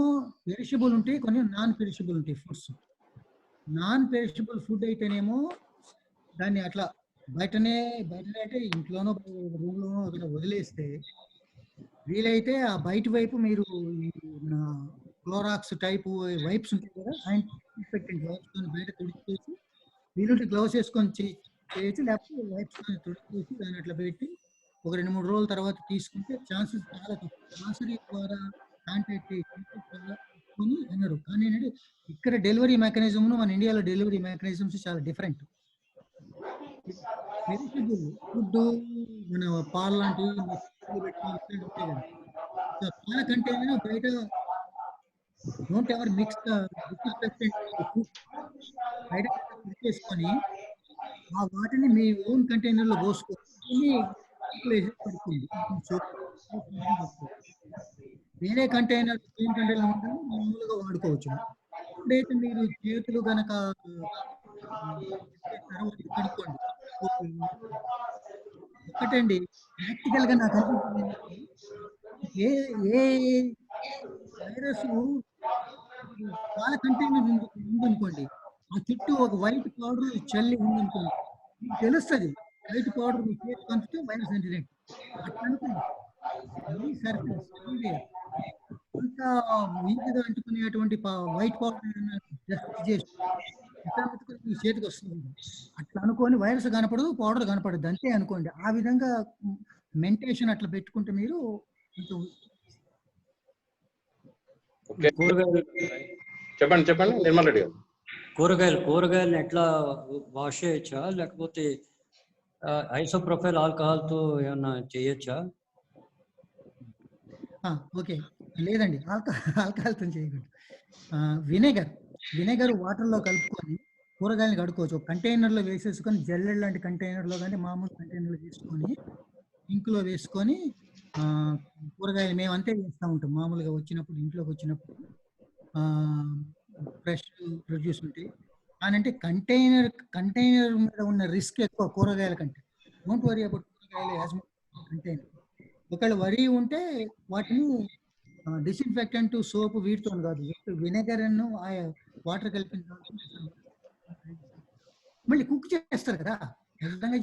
పెరిషబుల్ ఉంటాయి, కొన్ని నాన్ పెరిషబుల్ ఉంటాయి ఫుడ్స్. నాన్ పెరిషబుల్ ఫుడ్ అయితేనేమో దాన్ని అట్లా బయటనే అంటే ఇంట్లోనో రూమ్లోనో అక్కడ వదిలేస్తే వీలైతే ఆ బయట వైపు మీరు ఈ మన క్లోరాక్స్ టైపు వైప్స్ ఉంటాయి కదా, ఇన్ఫెక్టెంట్ వైప్స్ తో బయట తుడిచేసి, వీలుంటే గ్లౌస్ వేసుకొని చేయొచ్చు, లేకపోతే వైప్స్ తో తుడిచేసి దాన్ని అట్లా పెట్టి ఒక 2-3 రోజుల తర్వాత తీసుకుంటే ఛాన్సెస్ చాలా తక్కువ. సరాసరి ద్వారా కాంటాక్ట్ కొని అనరు. కానీ ఏంటంటే ఇక్కడ డెలివరీ మెకానిజం మన ఇండియాలో డెలివరీ మెకానిజమ్స్ చాలా డిఫరెంట్. వెజిటబుల్ ఫుడ్ మన పాలు లాంటివి పెట్టుకొని ఇట్లాంటివి ఉంటాయి కదా, సో పాల కంటైనర్ బయట డోంట్ ఎవర్ మిక్స్ బయట చేసుకొని ఆ వాటిని మీ ఓన్ కంటైనర్ లో పోసుకొని పడుతుంది. వేరే కంటైనర్ ఓన్ కంటైనర్ మామూలుగా వాడుకోవచ్చు. ఎప్పుడైతే మీరు చేతులు గనక కడుక్కోండి. ఒకటండి ప్రాక్టికల్ గా నాకు అనిపించింది, ఏ ఏ వైరస్ పాల కంటైనర్ ఉందనుకోండి, ఆ చుట్టూ ఒక వైట్ పౌడర్ చల్లి ఉందనుకోండి, మీకు తెలుస్తుంది వైట్ పౌడర్ మీ చేతికి అందితే వైరస్ అంటినట్టు. అట్లా అనుకోండి, సర్ఫేస్ అంత ఈజీగా అంటుకునేటువంటి వైట్ పౌడర్ జస్ట్ చేసి ఎట్లా అంటుకుని మీ చేతికి వస్తుంది. అట్లా అనుకోని వైరస్ కనపడదు, పౌడర్ కనపడదు, అంతే అనుకోండి. ఆ విధంగా మెంటేషన్ అట్లా పెట్టుకుంటే మీరు కొంచెం కూరగాయలు చెప్పండి నిర్మల్ రెడ్డి గారు. కూరగాయలు ఎట్లా వాష్ చేయొచ్చా, లేకపోతే ఐసోప్రొఫైల్ ఆల్కహాల్ తో ఏమన్నా చేయొచ్చా? ఓకే, లేదండి, ఆల్కహాల్తో చేయకూడదు. వినేగర్ వాటర్లో కలుపుకొని కూరగాయలు కడుక్కోవచ్చు. ఒక కంటైనర్లో వేసేసుకొని జల్లెడ్ లాంటి కంటైనర్లో కానీ మామూలు కంటైనర్లో తీసుకొని ఇంకులో వేసుకొని కూరగాయలు మేము అంతే చేస్తూ ఉంటాం. మామూలుగా వచ్చినప్పుడు ఇంట్లోకి వచ్చినప్పుడు ఫ్రెష్ ప్రొడ్యూస్ ఉంటాయి అని అంటే కంటైనర్ మీద ఉన్న రిస్క్ ఎక్కువ కూరగాయల కంటే. డోంట్ వరీ అబౌట్ కూరగాయలు యాజ్ కంటైనర్. ఒకవేళ వరి ఉంటే వాటిని డిస్ఇన్ఫెక్టెంట్ సోప్ వీటితో కాదు, విnegar వాటర్ కలిపిన మళ్ళీ కుక్ చేస్తారు కదా, ఖచ్చితంగా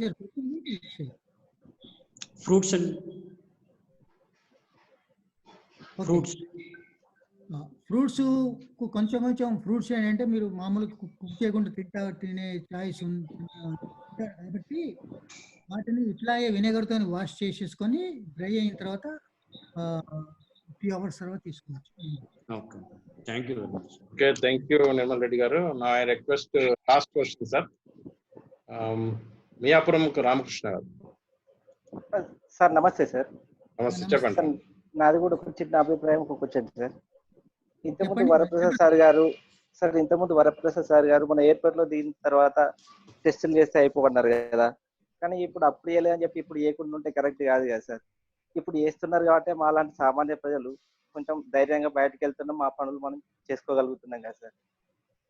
ఫ్రూట్స్ కొంచెం ఫ్రూట్స్ ఏంటంటే మీరు మామూలుగా కుక్ చేయకుండా తినే చాయిస్ కాబట్టి వాటిని ఇట్లాగే వినేగర్తో వాష్ చేసేసుకొని డ్రై అయిన తర్వాత 3 hours తర్వాత తీసుకోవచ్చు. Okay, thank you very much. Okay, thank you Nirmal Reddy గారు. నా request last question sir, Miyapuram Ramakrishna గారు. సార్ నమస్తే సార్. నమస్తే, చెప్పండి. నాది కూడా ఒక చిన్న అభిప్రాయం, ఒక క్వశ్చన్ సార్. ఇంతకుముందు వరప్రసాద్ సార్ గారు మన ఎయిర్పోర్ట్ లో దిగిన తర్వాత టెస్టులు చేస్తే అయిపోమన్నారు కదా, కానీ ఇప్పుడు అప్పుడు వేయలేదని చెప్పి ఇప్పుడు వేయకుండా ఉంటే కరెక్ట్ కాదు కదా సార్. ఇప్పుడు వేస్తున్నారు కాబట్టి మా లాంటి సామాన్య ప్రజలు కొంచెం ధైర్యంగా బయటకు వెళ్తున్నాం, మా పనులు మనం చేసుకోగలుగుతున్నాం కదా సార్,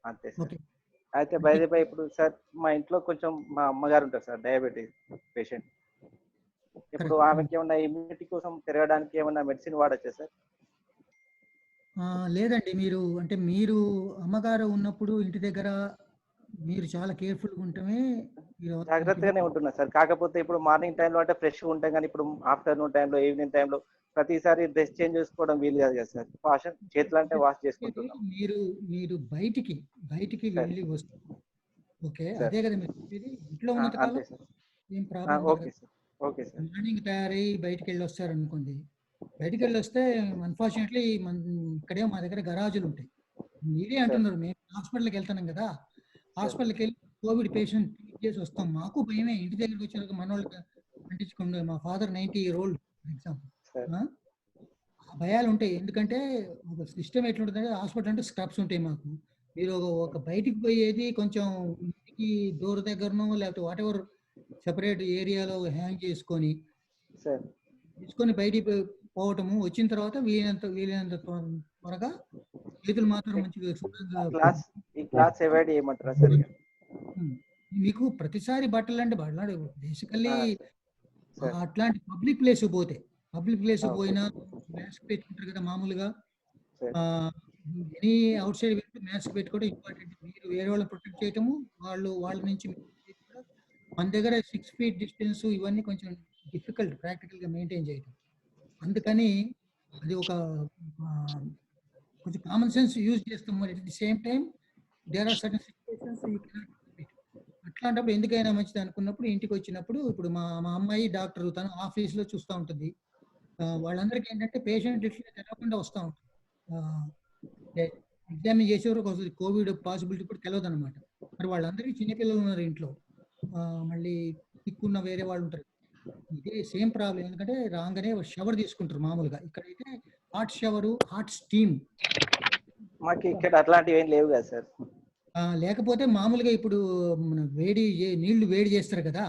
అంతే సార్. అయితే బై ఇప్పుడు సార్ మా ఇంట్లో కొంచెం మా అమ్మగారు ఉంటారు సార్, డయాబెటీస్ పేషెంట్. ఇప్పుడు ఆమెకి ఏమన్నా ఇమ్యూనిటీ కోసం తిరగడానికి ఏమన్నా మెడిసిన్ వాడచ్చా సార్? లేదండి, మీరు అమ్మగారు ఉన్నప్పుడు ఇంటి దగ్గర మీరు చాలా కేర్ఫుల్గా ఉంటమే, జాగ్రత్తగానే ఉంటున్నా సార్. కాకపోతే ఇప్పుడు మార్నింగ్ టైంలో అంటే ఫ్రెష్ ఉంటాం, కానీ ఇప్పుడు ఆఫ్టర్నూన్ టైంలో, ఈవినింగ్ టైంలో ప్రతిసారి డ్రెస్ చేంజ్ చేసుకోవడం వీలు కాదు కదా సార్. చేతులు అంటే వాష్ చేసుకుంటున్నాం. మీరు బయటికి వెళ్ళి వస్తారు, ఓకే, అదే కదా మీరు ఇంట్లో ఉన్నంత కాలం ఏం ప్రాబ్లం. Okay sir. మార్నింగ్ తయారై బయటికి వెళ్ళి వస్తారు అనుకోండి, బయటికి వెళ్ళి వస్తే అన్ఫార్చునేట్లీ ఇక్కడే మా దగ్గర గరాజులు ఉంటాయి. మీరే అంటున్నారు, మేము హాస్పిటల్కి వెళ్తున్నాం కదా, హాస్పిటల్కి వెళ్ళి కోవిడ్ పేషెంట్ ట్రీట్ చేసి వస్తాం. మాకు భయమే, ఇంటి దగ్గరికి వచ్చాక మన వాళ్ళకి అంటించుకుంటే. మా father 90 year old for example. భయాలు ఉంటాయి, ఎందుకంటే ఒక సిస్టమ్ ఎట్లుంటుందంటే హాస్పిటల్ అంటే స్క్రబ్స్ ఉంటాయి మాకు. మీరు ఒక బయటికి పోయేది కొంచెం ఇంటికి డోర్ దగ్గరనో లేకపోతే వాట్ ఎవర్ సెపరేట్ ఏరియాలో హ్యాంగ్ చేసుకొని బయటికి పోవటము, వచ్చిన తర్వాత వీలైనంత త్వరగా చేతులు మాత్రం మంచిగా మీకు ప్రతిసారి బట్టలు అంటే బేసికల్లీ అట్లాంటి పబ్లిక్ ప్లేస్ పోయినా మాస్క్ పెట్టుకుంటారు కదా మామూలుగా. ఎనీ అవుట్ సైడ్ మాస్క్ పెట్టుకోవడం ఇంపార్టెంట్. మీరు వేరే వాళ్ళని ప్రొటెక్ట్ చేయటము, వాళ్ళ నుంచి మన దగ్గర 6 feet డిస్టెన్స్ ఇవన్నీ కొంచెం డిఫికల్ట్ ప్రాక్టికల్ గా మెయింటైన్ చేయటం. అందుకని అది ఒక కొంచెం కామన్ సెన్స్ యూజ్ చేస్తాం. At the same time there are certain situations you cannot repeat. అట్లాంటప్పుడు ఎందుకైనా మంచిది అనుకున్నప్పుడు ఇంటికి వచ్చినప్పుడు ఇప్పుడు మా మా అమ్మాయి డాక్టర్ తను ఆఫీస్లో చూస్తూ ఉంటుంది. వాళ్ళందరికీ ఏంటంటే పేషెంట్ ఇట్లా తెలవకుండా వస్తూ ఉంటుంది. ఎగ్జామిన్ చేసేవారు కోవిడ్ పాసిబిలిటీ కూడా తెలియదు అనమాట. మరి వాళ్ళందరికీ చిన్నపిల్లలు ఉన్నారు ఇంట్లో, మళ్ళీ దిక్కున్న వేరే వాళ్ళు ఉంటారు. ఇదే సేమ్ ప్రాబ్లం. ఎందుకంటే రాగానే షవర్ తీసుకుంటారు మామూలుగా. ఇక్కడైతే హాట్ షవరు, హాట్ స్టీమ్. మాకు ఇక్కడ అట్లాంటివి ఏం లేవు కదా సార్. లేకపోతే మామూలుగా ఇప్పుడు మన నీళ్లు వేడి చేస్తారు కదా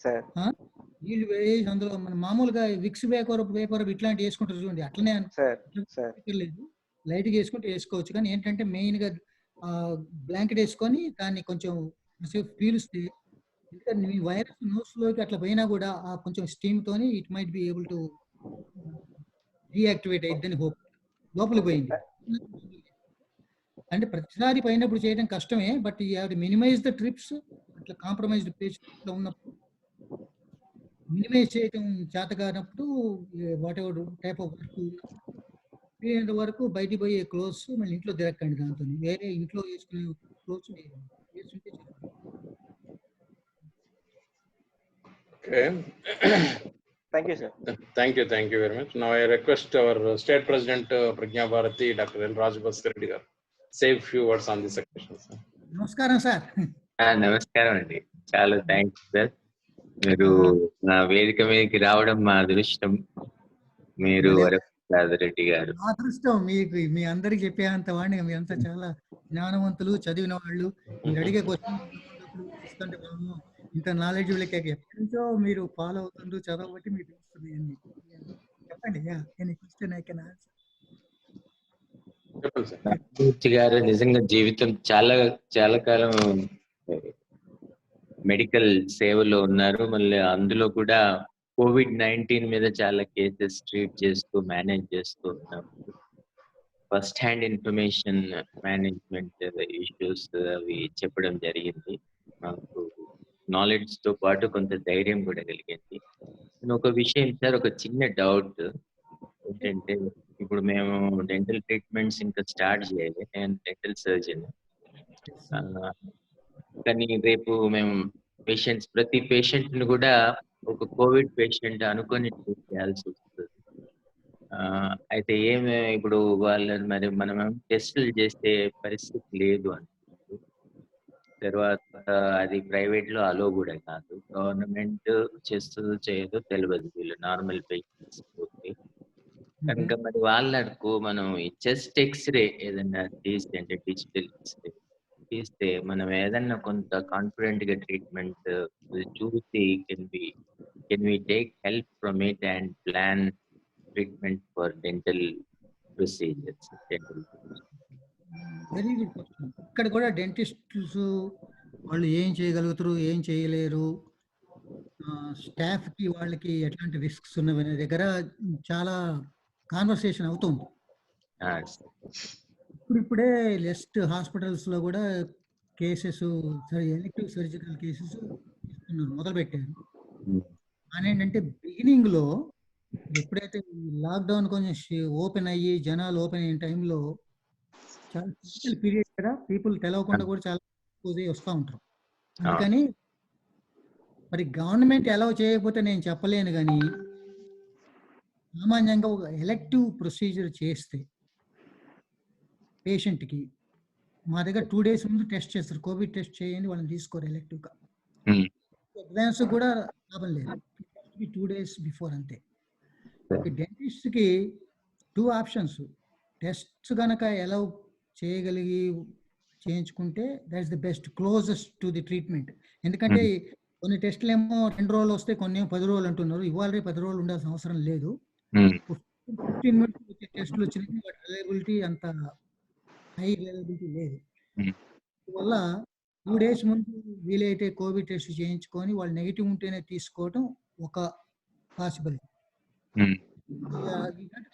సార్, నీళ్లు వేడి చేసి అందులో మన మామూలుగా విక్స్ వేపర్ ఇట్లాంటివి వేసుకుంటారు చూడండి. అట్లనే లేదు, లైట్గా వేసుకుంటే వేసుకోవచ్చు. కానీ ఏంటంటే మెయిన్ గా బ్లాంకెట్ వేసుకొని దాన్ని కొంచెం పీలుస్తే, ఎందుకంటే మీ వైరస్ నోస్ లోకి అట్లా పోయినా కూడా ఆ కొంచెం స్టీమ్ తోని it might be able to reactivate అయిద్దని హోప్. లోపలికి పోయింది అంటే ప్రతిసారి పోయినప్పుడు చేయడం కష్టమే, but you have to minimise the trips. అట్లా కాంప్రమైజ్డ్ పేషెంట్ ఉన్నప్పుడు మినిమైజ్ చేయడం చేత కానప్పుడు whatever type of work వరకు బయటికి పోయే క్లోత్స్ మళ్ళీ ఇంట్లో తిరగండి. దాంతో వేరే ఇంట్లో వేసుకునే క్లోత్స్ వేసుకుంటే Thank you, sir. Thank you very much. Now I request our State President Pragya Bharati, Dr. L. Rajbhaskar Reddy garu, say a few words on this occasion. నమస్కారం సార్. నమస్కారం అండి, చాలా థ్యాంక్స్ సార్. మీరు నా వేదిక మీదకి రావడం మా అదృష్టం. మీరు వరప్రసాద్ రెడ్డి గారు అదృష్టం. మీకు మీ అందరికి చెప్పేంత వాడిని మీరంతా చాలా జ్ఞానవంతులు, చదివిన వాళ్ళు. మీరు అడిగే క్వశ్చన్ ఇంత నాలెడ్జ్ ఎప్పటి నుంచో మీరు ఫాలో అవుతుండ్రు, చదవబట్టి మీకు తెలుస్తుంది అన్ని. చెప్పండి. మూర్తి గారు నిజంగా జీవితం చాలా చాలా కాలం మెడికల్ సేవలో ఉన్నారు. మళ్ళీ అందులో కూడా COVID-19 మీద చాలా కేసెస్ ట్రీట్ చేస్తూ మేనేజ్ చేస్తూ ఉన్నారు. First hand information management issues అవి చెప్పడం జరిగింది. నాకు నాలెడ్జ్ తో పాటు కొంత ధైర్యం కూడా కలిగింది. ఒక విషయం సార్, ఒక చిన్న డౌట్ ఏంటంటే, ఇప్పుడు మేము డెంటల్ ట్రీట్మెంట్స్ ఇంకా స్టార్ట్ చేయాలి. నేను డెంటల్ సర్జన్. కానీ రేపు మేము ప్రతి పేషెంట్ ని కూడా ఒక కోవిడ్ పేషెంట్ అనుకొని ట్రీట్ చేయాల్సి వస్తుంది. అయితే ఇప్పుడు వాళ్ళని మరి మనం టెస్టులు చేసే పరిస్థితి లేదు అని. తర్వాత అది ప్రైవేట్ లో అలో కూడా కాదు. గవర్నమెంట్ చేస్తుందో చేయదో తెలియదు, వీళ్ళు నార్మల్ పేషెంట్స్ పోతే కనుక మరి వాళ్ళకు మనం చెస్ట్ ఎక్స్రే ఏదన్నా తీస్తే, అంటే డిజిటల్ ఎక్స్రే తీస్తే మనం ఏదన్నా కొంత కాన్ఫిడెంట్ గా ట్రీట్మెంట్ చూసి can we take help from it and plan treatment for dental procedures. Very good question. ఇక్కడ కూడా డెంటిస్ట్స్ వాళ్ళు ఏం చేయగలుగుతారు, ఏం చేయలేరు, స్టాఫ్ కి వాళ్ళకి ఎట్లాంటి రిస్క్స్ ఉన్నవనే దగ్గర చాలా కాన్వర్సేషన్ అవుతుంది. ఇప్పుడే లెస్ట్ హాస్పిటల్స్ లో కూడా కేసెస్, ఎలెక్టివ్ సర్జికల్ కేసెస్ మొదలు పెట్టారు. అని ఏంటంటే బిగినింగ్ లో ఎప్పుడైతే లాక్డౌన్ కొంచెం ఓపెన్ అయ్యి జనాలు ఓపెన్ అయిన టైంలో చాలా క్రిటికల్ పీరియడ్ కదా, పీపుల్ తెలవకుండా కూడా చాలా వస్తూ ఉంటారు. అందుకని మరి గవర్నమెంట్ అలౌ చేయకపోతే నేను చెప్పలేను, కానీ సామాన్యంగా ఒక ఎలెక్టివ్ ప్రొసీజర్ చేస్తే పేషెంట్కి మా దగ్గర 2 days ముందు టెస్ట్ చేస్తారు. కోవిడ్ టెస్ట్ చేయండి, వాళ్ళని తీసుకోరు ఎలెక్టివ్గా. అడ్వాన్స్ కూడా లాభం లేదు, 2 days బిఫోర్ అంతే. డెంటిస్ట్కి 2 options. టెస్ట్ కనుక అలౌ చేయగలిగి చేయించుకుంటే that's the best, closest to the treatment. ఎందుకంటే కొన్ని టెస్టులు ఏమో 2 రోజులు వస్తే, కొన్ని 10 రోజులు అంటున్నారు. ఇవాళ 10 రోజులు ఉండాల్సిన అవసరం లేదు. 15 minutes వచ్చే టెస్టులు వచ్చినాయి, వాటి రిలయబిలిటీ అంత హై రిలయబిలిటీ లేదు. అందువల్ల 2 days ముందు వీలైతే కోవిడ్ టెస్ట్ చేయించుకొని వాళ్ళు నెగిటివ్ ఉంటేనే తీసుకోవడం ఒక possibility.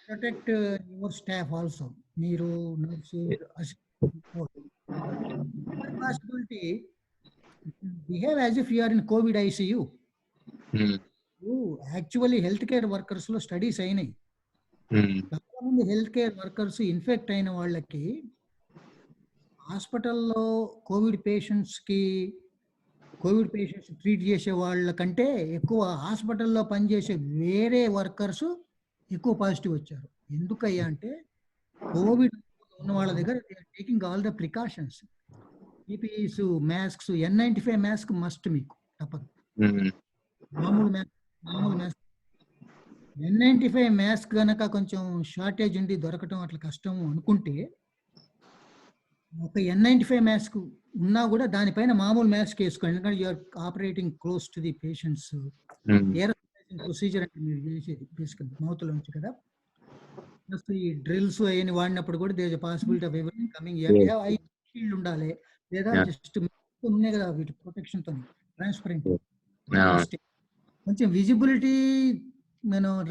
Protect your staff also. మీరు nurse possibility behave as if you are in COVID ICU. Actually health care workers లో స్టడీస్ అయినాయి. చాలా మంది హెల్త్ కేర్ వర్కర్స్ ఇన్ఫెక్ట్ అయిన వాళ్ళకి హాస్పిటల్లో కోవిడ్ పేషెంట్స్ ట్రీట్ చేసే వాళ్ళకంటే ఎక్కువ హాస్పిటల్లో పనిచేసే వేరే వర్కర్స్ ఎక్కువ పాజిటివ్ వచ్చారు. ఎందుకయ్యా అంటే కోవిడ్ ఉన్న వాళ్ళ దగ్గర taking all the precautions, PPEs, masks, N95 mask must, మీకు తప్పదు. మామూలు మాస్క్ N95 మాస్క్ గనక కొంచెం షార్టేజ్ ఉండి దొరకటం అట్లా కష్టం అనుకుంటే ఒక N95 మాస్క్ ఉన్నా కూడా దానిపైన మామూలు మాస్క్ వేసుకోండి. ఎందుకంటే you're operating close to the patients. Procedure అంటే మీరు చేసేది బేసికల్ మౌత్ లోంచి కదా. ప్లస్ ఈ డ్రిల్స్ అవన్నీ వాడినప్పుడు కూడా there is possibility of everything coming. Shield ఉండాలి, లేదా జస్ట్ ఉన్నాయి కదా వీటి ప్రొటెక్షన్ తో ట్రాన్స్పరెంట్ కొంచెం visibility,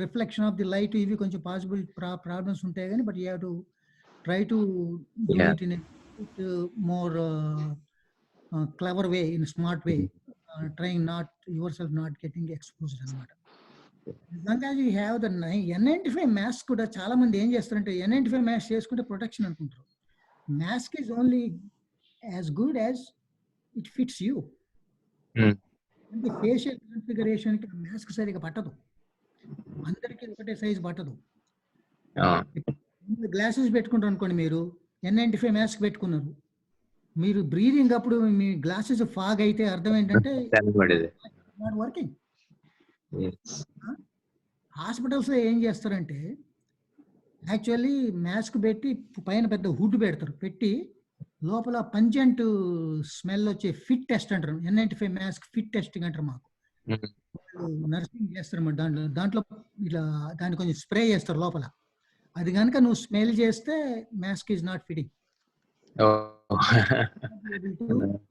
reflection of the light, ఇవి కొంచెం పాసిబుల్ ప్రాబ్లమ్స్ ఉంటాయి కానీ but you have to try to do it in more clever way, in a smart way, trying not yourself not getting exposed anamata. As long as you have the N95 mask kuda chaala mandi em chestarante N95 mask cheskunte protection anukuntaru. Mask is only as good as it fits you. అంటే ఫేషియల్ కాన్ఫిగరేషన్ కి మాస్క్ సరిగా పట్టదు, అందరికీ ఒకటే సైజ్ పట్టదు. గ్లాసెస్ పెట్టుకుంటారు అనుకోండి, మీరు N95 మాస్క్ పెట్టుకున్నారు, మీరు బ్రీదింగ్ అప్పుడు మీ గ్లాసెస్ ఫాగ్ అయితే అర్థం ఏంటంటే నాట్ వర్కింగ్. హాస్పిటల్స్ ఏం చేస్తారంటే యాక్చువల్లీ మాస్క్ పెట్టి పైన పెద్ద హుడ్ పెడతారు, పెట్టి లోపల పంజెంట్ స్మెల్ వచ్చే ఫిట్ టెస్ట్ అంటారు. N95 మాస్క్ ఫిట్ టెస్టింగ్ అంటారు. మాకు నర్సింగ్ చేస్తారు అన్నమాట. దాంట్లో ఇలా దాన్ని కొంచెం స్ప్రే చేస్తారు లోపల. అది కనుక నువ్వు స్మెల్ చేస్తే mask is not fitting.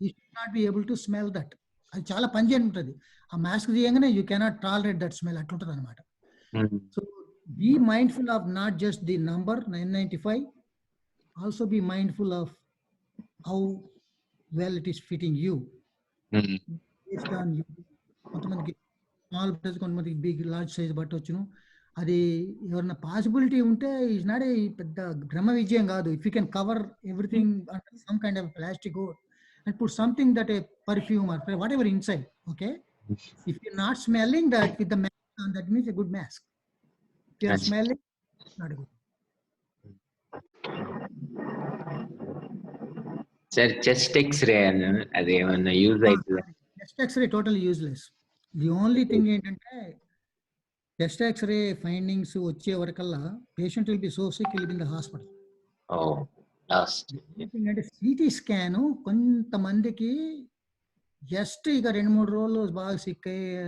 You should not be able to smell that. అది చాలా పంజెంట్ ఉంటుంది. ఆ మాస్క్ తీయగానే you cannot tolerate that smell, అట్లుంటుంది అనమాట. So be mindful of not just the number N95, also be mindful of how well it is fitting you. కొంతమందికి స్మాల్ సైజ్, కొంతమందికి బిగ్ లార్జ్ సైజ్ పట్టవచ్చును. అది ఎవరన్నా పాసిబిలిటీ ఉంటే ఈజ్ నాట్ ఏ పెద్ద బ్రహ్మ విజయం కాదు. If you can cover everything under some kind of plastic and put something that a perfume or whatever inside, okay. If you not smelling that with the mask, that means a good mask. If you are smelling, not good. Sir chest X ray అది ఏమన్నా యూజ్ అవుతుందా? Chest X ray total useless. The only thing ఏంటంటే చెస్ట్ ఎక్స్రే ఫైండింగ్స్ వచ్చే వరకల్లా patient will be so sick, will be in the hospital. అంటే సిటీ స్కాన్ కొంతమందికి జస్ట్ ఇక 2-3 రోజులు బాగా సిక్ అయ్యే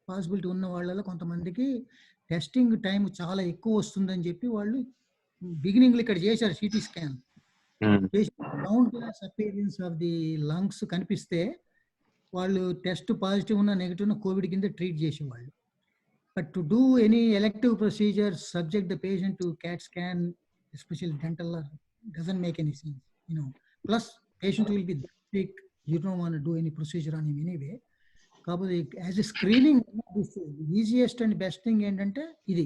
పాసిబిలిటీ ఉన్న వాళ్ళలో కొంతమందికి టెస్టింగ్ టైం చాలా ఎక్కువ వస్తుందని చెప్పి వాళ్ళు బిగినింగ్ ఇక్కడ చేశారు CT scan. Ground glass appearance of the lungs కనిపిస్తే వాళ్ళు టెస్ట్ పాజిటివ్ ఉన్న నెగిటివ్ ఉన్న కోవిడ్ కింద ట్రీట్ చేసేవాళ్ళు. But to do any elective procedure, subject the patient to CAT scan, especially dental, doesn't make any sense, Plus, patient will be sick. You don't want to do any procedure on him anyway. Kabadi, as a screening, this easiest and best thing ఏంటంటే ఇది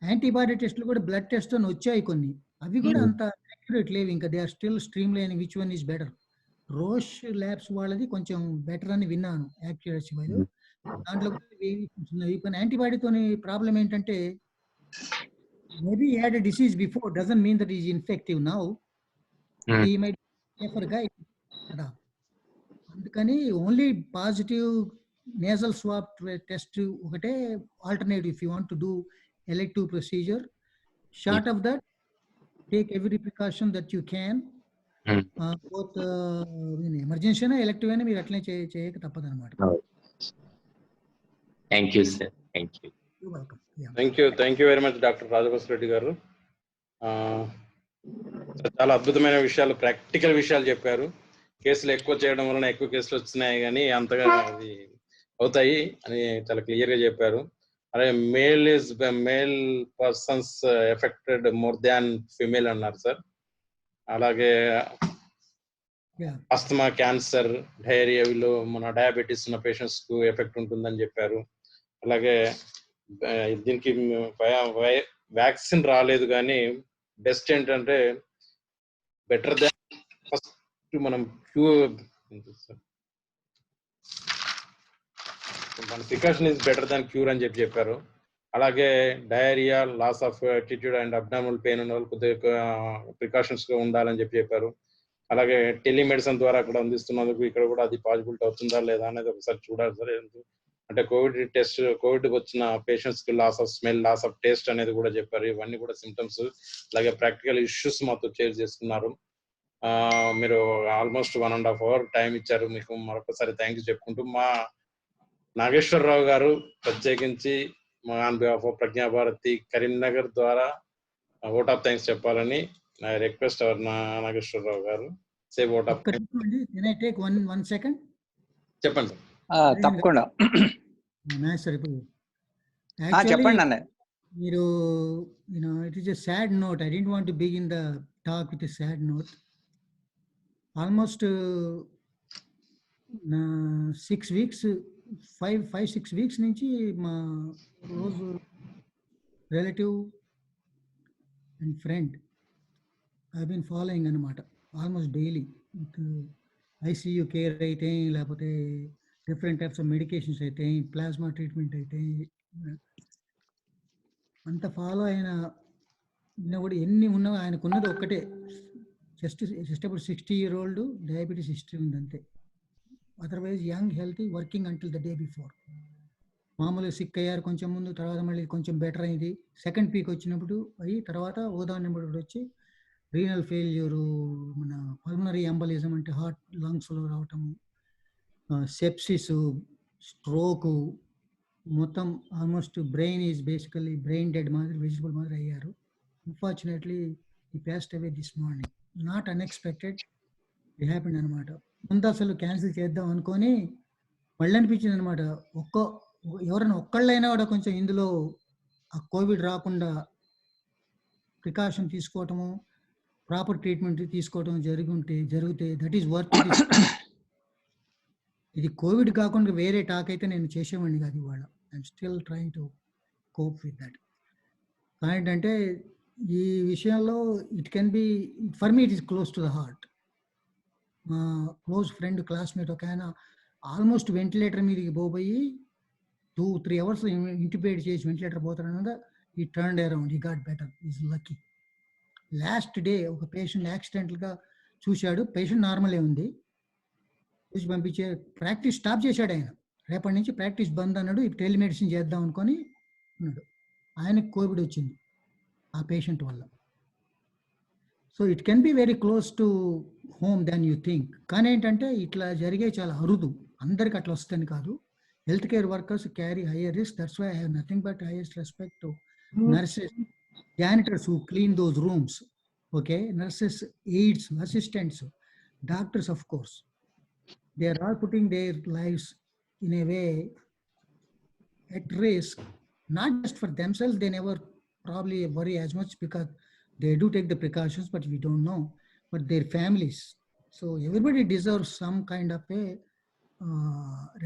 యాంటీబాడీ టెస్ట్లు కూడా బ్లడ్ టెస్ట్ అని వచ్చాయి కొన్ని, అవి కూడా అంత యాక్యురేట్ లేవు ఇంకా. They are still streamline which one is better. Roche labs వాళ్ళది కొంచెం బెటర్ అని విన్నాను యాక్యురసీ వైజ్. దాంట్లో ఇప్పుడు యాంటీబాడీతోని ప్రాబ్లం ఏంటంటే maybe had a disease before, doesn't mean that is infective now. He might safer guy కదా. అందుకని only positive nasal swab test ఒకటే alternative if you want to do elective procedure. Short of that, take every precaution that you can. Both emergency అయినా ఎలెక్టివ్ అయినా మీరు అట్లనే చేయక తప్పదు అనమాట. Thank you sir. Thank you very much doctor Rajagopal Reddy గారు. చాలా అద్భుతమైన విషయాలు, ప్రాక్టికల్ విషయాలు చెప్పారు. కేసులు ఎక్కువ చేయడం వలన ఎక్కువ కేసులు వచ్చినాయి కానీ అంతగా అది అవుతాయి అని చాలా క్లియర్ గా చెప్పారు. అలాగే మేల్ పర్సన్స్ ఎఫెక్టెడ్ మోర్ దాన్ ఫిమేల్ అన్నారు సార్. అలాగే ఆస్తమా, క్యాన్సర్, డయేరియాలో మన డయాబెటీస్ ఉన్న పేషెంట్స్ కు ఎఫెక్ట్ ఉంటుందని చెప్పారు. అలాగే దీనికి వ్యాక్సిన్ రాలేదు, కానీ బెస్ట్ ఏంటంటే బెటర్ దాన్ ఫస్ట్ మనం మన precaution is better than cure అని చెప్పారు. అలాగే diarrhoea, loss of attitude and abdominal pain ఉన్న వాళ్ళు కొద్దిగా ప్రికాషన్స్ గా ఉండాలని చెప్పారు. అలాగే టెలిమెడిసిన్ ద్వారా అక్కడ అందిస్తున్నందుకు ఇక్కడ కూడా అది పాసిబిలిటీ అవుతుందా లేదా అనేది ఒకసారి చూడాలి సార్. అంటే కోవిడ్ వచ్చిన పేషెంట్స్ కి loss of smell, loss of taste అనేది కూడా చెప్పారు. ఇవన్నీ కూడా సిమ్టమ్స్, అలాగే ప్రాక్టికల్ ఇష్యూస్ మాతో షేర్ చేసుకున్నారు. మీరు ఆల్మోస్ట్ 1.5 hour టైం ఇచ్చారు. మీకు మరొకసారి థ్యాంక్ యూ చెప్పుకుంటూ, మా నాగేశ్వరరావు గారు ప్రత్యేకించి మా on behalf of Prajna Bharati Karimnagar ద్వారా ఓట్ ఆఫ్ థ్యాంక్స్ చెప్పాలని నా రిక్వెస్ట్. నాగేశ్వరరావు గారు సే ఓట్ ఆఫ్ చెప్పండి సార్. తప్పకుండా చెప్పండి అన్న. మీరు it is a sad note. I didn't want to begin the talk with a sad note. Almost 6 weeks, 5-6 weeks నుంచి మా close relative and friend I been following అనమాట ఆల్మోస్ట్ డైలీ. ఐసీయూ కేర్ అయితే, లేకపోతే డిఫరెంట్ టైప్స్ ఆఫ్ మెడికేషన్స్ అయితే, ప్లాస్మా ట్రీట్మెంట్ అయితే, అంత ఫాలో అయిన కూడా ఎన్ని ఉన్నా ఆయనకున్నది ఒక్కటే, జస్ట్ ఇప్పుడు 60-year-old డయాబెటీస్ హిస్టరీ ఉంది అంతే. Otherwise young, healthy, working until the day before. మామూలుగా సిక్ అయ్యారు కొంచెం ముందు, తర్వాత మళ్ళీ కొంచెం బెటర్ అయింది. సెకండ్ పీక్ వచ్చినప్పుడు అయ్యి, తర్వాత ఉదాహరణ వచ్చి రీనల్ ఫెయిల్యూరు, మన పల్మనరీ ఎంబలిజం అంటే హార్ట్ లంగ్స్లో రావటము, సెప్సిస్, స్ట్రోకు, మొత్తం almost brain is basically brain dead మాదిరి, వెజిటబుల్ మాదిరి అయ్యారు. అన్ఫార్చునేట్లీ ఈ passed away this morning. Not unexpected, it happened అనమాట. ముందు అసలు క్యాన్సిల్ చేద్దాం అనుకొని మళ్ళీ అనిపించింది అనమాట, ఎవరైనా ఒక్కళ్ళైనా కూడా కొంచెం ఇందులో ఆ కోవిడ్ రాకుండా ప్రికాషన్ తీసుకోవటము, ప్రాపర్ ట్రీట్మెంట్ తీసుకోవటం జరిగితే దట్ ఈస్ వర్త్ ఇట్. ఇది కోవిడ్ కాకుండా వేరే టాక్ అయితే నేను చేసేవాడిని కాదు ఇవాళ. I'm still trying to cope with that. ఏంటంటే ఈ విషయంలో it can be, for me it is close to the heart. మా క్లోజ్ ఫ్రెండ్, క్లాస్మేట్ ఒక ఆయన ఆల్మోస్ట్ వెంటిలేటర్ మీదకి పోయి 2-3 hours ఇంటిబేట్ చేసి వెంటిలేటర్ పోతాడన్నదా, ఈ టర్న్ అరౌండ్, ఈ got better, is lucky. Last day ఒక పేషెంట్ యాక్సిడెంటల్గా చూశాడు, పేషెంట్ నార్మలే ఉంది, చూసి పంపించే ప్రాక్టీస్ స్టాప్ చేశాడు ఆయన. రేపటి నుంచి ప్రాక్టీస్ బంద్ అన్నాడు, ఇప్పుడు టెలిమెడిసిన్ చేద్దాం అనుకొని ఉన్నాడు. ఆయనకు కోవిడ్ వచ్చింది ఆ పేషెంట్ వల్ల. So it can be very close to home than you think. కానీ ఏంటంటే ఇట్లా జరిగే చాలా అరుదు, అందరికి అట్లా వస్తుంది కాదు. Health care workers carry higher risk. That's why I have nothing but highest respect to nurses, janitors who clean those rooms, okay, nurses, aides, assistants, doctors, of course, they are all putting their lives in a way at risk, not just for themselves. They never probably worry as much because they do take the precautions, but we don't know, but their families. So everybody deserves some kind of a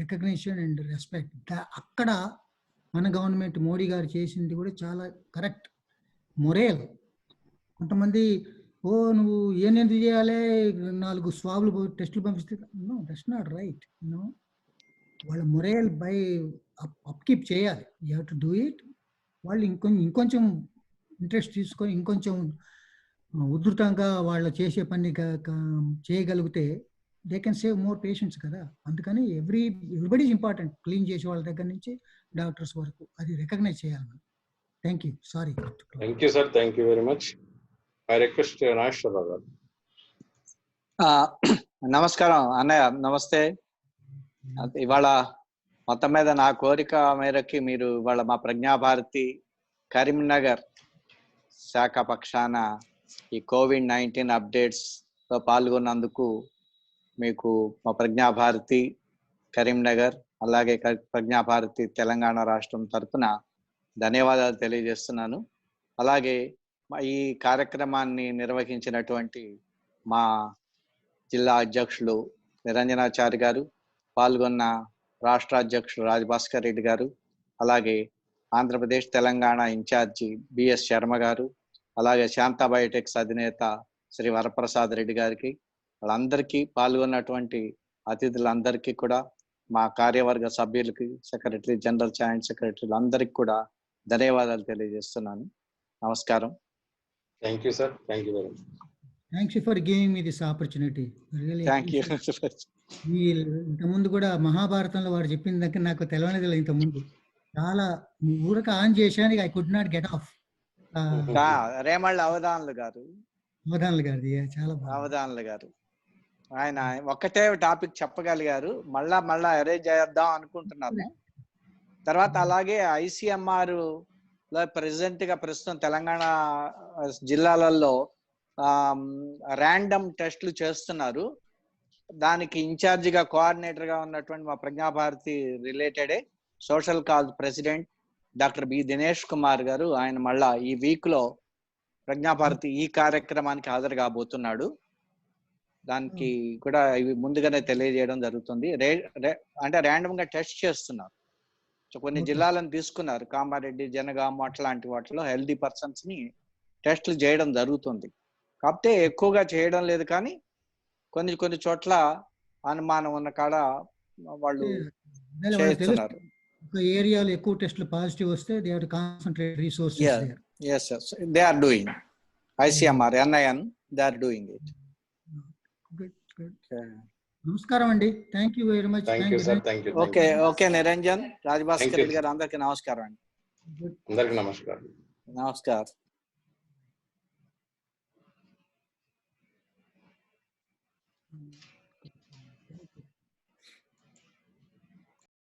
recognition and respect. akkada మన గవర్నమెంట్ మోడీ గారు చేసింది కూడా చాలా కరెక్ట్. మొరేల్ కొంతమంది, నువ్వు ఎందుకు చేయాలి, 4 స్వాబ్లు టెస్టులు పంపిస్తే, నో, దట్స్ నాట్ రైట్. వాళ్ళ మొరేల్ బై అప్కీప్ చేయాలి. You have to do it. వాళ్ళు ఇంకొంచెం ఇంట్రెస్ట్ తీసుకొని ఇంకొంచెం ఉధృతంగా వాళ్ళు చేసే పని చేయగలిగితే they can save more patients కదా. అందుకని ఎవ్రీబడి ఈజ్ ఇంపార్టెంట్, క్లీన్ చేసే వాళ్ళ దగ్గర నుంచి డాక్టర్స్ వరకు, అది రికగ్నైజ్ చేయాలి మనం. Thank you. Sorry. Thank you sir, thank you very much. I request Nageswara Rao గారు. నమస్కారం అన్నయ్య, నమస్తే. ఇవాళ మొత్తం మీద నా కోరిక మేరకి మీరు ఇవాళ మా ప్రజ్ఞాభారతి కరీంనగర్ శాఖ పక్షాన ఈ COVID-19 అప్డేట్స్లో పాల్గొన్నందుకు మీకు మా ప్రజ్ఞాభారతి కరీంనగర్, అలాగే ప్రజ్ఞాభారతి తెలంగాణ రాష్ట్రం తరఫున ధన్యవాదాలు తెలియజేస్తున్నాను. అలాగే ఈ కార్యక్రమాన్ని నిర్వహించినటువంటి మా జిల్లా అధ్యక్షులు నిరంజనాచారి గారు, పాల్గొన్న రాష్ట్ర అధ్యక్షులు రాజభాస్కర్ రెడ్డి గారు, అలాగే ఆంధ్రప్రదేశ్ తెలంగాణ ఇన్ఛార్జి బిఎస్ శర్మ గారు, అలాగే శాంతా బయోటెక్స్ అధినేత శ్రీ వరప్రసాద్ రెడ్డి గారికి, వాళ్ళందరికీ పాల్గొన్నటువంటి అతిథులందరికీ కూడా, మా కార్యవర్గ సభ్యులకి, సెక్రటరీ జనరల్, జాయింట్ సెక్రటరీలు అందరికీ కూడా ధన్యవాదాలు తెలియజేస్తున్నాను. నమస్కారం. Thank you sir. Thank you very much. Thanks for giving me this opportunity. Thank you. ఇంతకుముందు కూడా మహాభారతంలో వాడు చెప్పిన దగ్గర నాకు తెలియదు ఇంతకుముందు. చాలా ఊరక ఆన్ చేశాను, I could not get off. Remalla Avadhanulu garu, Avadhanulu గారిది చాలా అవధానులు గారు ఆయన ఒక్కటే టాపిక్ చెప్పగలిగారు. మళ్ళా అరేంజ్ చేద్దాం అనుకుంటున్నాము. తర్వాత అలాగే ICMR లో ప్రస్తుతం తెలంగాణ జిల్లాలలో ర్యాండమ్ టెస్టులు చేస్తున్నారు. దానికి ఇన్ఛార్జిగా కోఆర్డినేటర్ గా ఉన్నటువంటి మా ప్రజ్ఞాభారతి రిలేటెడే social cause president doctor B Dinesh Kumar garu, ఆయన మళ్ళా ఈ వీక్ లో ప్రజ్ఞాభారతి ఈ కార్యక్రమానికి హాజరు కాబోతున్నాడు. దానికి కూడా ఇవి ముందుగానే తెలియజేయడం జరుగుతుంది. అంటే ర్యాండమ్ గా టెస్ట్ చేస్తున్నారు. సో కొన్ని జిల్లాలను తీసుకున్నారు, కామారెడ్డి, జనగామ అట్లాంటి వాటిలో హెల్దీ పర్సన్స్ ని టెస్టులు చేయడం జరుగుతుంది. కాకపోతే ఎక్కువగా చేయడం లేదు, కానీ కొన్ని చోట్ల అనుమానం ఉన్న కాడ వాళ్ళు చేస్తున్నారు. ఏరియాలో ఎక్కువ టెస్టులు పాజిటివ్ వస్తే they have to concentrate resources. yes they are doing ICMR NIN, they are doing it. Good. నమస్కారం అండి. Thank you very much. Thank you sir. Thank you. Okay Niranjan, Rajabhaskar Reddy గారు, అందరికీ నమస్కారం అండి. అందరికీ నమస్కారం. నమస్కారం.